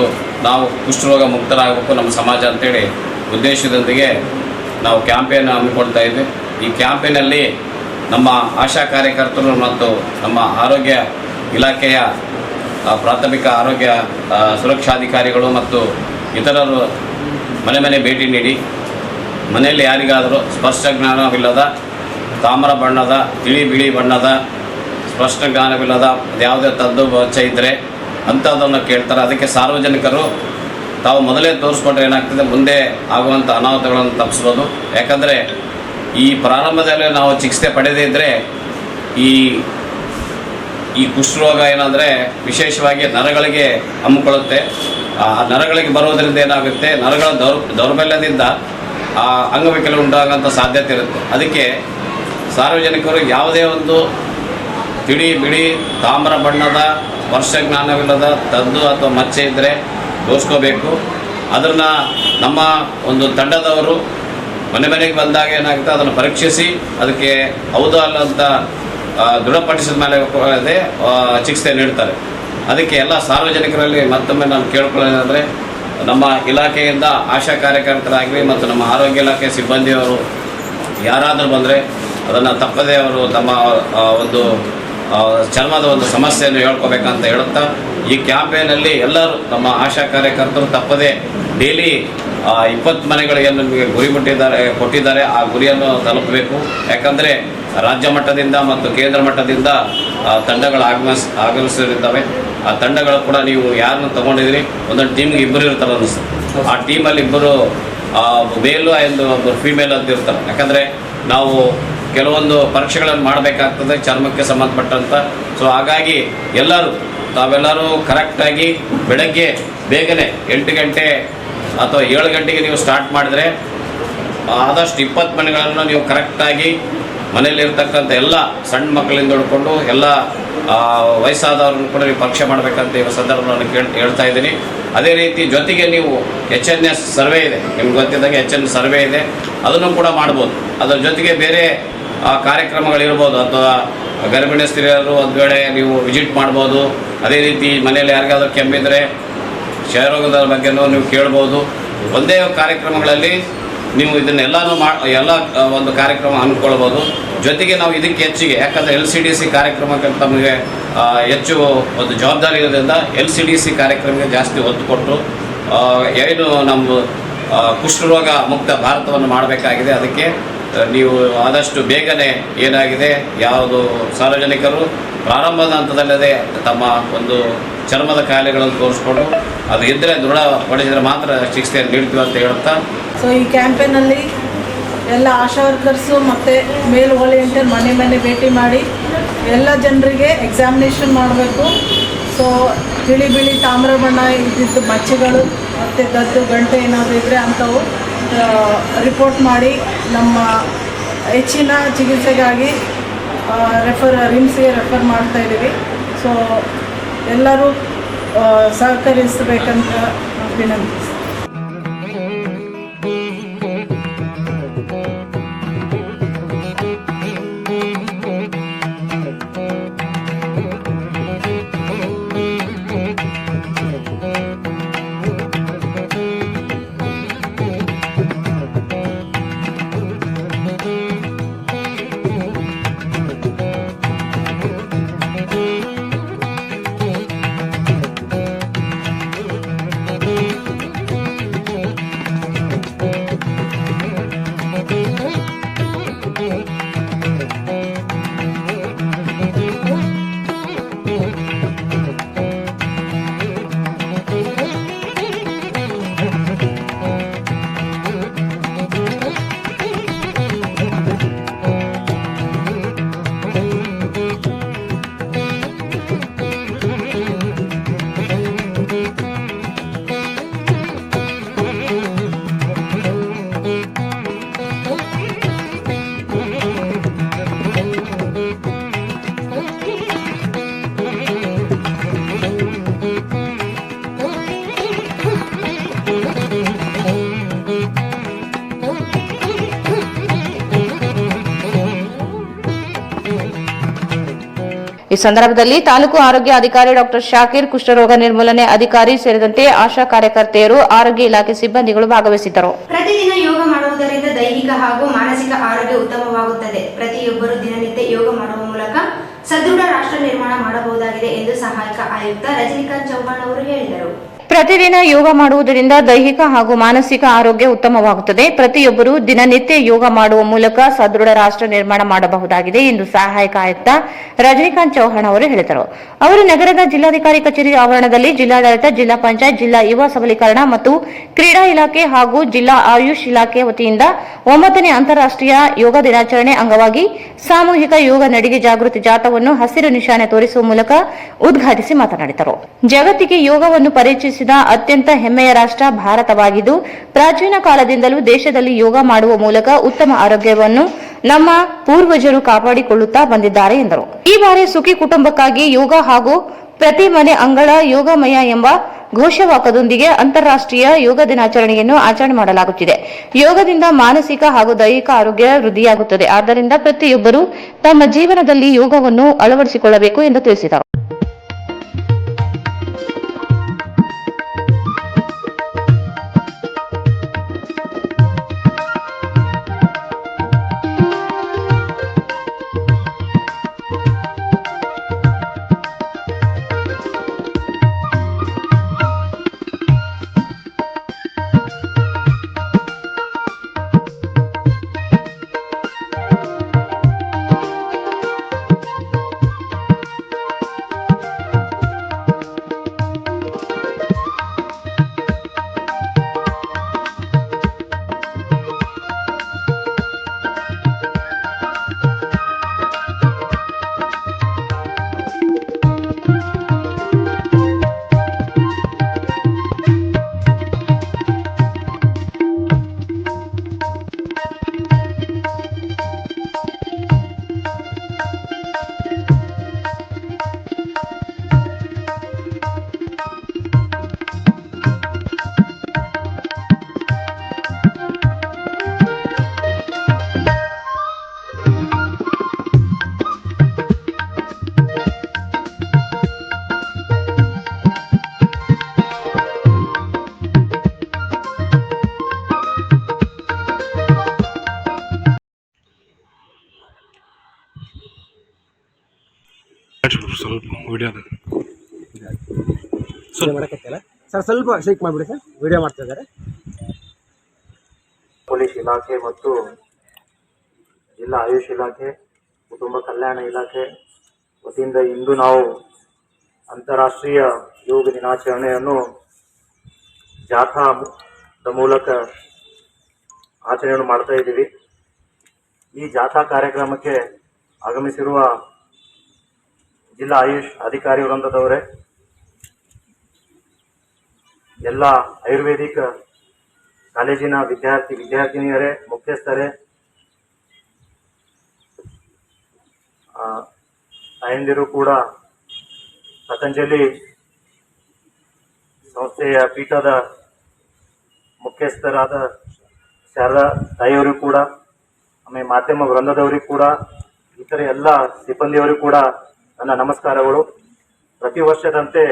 ನಾವು ಕುಷ್ಠರೋಗ ಮುಕ್ತರಾಗಬೇಕು ನಮ್ಮ ಸಮಾಜ ಅಂತೇಳಿ ಉದ್ದೇಶದೊಂದಿಗೆ ನಾವು ಕ್ಯಾಂಪೇನ್ ಹಮ್ಮಿಕೊಳ್ತಾ ಇದ್ವಿ. ಈ ಕ್ಯಾಂಪೇನಲ್ಲಿ ನಮ್ಮ ಆಶಾ ಕಾರ್ಯಕರ್ತರು ಮತ್ತು ನಮ್ಮ ಆರೋಗ್ಯ ಇಲಾಖೆಯ ಪ್ರಾಥಮಿಕ ಆರೋಗ್ಯ ಸುರಕ್ಷಾಧಿಕಾರಿಗಳು ಮತ್ತು ಇತರರು ಮನೆ ಮನೆ ಭೇಟಿ ನೀಡಿ ಮನೆಯಲ್ಲಿ ಯಾರಿಗಾದರೂ ಸ್ಪಷ್ಟ ಜ್ಞಾನವಿಲ್ಲದ, ತಾಮ್ರ ಬಣ್ಣದ, ತಿಳಿ ಬಿಳಿ ಬಣ್ಣದ, ಸ್ಪಷ್ಟ ಜ್ಞಾನವಿಲ್ಲದ ಯಾವುದೇ ತದ್ದು ಬಚ್ಚ ಇದ್ದರೆ ಅಂಥದ್ದನ್ನು ಕೇಳ್ತಾರೆ. ಅದಕ್ಕೆ ಸಾರ್ವಜನಿಕರು ತಾವು ಮೊದಲೇ ತೋರಿಸ್ಕೊಂಡ್ರೆ ಏನಾಗ್ತದೆ, ಮುಂದೆ ಆಗುವಂಥ ಅನಾಹುತಗಳನ್ನು ತಪ್ಪಿಸ್ಬೋದು. ಯಾಕಂದರೆ ಈ ಪ್ರಾರಂಭದಲ್ಲೇ ನಾವು ಚಿಕಿತ್ಸೆ ಪಡೆದೇ ಇದ್ದರೆ ಈ ಕುಷ್ಠರೋಗ ಏನಂದರೆ ವಿಶೇಷವಾಗಿ ನರಗಳಿಗೆ ಹಮ್ಮಿಕೊಳ್ಳುತ್ತೆ. ಆ ನರಗಳಿಗೆ ಬರೋದರಿಂದ ಏನಾಗುತ್ತೆ, ನರಗಳ ದೌರ್ಬಲ್ಯದಿಂದ ಅಂಗವೈಕಲ್ಯ ಉಂಟಾಗುವಂಥ ಸಾಧ್ಯತೆ ಇರುತ್ತೆ. ಅದಕ್ಕೆ ಸಾರ್ವಜನಿಕರು ಯಾವುದೇ ಒಂದು ತಿಳಿ ಬಿಳಿ ತಾಮ್ರ ಬಣ್ಣದ ವರ್ಷ ಜ್ಞಾನವಿಲ್ಲದ ತದ್ದು ಅಥವಾ ಮಚ್ಚೆ ಇದ್ದರೆ ತೋರಿಸ್ಕೋಬೇಕು. ಅದನ್ನು ನಮ್ಮ ಒಂದು ತಂಡದವರು ಮನೆ ಮನೆಗೆ ಬಂದಾಗ ಏನಾಗುತ್ತೆ ಅದನ್ನು ಪರೀಕ್ಷಿಸಿ ಅದಕ್ಕೆ ಹೌದು ಅಲ್ಲ ಅಂತ ದೃಢಪಡಿಸಿದ ಮೇಲೆ ಚಿಕಿತ್ಸೆ ನೀಡ್ತಾರೆ. ಅದಕ್ಕೆ ಎಲ್ಲ ಸಾರ್ವಜನಿಕರಲ್ಲಿ ಮತ್ತೊಮ್ಮೆ ನಾನು ಕೇಳ್ಕೊಳ್ಳೋದಂದರೆ ನಮ್ಮ ಇಲಾಖೆಯಿಂದ ಆಶಾ ಕಾರ್ಯಕರ್ತರಾಗಲಿ ಮತ್ತು ನಮ್ಮ ಆರೋಗ್ಯ ಇಲಾಖೆ ಸಿಬ್ಬಂದಿಯವರು ಯಾರಾದರೂ ಬಂದರೆ ಅದನ್ನು ತಪ್ಪದೇ ಅವರು ತಮ್ಮ ಒಂದು ಚರ್ಮದ ಒಂದು ಸಮಸ್ಯೆಯನ್ನು ಹೇಳ್ಕೋಬೇಕಂತ ಹೇಳುತ್ತಾ ಈ ಕ್ಯಾಂಪೇನಲ್ಲಿ ಎಲ್ಲರೂ ನಮ್ಮ ಆಶಾ ಕಾರ್ಯಕರ್ತರು ತಪ್ಪದೇ ಡೈಲಿ 20 ಮನೆಗಳಿಗೆ ನಮಗೆ ಗುರಿ ಕೊಟ್ಟಿದ್ದಾರೆ. ಆ ಗುರಿಯನ್ನು ತಲುಪಬೇಕು. ಯಾಕಂದರೆ ರಾಜ್ಯ ಮಟ್ಟದಿಂದ ಮತ್ತು ಕೇಂದ್ರ ಮಟ್ಟದಿಂದ ತಂಡಗಳು ಆಗಮಿಸಿರ್ತವೆ. ಆ ತಂಡಗಳು ಕೂಡ ನೀವು ಯಾರನ್ನು ತೊಗೊಂಡಿದ್ದೀರಿ, ಒಂದೊಂದು ಟೀಮ್ಗೆ 2 ಇರ್ತಾರೆ ಅನ್ನಿಸ್ತದೆ. ಆ ಟೀಮಲ್ಲಿ 2 ಮೇಲು ಆ್ಯಂಡ್ ಫಿಮೇಲ್ ಅಂತ ಇರ್ತಾರೆ. ಯಾಕಂದರೆ ನಾವು ಕೆಲವೊಂದು ಪರೀಕ್ಷೆಗಳನ್ನು ಮಾಡಬೇಕಾಗ್ತದೆ ಚರ್ಮಕ್ಕೆ ಸಂಬಂಧಪಟ್ಟಂಥ. ಸೊ ಹಾಗಾಗಿ ತಾವೆಲ್ಲರೂ ಕರೆಕ್ಟಾಗಿ ಬೆಳಗ್ಗೆ ಬೇಗನೆ 8 ಗಂಟೆ ಅಥವಾ 7 ಗಂಟೆಗೆ ನೀವು ಸ್ಟಾರ್ಟ್ ಮಾಡಿದರೆ ಆದಷ್ಟು 20 ಮನೆಗಳನ್ನು ನೀವು ಕರೆಕ್ಟಾಗಿ ಮನೆಯಲ್ಲಿರ್ತಕ್ಕಂಥ ಎಲ್ಲ ಸಣ್ಣ ಮಕ್ಕಳಿಂದ ಹಿಡ್ಕೊಂಡು ಎಲ್ಲ ವಯಸ್ಸಾದವ್ರನ್ನು ಕೂಡ ನೀವು ಪರೀಕ್ಷೆ ಮಾಡಬೇಕಂತ ಈ ಸಂದರ್ಭವನ್ನು ಹೇಳ್ತಾ ಇದ್ದೀನಿ. ಅದೇ ರೀತಿ ಜೊತೆಗೆ ನೀವು HNS ಸರ್ವೆ ಇದೆ, ನಿಮ್ಗೆ ಗೊತ್ತಿದ್ದಂಗೆ HN ಸರ್ವೆ ಇದೆ, ಅದನ್ನು ಕೂಡ ಮಾಡ್ಬೋದು. ಅದರ ಜೊತೆಗೆ ಬೇರೆ ಕಾರ್ಯಕ್ರಮಗಳಿರ್ಬೋದು, ಅಥವಾ ಗರ್ಭಿಣಿ ಸ್ತ್ರೀಯರು ಒಂದು ವೇಳೆ ನೀವು ವಿಸಿಟ್ ಮಾಡ್ಬೋದು. ಅದೇ ರೀತಿ ಮನೆಯಲ್ಲಿ ಯಾರಿಗಾದ್ರೂ ಕೆಮ್ಮಿದ್ರೆ ಕ್ಷಯರೋಗದ ಬಗ್ಗೆನೂ ನೀವು ಕೇಳ್ಬೋದು. ಒಂದೇ ಕಾರ್ಯಕ್ರಮಗಳಲ್ಲಿ ನೀವು ಇದನ್ನೆಲ್ಲನೂ ಎಲ್ಲ ಒಂದು ಕಾರ್ಯಕ್ರಮ ಅಂದ್ಕೊಳ್ಬೋದು. ಜೊತೆಗೆ ನಾವು ಇದಕ್ಕೆ ಹೆಚ್ಚಿಗೆ, ಯಾಕಂದರೆ LCDC ಕಾರ್ಯಕ್ರಮಕ್ಕೆ ನಮಗೆ ಹೆಚ್ಚು ಒಂದು ಜವಾಬ್ದಾರಿ ಇರೋದ್ರಿಂದ LCDC ಕಾರ್ಯಕ್ರಮಕ್ಕೆ ಜಾಸ್ತಿ ಒತ್ತು ಕೊಟ್ಟು ಏನು ನಮ್ಮ ಕುಷ್ಠರೋಗ ಮುಕ್ತ ಭಾರತವನ್ನು ಮಾಡಬೇಕಾಗಿದೆ. ಅದಕ್ಕೆ ನೀವು ಆದಷ್ಟು ಬೇಗನೆ ಏನಾಗಿದೆ, ಯಾವುದು ಸಾರ್ವಜನಿಕರು ಪ್ರಾರಂಭದ ಹಂತದಲ್ಲದೆ ತಮ್ಮ ಒಂದು ಚರ್ಮದ ಕಾಯಿಲೆಗಳನ್ನು ತೋರಿಸ್ಕೊಂಡು ಅದು ಇದ್ದರೆ ದೃಢಪಡಿಸಿದರೆ ಮಾತ್ರ ಚಿಕಿತ್ಸೆಯನ್ನು ನೀಡ್ತೀವಿ ಅಂತ ಹೇಳ್ತಾ, ಸೊ ಈ ಕ್ಯಾಂಪೇನಲ್ಲಿ ಎಲ್ಲ ಆಶಾ ವರ್ಕರ್ಸು ಮತ್ತು ಮೇಲ್ ವಾಲಂಟಿಯರ್ ಮನೆ ಭೇಟಿ ಮಾಡಿ ಎಲ್ಲ ಜನರಿಗೆ ಎಕ್ಸಾಮಿನೇಷನ್ ಮಾಡಬೇಕು. ಸೊ ತಿಳಿ ಬಿಳಿ ತಾಮ್ರ ಬಣ್ಣ ಇದ್ದಿದ್ದು ಮಚ್ಚೆಗಳು ಮತ್ತು ಗದ್ದು ಗಂಟೆ ಏನಾದರೂ ಇದ್ದರೆ ಅಂಥವು ರಿಪೋರ್ಟ್ ಮಾಡಿ ನಮ್ಮ ಹೆಚ್ಚಿನ ಚಿಕಿತ್ಸೆಗಾಗಿ ರಿಮ್ಸ್ಗೆ ರೆಫರ್ ಮಾಡ್ತಾಯಿದ್ದೀವಿ. ಸೊ ಎಲ್ಲರೂ ಸಹಕರಿಸಬೇಕಂತ ವಿನಂತಿಸ್ತೀನಿ. ಈ ಸಂದರ್ಭದಲ್ಲಿ ತಾಲೂಕು ಆರೋಗ್ಯ ಅಧಿಕಾರಿ ಡಾಕ್ಟರ್ ಶಾಕೀರ್, ಕುಷ್ಠರೋಗ ನಿರ್ಮೂಲನೆ ಅಧಿಕಾರಿ ಸೇರಿದಂತೆ ಆಶಾ ಕಾರ್ಯಕರ್ತೆಯರು, ಆರೋಗ್ಯ ಇಲಾಖೆ ಸಿಬ್ಬಂದಿಗಳು ಭಾಗವಹಿಸಿದ್ದರು. ಪ್ರತಿದಿನ ಯೋಗ ಮಾಡುವುದರಿಂದ ದೈಹಿಕ ಹಾಗೂ ಮಾನಸಿಕ ಆರೋಗ್ಯ ಉತ್ತಮವಾಗುತ್ತದೆ. ಪ್ರತಿಯೊಬ್ಬರು ದಿನನಿತ್ಯ ಯೋಗ ಮಾಡುವ ಮೂಲಕ ಸದೃಢ ರಾಷ್ಟ್ರ ನಿರ್ಮಾಣ ಮಾಡಬಹುದಾಗಿದೆ ಎಂದು ಸಹಾಯಕ ಆಯುಕ್ತ ರಜನಿಕಾಂತ್ ಚೌಹಾಣ್ ಅವರು ಹೇಳಿದರು. ಪ್ರತಿದಿನ ಯೋಗ ಮಾಡುವುದರಿಂದ ದೈಹಿಕ ಹಾಗೂ ಮಾನಸಿಕ ಆರೋಗ್ಯ ಉತ್ತಮವಾಗುತ್ತದೆ. ಪ್ರತಿಯೊಬ್ಬರು ದಿನನಿತ್ಯ ಯೋಗ ಮಾಡುವ ಮೂಲಕ ಸದೃಢ ರಾಷ್ಟ್ರ ನಿರ್ಮಾಣ ಮಾಡಬಹುದಾಗಿದೆ ಎಂದು ಸಹಾಯಕ ಆಯುಕ್ತ ರಜನಿಕಾಂತ್ ಚೌಹಾಣ್ ಅವರು ಹೇಳಿದರು. ಅವರು ನಗರದ ಜಿಲ್ಲಾಧಿಕಾರಿ ಕಚೇರಿ ಆವರಣದಲ್ಲಿ ಜಿಲ್ಲಾಡಳಿತ, ಜಿಲ್ಲಾ ಪಂಚಾಯತ್, ಜಿಲ್ಲಾ ಯುವ ಸಬಲೀಕರಣ ಮತ್ತು ಕ್ರೀಡಾ ಇಲಾಖೆ ಹಾಗೂ ಜಿಲ್ಲಾ ಆಯುಷ್ ಇಲಾಖೆ ವತಿಯಿಂದ 9ನೇ ಅಂತಾರಾಷ್ಟ್ರೀಯ ಯೋಗ ದಿನಾಚರಣೆ ಅಂಗವಾಗಿ ಸಾಮೂಹಿಕ ಯೋಗ ನಡಿಗೆ ಜಾಗೃತಿ ಜಾಥಾವನ್ನು ಹಸಿರು ನಿಶಾನೆ ತೋರಿಸುವ ಮೂಲಕ ಉದ್ಘಾಟಿಸಿ ಮಾತನಾಡಿದರು. ಜಗತ್ತಿಗೆ ಯೋಗವನ್ನು ಪರಿಚಯಿಸಿದ ಅತ್ಯಂತ ಹೆಮ್ಮೆಯ ರಾಷ್ಟ್ರ ಭಾರತವಾಗಿದ್ದು, ಪ್ರಾಚೀನ ಕಾಲದಿಂದಲೂ ದೇಶದಲ್ಲಿ ಯೋಗ ಮಾಡುವ ಮೂಲಕ ಉತ್ತಮ ಆರೋಗ್ಯವನ್ನು ನಮ್ಮ ಪೂರ್ವಜರು ಕಾಪಾಡಿಕೊಳ್ಳುತ್ತಾ ಬಂದಿದ್ದಾರೆ ಎಂದರು. ಈ ಬಾರಿ ಸುಖಿ ಕುಟುಂಬಕ್ಕಾಗಿ ಯೋಗ ಹಾಗೂ ಪ್ರತಿ ಮನೆ ಅಂಗಳ ಯೋಗಮಯ ಎಂಬ ಘೋಷವಾಕ್ಯದೊಂದಿಗೆ ಅಂತಾರಾಷ್ಟ್ರೀಯ ಯೋಗ ದಿನಾಚರಣೆಯನ್ನು ಆಚರಣೆ ಮಾಡಲಾಗುತ್ತಿದೆ. ಯೋಗದಿಂದ ಮಾನಸಿಕ ಹಾಗೂ ದೈಹಿಕ ಆರೋಗ್ಯ ವೃದ್ಧಿಯಾಗುತ್ತದೆ. ಆದ್ದರಿಂದ ಪ್ರತಿಯೊಬ್ಬರು ತಮ್ಮ ಜೀವನದಲ್ಲಿ ಯೋಗವನ್ನು ಅಳವಡಿಸಿಕೊಳ್ಳಬೇಕು ಎಂದು ತಿಳಿಸಿದರು. ಸರ್ ಸ್ವಲ್ಪ ಶೇಕ್ ಮಾಡಿಬಿಡಿ ಸರ್, ವಿಡಿಯೋ ಮಾಡ್ತಾ ಇದ್ದಾರೆ. ಪೊಲೀಸ್ ಇಲಾಖೆ ಮತ್ತು ಜಿಲ್ಲಾ ಆಯುಷ್ ಇಲಾಖೆ, ಕುಟುಂಬ ಕಲ್ಯಾಣ ಇಲಾಖೆ ವತಿಯಿಂದ ಇಂದು ನಾವು ಅಂತಾರಾಷ್ಟ್ರೀಯ ಯೋಗ ದಿನಾಚರಣೆಯನ್ನು ಜಾಥಾದ ಮೂಲಕ ಆಚರಣೆಯನ್ನು ಮಾಡ್ತಾ ಇದ್ದೀವಿ. ಈ ಜಾಥಾ ಕಾರ್ಯಕ್ರಮಕ್ಕೆ ಆಗಮಿಸಿರುವ ಜಿಲ್ಲಾ ಆಯುಷ್ ಅಧಿಕಾರಿ ವೃಂದದವರೇ, ಎಲ್ಲ ಆಯುರ್ವೇದಿಕ್ ಕಾಲೇಜಿನ ವಿದ್ಯಾರ್ಥಿನಿಯರೇ, ಮುಖ್ಯಸ್ಥರೇ, ತಾಯಂದಿರು ಕೂಡ, ಪತಂಜಲಿ ಸಂಸ್ಥೆಯ ಪೀಠದ ಮುಖ್ಯಸ್ಥರಾದ ಶಾರದಾ ತಾಯಿಯವರಿಗೂ ಕೂಡ, ಆಮೇಲೆ ಮಾಧ್ಯಮ ವೃಂದದವರಿಗೂ ಕೂಡ, ಇತರ ಎಲ್ಲ ಸಿಬ್ಬಂದಿಯವರಿಗೂ ಕೂಡ ನನ್ನ ನಮಸ್ಕಾರಗಳು. ಪ್ರತಿ ವರ್ಷದಂತೆ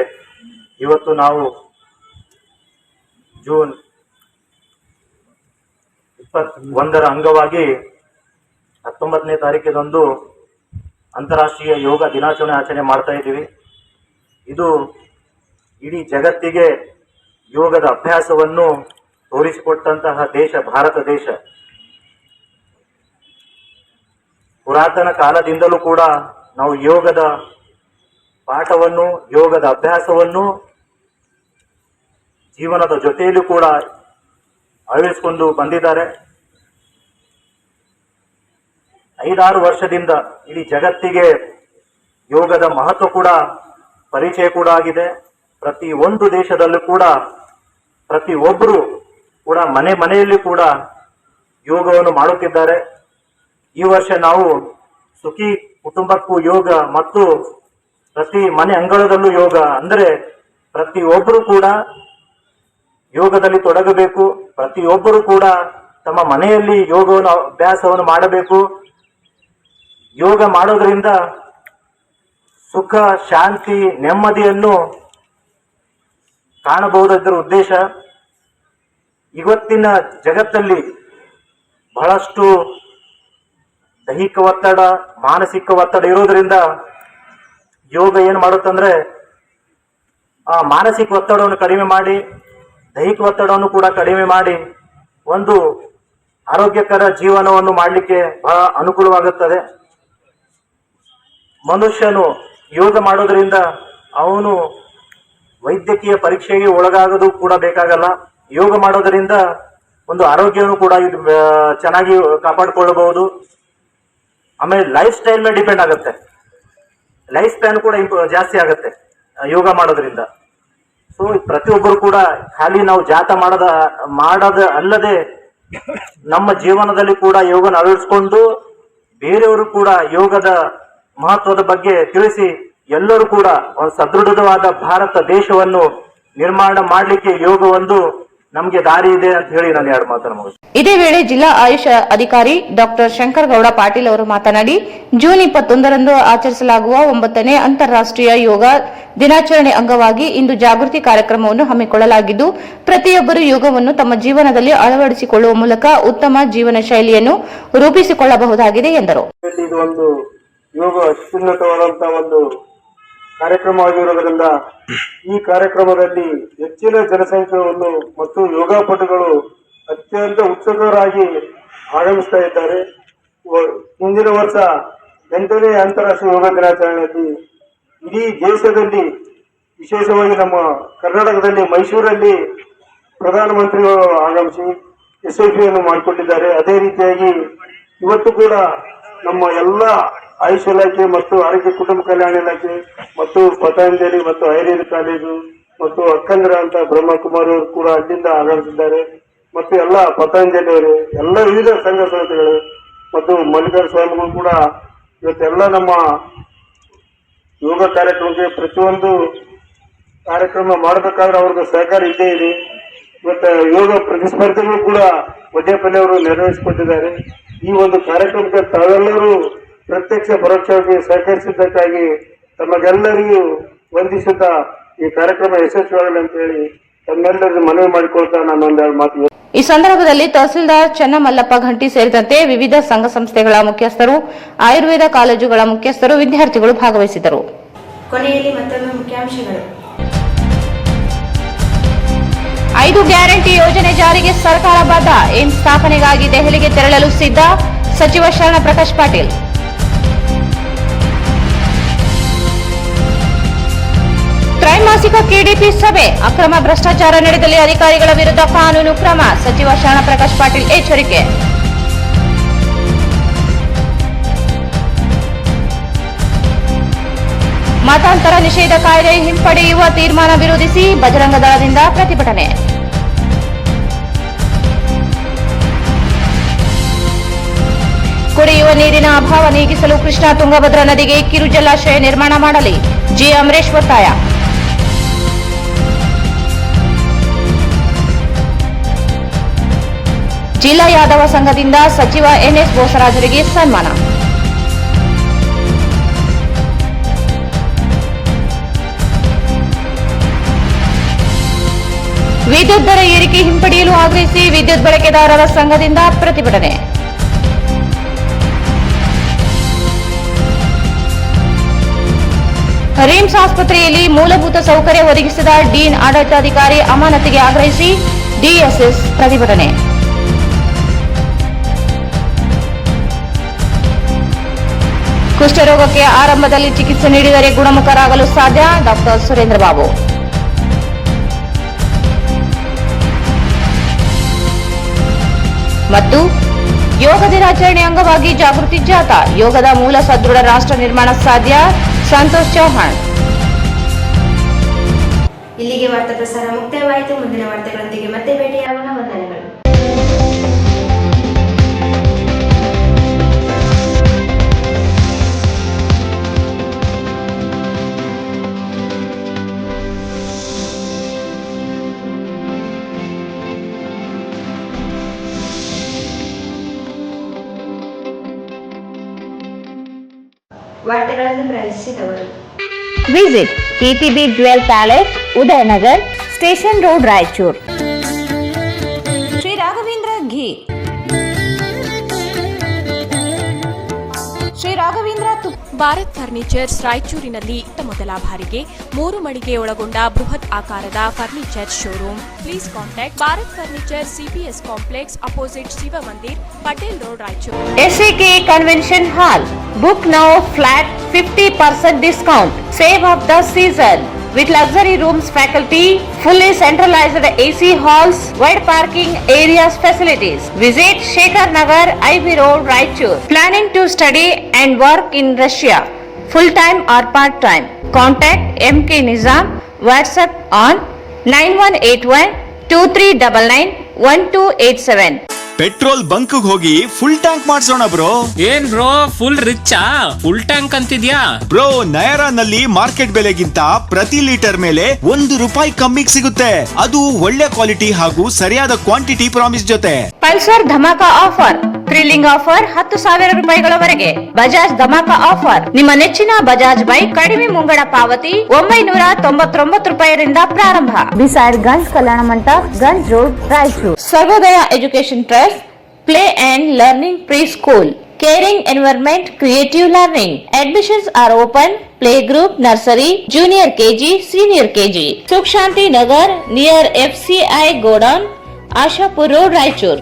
ಇವತ್ತು ನಾವು ಜೂನ್ 21ರ ಅಂಗವಾಗಿ 19ನೇ ತಾರೀಕಿನಂದು ಅಂತಾರಾಷ್ಟ್ರೀಯ ಯೋಗ ದಿನಾಚರಣೆ ಆಚರಣೆ ಮಾಡ್ತಾ ಇದ್ದೀವಿ. ಇದು ಇಡೀ ಜಗತ್ತಿಗೆ ಯೋಗದ ಅಭ್ಯಾಸವನ್ನು ತೋರಿಸಿಕೊಟ್ಟಂತಹ ದೇಶ ಭಾರತ ದೇಶ. ಪುರಾತನ ಕಾಲದಿಂದಲೂ ಕೂಡ ನಾವು ಯೋಗದ ಪಾಠವನ್ನು, ಯೋಗದ ಅಭ್ಯಾಸವನ್ನು ಜೀವನದ ಜೊತೆಯಲ್ಲೂ ಕೂಡ ಅಳವಡಿಸಿಕೊಂಡು ಬಂದಿದ್ದಾರೆ. 5-6 ವರ್ಷದಿಂದ ಇಡೀ ಜಗತ್ತಿಗೆ ಯೋಗದ ಮಹತ್ವ ಕೂಡ ಪರಿಚಯ ಕೂಡ ಆಗಿದೆ. ಪ್ರತಿ ಒಂದು ದೇಶದಲ್ಲೂ ಕೂಡ ಪ್ರತಿಯೊಬ್ಬರು ಕೂಡ ಮನೆಯಲ್ಲಿ ಕೂಡ ಯೋಗವನ್ನು ಮಾಡುತ್ತಿದ್ದಾರೆ. ಈ ವರ್ಷ ನಾವು ಸುಖಿ ಕುಟುಂಬಕ್ಕೂ ಯೋಗ ಮತ್ತು ಪ್ರತಿ ಮನೆ ಅಂಗಳದಲ್ಲೂ ಯೋಗ, ಅಂದರೆ ಪ್ರತಿಯೊಬ್ಬರು ಕೂಡ ಯೋಗದಲ್ಲಿ ತೊಡಗಬೇಕು. ಪ್ರತಿಯೊಬ್ಬರು ಕೂಡ ತಮ್ಮ ಮನೆಯಲ್ಲಿ ಯೋಗವನ್ನು ಅಭ್ಯಾಸವನ್ನು ಮಾಡಬೇಕು. ಯೋಗ ಮಾಡೋದ್ರಿಂದ ಸುಖ, ಶಾಂತಿ, ನೆಮ್ಮದಿಯನ್ನು ಕಾಣಬಹುದಾದ್ರ ಉದ್ದೇಶ. ಇವತ್ತಿನ ಜಗತ್ತಲ್ಲಿ ಬಹಳಷ್ಟು ದೈಹಿಕ ಒತ್ತಡ, ಮಾನಸಿಕ ಒತ್ತಡ ಇರೋದ್ರಿಂದ ಯೋಗ ಏನು ಮಾಡುತ್ತಂದ್ರೆ ಆ ಮಾನಸಿಕ ಒತ್ತಡವನ್ನು ಕಡಿಮೆ ಮಾಡಿ, ದೈಹಿಕ ಒತ್ತಡವನ್ನು ಕೂಡ ಕಡಿಮೆ ಮಾಡಿ ಒಂದು ಆರೋಗ್ಯಕರ ಜೀವನವನ್ನು ಮಾಡಲಿಕ್ಕೆ ಬಹಳ ಅನುಕೂಲವಾಗುತ್ತದೆ. ಮನುಷ್ಯನು ಯೋಗ ಮಾಡೋದ್ರಿಂದ ಅವನು ವೈದ್ಯಕೀಯ ಪರೀಕ್ಷೆಗೆ ಒಳಗಾಗೋದು ಕೂಡ ಬೇಕಾಗಲ್ಲ. ಯೋಗ ಮಾಡೋದರಿಂದ ಒಂದು ಆರೋಗ್ಯವನ್ನು ಕೂಡ ಚೆನ್ನಾಗಿ ಕಾಪಾಡಿಕೊಳ್ಳಬಹುದು. ಆಮೇಲೆ ಲೈಫ್ ಸ್ಟೈಲ್ ಮೇಲೆ ಡಿಪೆಂಡ್ ಆಗುತ್ತೆ. ಲೈಫ್ ಸ್ಪ್ಯಾನ್ ಕೂಡ ಜಾಸ್ತಿ ಆಗುತ್ತೆ ಯೋಗ ಮಾಡೋದ್ರಿಂದ. ಸೊ ಪ್ರತಿಯೊಬ್ಬರು ಕೂಡ ಖಾಲಿ ನಾವು ಜಾಥಾ ಮಾಡೋದ ಅಲ್ಲದೆ ನಮ್ಮ ಜೀವನದಲ್ಲಿ ಕೂಡ ಯೋಗನ ಅಳವಡಿಸಿಕೊಂಡು ಬೇರೆಯವರು ಕೂಡ ಯೋಗದ ಮಹತ್ವದ ಬಗ್ಗೆ ತಿಳಿಸಿ ಎಲ್ಲರೂ ಕೂಡ ಒಂದು ಸದೃಢವಾದ ಭಾರತ ದೇಶವನ್ನು ನಿರ್ಮಾಣ ಮಾಡಲಿಕ್ಕೆ ಯೋಗ ಒಂದು ನಮಗೆ ದಾರಿ ಇದೆ ಅಂತ ಹೇಳಿ ನಾನು 2 ಮಾತನ್ನು ಮುಗಿಸ್ತೇನೆ. ಇದೇ ವೇಳೆ ಜಿಲ್ಲಾ ಆಯುಷ್ ಅಧಿಕಾರಿ ಡಾಕ್ಟರ್ ಶಂಕರಗೌಡ ಪಾಟೀಲ್ ಅವರು ಮಾತನಾಡಿ, ಜೂನ್ 21ರಂದು ಆಚರಿಸಲಾಗುವ 9ನೇ ಅಂತಾರಾಷ್ಟ್ರೀಯ ಯೋಗ ದಿನಾಚರಣೆ ಅಂಗವಾಗಿ ಇಂದು ಜಾಗೃತಿ ಕಾರ್ಯಕ್ರಮವನ್ನು ಹಮ್ಮಿಕೊಳ್ಳಲಾಗಿದ್ದು, ಪ್ರತಿಯೊಬ್ಬರು ಯೋಗವನ್ನು ತಮ್ಮ ಜೀವನದಲ್ಲಿ ಅಳವಡಿಸಿಕೊಳ್ಳುವ ಮೂಲಕ ಉತ್ತಮ ಜೀವನ ಶೈಲಿಯನ್ನು ರೂಪಿಸಿಕೊಳ್ಳಬಹುದಾಗಿದೆ ಎಂದರು. ಇದು ಒಂದು ಯೋಗ ಅತ್ಯುನ್ನತವಾದಂತಹ ಒಂದು ಕಾರ್ಯಕ್ರಮವಾಗಿರುವುದರಿಂದ ಈ ಕಾರ್ಯಕ್ರಮದಲ್ಲಿ ಹೆಚ್ಚಿನ ಜನಸಂಖ್ಯೆಯನ್ನು ಮತ್ತು ಯೋಗಾಪಟುಗಳು ಅತ್ಯಂತ ಉತ್ಸುಕರಾಗಿ ಆಗಮಿಸ್ತಾ ಇದ್ದಾರೆ. ಮುಂದಿನ ವರ್ಷ 8ನೇ ಅಂತಾರಾಷ್ಟ್ರೀಯ ಯೋಗ ದಿನಾಚರಣೆಯಲ್ಲಿ ಇಡೀ ದೇಶದಲ್ಲಿ, ವಿಶೇಷವಾಗಿ ನಮ್ಮ ಕರ್ನಾಟಕದಲ್ಲಿ ಮೈಸೂರಲ್ಲಿ ಪ್ರಧಾನಮಂತ್ರಿಗಳು ಆಗಮಿಸಿ ಯಶಸ್ವಿಯನ್ನು ಮಾಡಿಕೊಂಡಿದ್ದಾರೆ. ಅದೇ ರೀತಿಯಾಗಿ ಇವತ್ತು ಕೂಡ ನಮ್ಮ ಎಲ್ಲ ಆಯುಷ್ ಇಲಾಖೆ ಮತ್ತು ಆರೋಗ್ಯ ಕುಟುಂಬ ಕಲ್ಯಾಣ ಇಲಾಖೆ ಮತ್ತು ಪತಂಜಲಿ ಮತ್ತು ಆಯುರ್ವೇದ ಕಾಲೇಜು ಮತ್ತು ಅಕ್ಕಂದ್ರ ಅಂತ ಬ್ರಹ್ಮಕುಮಾರ್ ಅವರು ಕೂಡ ಅಲ್ಲಿಂದ ಆಗಮಿಸಿದ್ದಾರೆ. ಮತ್ತು ಎಲ್ಲ ಪತಂಜಲಿ ಅವರು, ಎಲ್ಲ ವಿವಿಧ ಸಂಘ ಸಂಸ್ಥೆಗಳು ಮತ್ತು ಮಲ್ಲಿಕಾರ್ಜುನ ಸ್ವಾಮಿಗಳು ಕೂಡ ಇವತ್ತೆಲ್ಲ ನಮ್ಮ ಯೋಗ ಕಾರ್ಯಕ್ರಮಕ್ಕೆ ಪ್ರತಿಯೊಂದು ಕಾರ್ಯಕ್ರಮ ಮಾಡಬೇಕಾದ್ರೆ ಅವ್ರದ್ದು ಸಹಕಾರ ಇದ್ದೇ ಇದೆ. ಇವತ್ತು ಯೋಗ ಪ್ರತಿಸ್ಪರ್ಧಿಗಳು ಕೂಡ ವಡ್ಯಪಲ್ಲಿ ಅವರು ನೆರವೇರಿಸಿಕೊಟ್ಟಿದ್ದಾರೆ. ಈ ಒಂದು ಕಾರ್ಯಕ್ರಮಕ್ಕೆ ತಾವೆಲ್ಲರೂ ಪ್ರತ್ಯಕ್ಷ ಪರೋಕ್ಷವಾಗಿ ಸಹಕರಿಸಿದ್ದಕ್ಕಾಗಿ ತಮಗೆಲ್ಲರಿಗೂ ವಂದಿಸುತ್ತಾ ಈ ಕಾರ್ಯಕ್ರಮ ಯಶಸ್ವಿಯಾಗಲಿ ಅಂತ ಹೇಳಿ ತಮ್ಮೆಲ್ಲರಿಗೂ ಮನವಿ ಮಾಡಿಕೊಳ್ತಾ ನಾನು ಒಂದೆರಡು ಮಾತು. ಈ ಸಂದರ್ಭದಲ್ಲಿ ತಹಸೀಲ್ದಾರ್ ಚನ್ನಮಲ್ಲಪ್ಪ ಘಂಟಿ ಸೇರಿದಂತೆ ವಿವಿಧ ಸಂಘ ಸಂಸ್ಥೆಗಳ ಮುಖ್ಯಸ್ಥರು, ಆಯುರ್ವೇದ ಕಾಲೇಜುಗಳ ಮುಖ್ಯಸ್ಥರು, ವಿದ್ಯಾರ್ಥಿಗಳು ಭಾಗವಹಿಸಿದರು. ಕೊನೆಯಲ್ಲಿ ಮತ್ತೊಮ್ಮೆ ಮುಖ್ಯಾಂಶಗಳು. 5 ಗ್ಯಾರಂಟಿ ಯೋಜನೆ ಜಾರಿಗೆ ಸರ್ಕಾರ ಬದ್ಧ. ಏಮ್ಸ್ ಸ್ಥಾಪನೆಗಾಗಿ ದೆಹಲಿಗೆ ತೆರಳಲು ಸಿದ್ಧ. ಸಚಿವ ಶರಣ ಪ್ರಕಾಶ್ ಪಾಟೀಲ್. ತ್ರೈಮಾಸಿಕ ಕೆಡಿಪಿ ಸಭೆ. ಅಕ್ರಮ ಭ್ರಷ್ಟಾಚಾರ ನಡೆದಲ್ಲಿ ಅಧಿಕಾರಿಗಳ ವಿರುದ್ಧ ಕಾನೂನು ಕ್ರಮ. ಸಚಿವ ಶರಣ ಪ್ರಕಾಶ್ ಪಾಟೀಲ್ ಎಚ್ಚರಿಕೆ. ಮತಾಂತರ ನಿಷೇಧ ಕಾಯ್ದೆ ಹಿಂಪಡೆಯುವ ತೀರ್ಮಾನ ವಿರೋಧಿಸಿ ಬಜರಂಗ ದಳದಿಂದ ಪ್ರತಿಭಟನೆ. ಕುಡಿಯುವ ನೀರಿನ ಅಭಾವ ನೀಗಿಸಲು ಕೃಷ್ಣಾ ತುಂಗಭದ್ರಾ ನದಿಗೆ ಕಿರು ಜಲಾಶಯ ನಿರ್ಮಾಣ ಮಾಡಲಿ. ಜಿ ಅಮರೇಶ್ ಒತ್ತಾಯ. ಜಿಲ್ಲಾ ಯಾದವ ಸಂಘದಿಂದ ಸಚಿವ ಎನ್ಎಸ್ ಬೋಸರಾಜರಿಗೆ ಸನ್ಮಾನ. ವಿದ್ಯುತ್ ದರ ಏರಿಕೆ ಹಿಂಪಡೆಯಲು ಆಗ್ರಹಿಸಿ ವಿದ್ಯುತ್ ಬಳಕೆದಾರರ ಸಂಘದಿಂದ ಪ್ರತಿಭಟನೆ. ರಿಮ್ಸ್ ಆಸ್ಪತ್ರೆಯಲ್ಲಿ ಮೂಲಭೂತ ಸೌಕರ್ಯ ಒದಗಿಸಿದ ಡೀನ್ ಆಡಳಿತಾಧಿಕಾರಿ ಅಮಾನತಿಗೆ ಆಗ್ರಹಿಸಿ ಡಿಎಸ್ಎಸ್ ಪ್ರತಿಭಟನೆ. ಕುಷ್ಠರೋಗಕ್ಕೆ ಆರಂಭದಲ್ಲಿ ಚಿಕಿತ್ಸೆ ನೀಡಿದರೆ ಗುಣಮುಖರಾಗಲು ಸಾಧ್ಯ. ಡಾಕ್ಟರ್ ಸುರೇಂದ್ರ ಬಾಬು. ಮತ್ತು ಯೋಗ ದಿನಾಚರಣೆ ಅಂಗವಾಗಿ ಜಾಗೃತಿ ಜಾಥಾ. ಯೋಗದ ಮೂಲ ಸದೃಢ ರಾಷ್ಟ್ರ ನಿರ್ಮಾಣ ಸಾಧ್ಯ. ಸಂತೋಷ್ ಚೌಹಾಣ್. ಇಲ್ಲಿಗೆ ವಾರ್ತಾ ಪ್ರಸಾರ ಮುಕ್ತಾಯವಾಯಿತು. ಮುಂದಿನ ವಾರ್ತೆಗಳೊಂದಿಗೆ ಮತ್ತೆ ಭೇಟಿಯಾಗೋಣ. ವಂದನೆಗಳು. ವಾರ್ತೆಗಳನ್ನು ಪ್ರವೇಶಿಸಿದವರು. Visit TTB jewel palace, Udayanagar, station road, Raichur. Shri Raghavendra ghee. Shri Raghavendra Bharat furnitures ರಾಯಚೂರಿನಲ್ಲಿ ಮೊದಲ ಬಾರಿಗೆ 3 ಮಳಿಗೆ ಒಳಗೊಂಡ ಬೃಹತ್ ಆಕಾರದ furniture showroom. Please contact Bharat furniture, CPS complex, opposite Shiva Mandir, Patel road, Raichur. SAK convention hall. Book now flat 50% discount. Save of the season. With luxury rooms, faculty, fully centralized AC halls, wide parking areas, facilities. Visit Shekhar Nagar, IB Road, Raichur. Planning to study and work in Russia, full time or part time? Contact MK Nizam. WhatsApp on 9181 2399 1287. Petrol bunk ಹೋಗಿ full tank ಮಾಡ್ಸೋಣ bro. ಏನ್ bro full ರಿಚ್ಚಾ? Full tank ಅಂತಿದ್ಯಾ? Bro, ನಯರಾನಲ್ಲಿ market ಬೆಲೆಗಿಂತ ಪ್ರತಿ litre ಮೇಲೆ ₹1 ಕಮ್ಮಿಗೆ ಸಿಗುತ್ತೆ. ಅದು ಒಳ್ಳೆ ಕ್ವಾಲಿಟಿ ಹಾಗೂ ಸರಿಯಾದ ಕ್ವಾಂಟಿಟಿ ಪ್ರಾಮಿಸ್ ಜೊತೆ. ಪಲ್ಸರ್ ಧಮಾಕ ಆಫರ್. ಥ್ರಿಲ್ಲಿಂಗ್ ಆಫರ್ ₹10,000ವರೆಗೆ. ಬಜಾಜ್ ಧಮಾಕ ಆಫರ್. ನಿಮ್ಮ ನೆಚ್ಚಿನ ಬಜಾಜ್ ಬೈಕ್ ಕಡಿಮೆ ಮುಂಗಡ ಪಾವತಿ ₹999 ಪ್ರಾರಂಭ. Beside Ganj Kalyana Mantapa, Ganj road, Raichur. Sarvodaya education trust, Play and Learning Preschool. Caring environment, creative learning. Admissions are open. Playgroup, nursery, junior KG, senior KG. Sukh Shanti Nagar near FCI Godown, Ashapur Road, Raichur.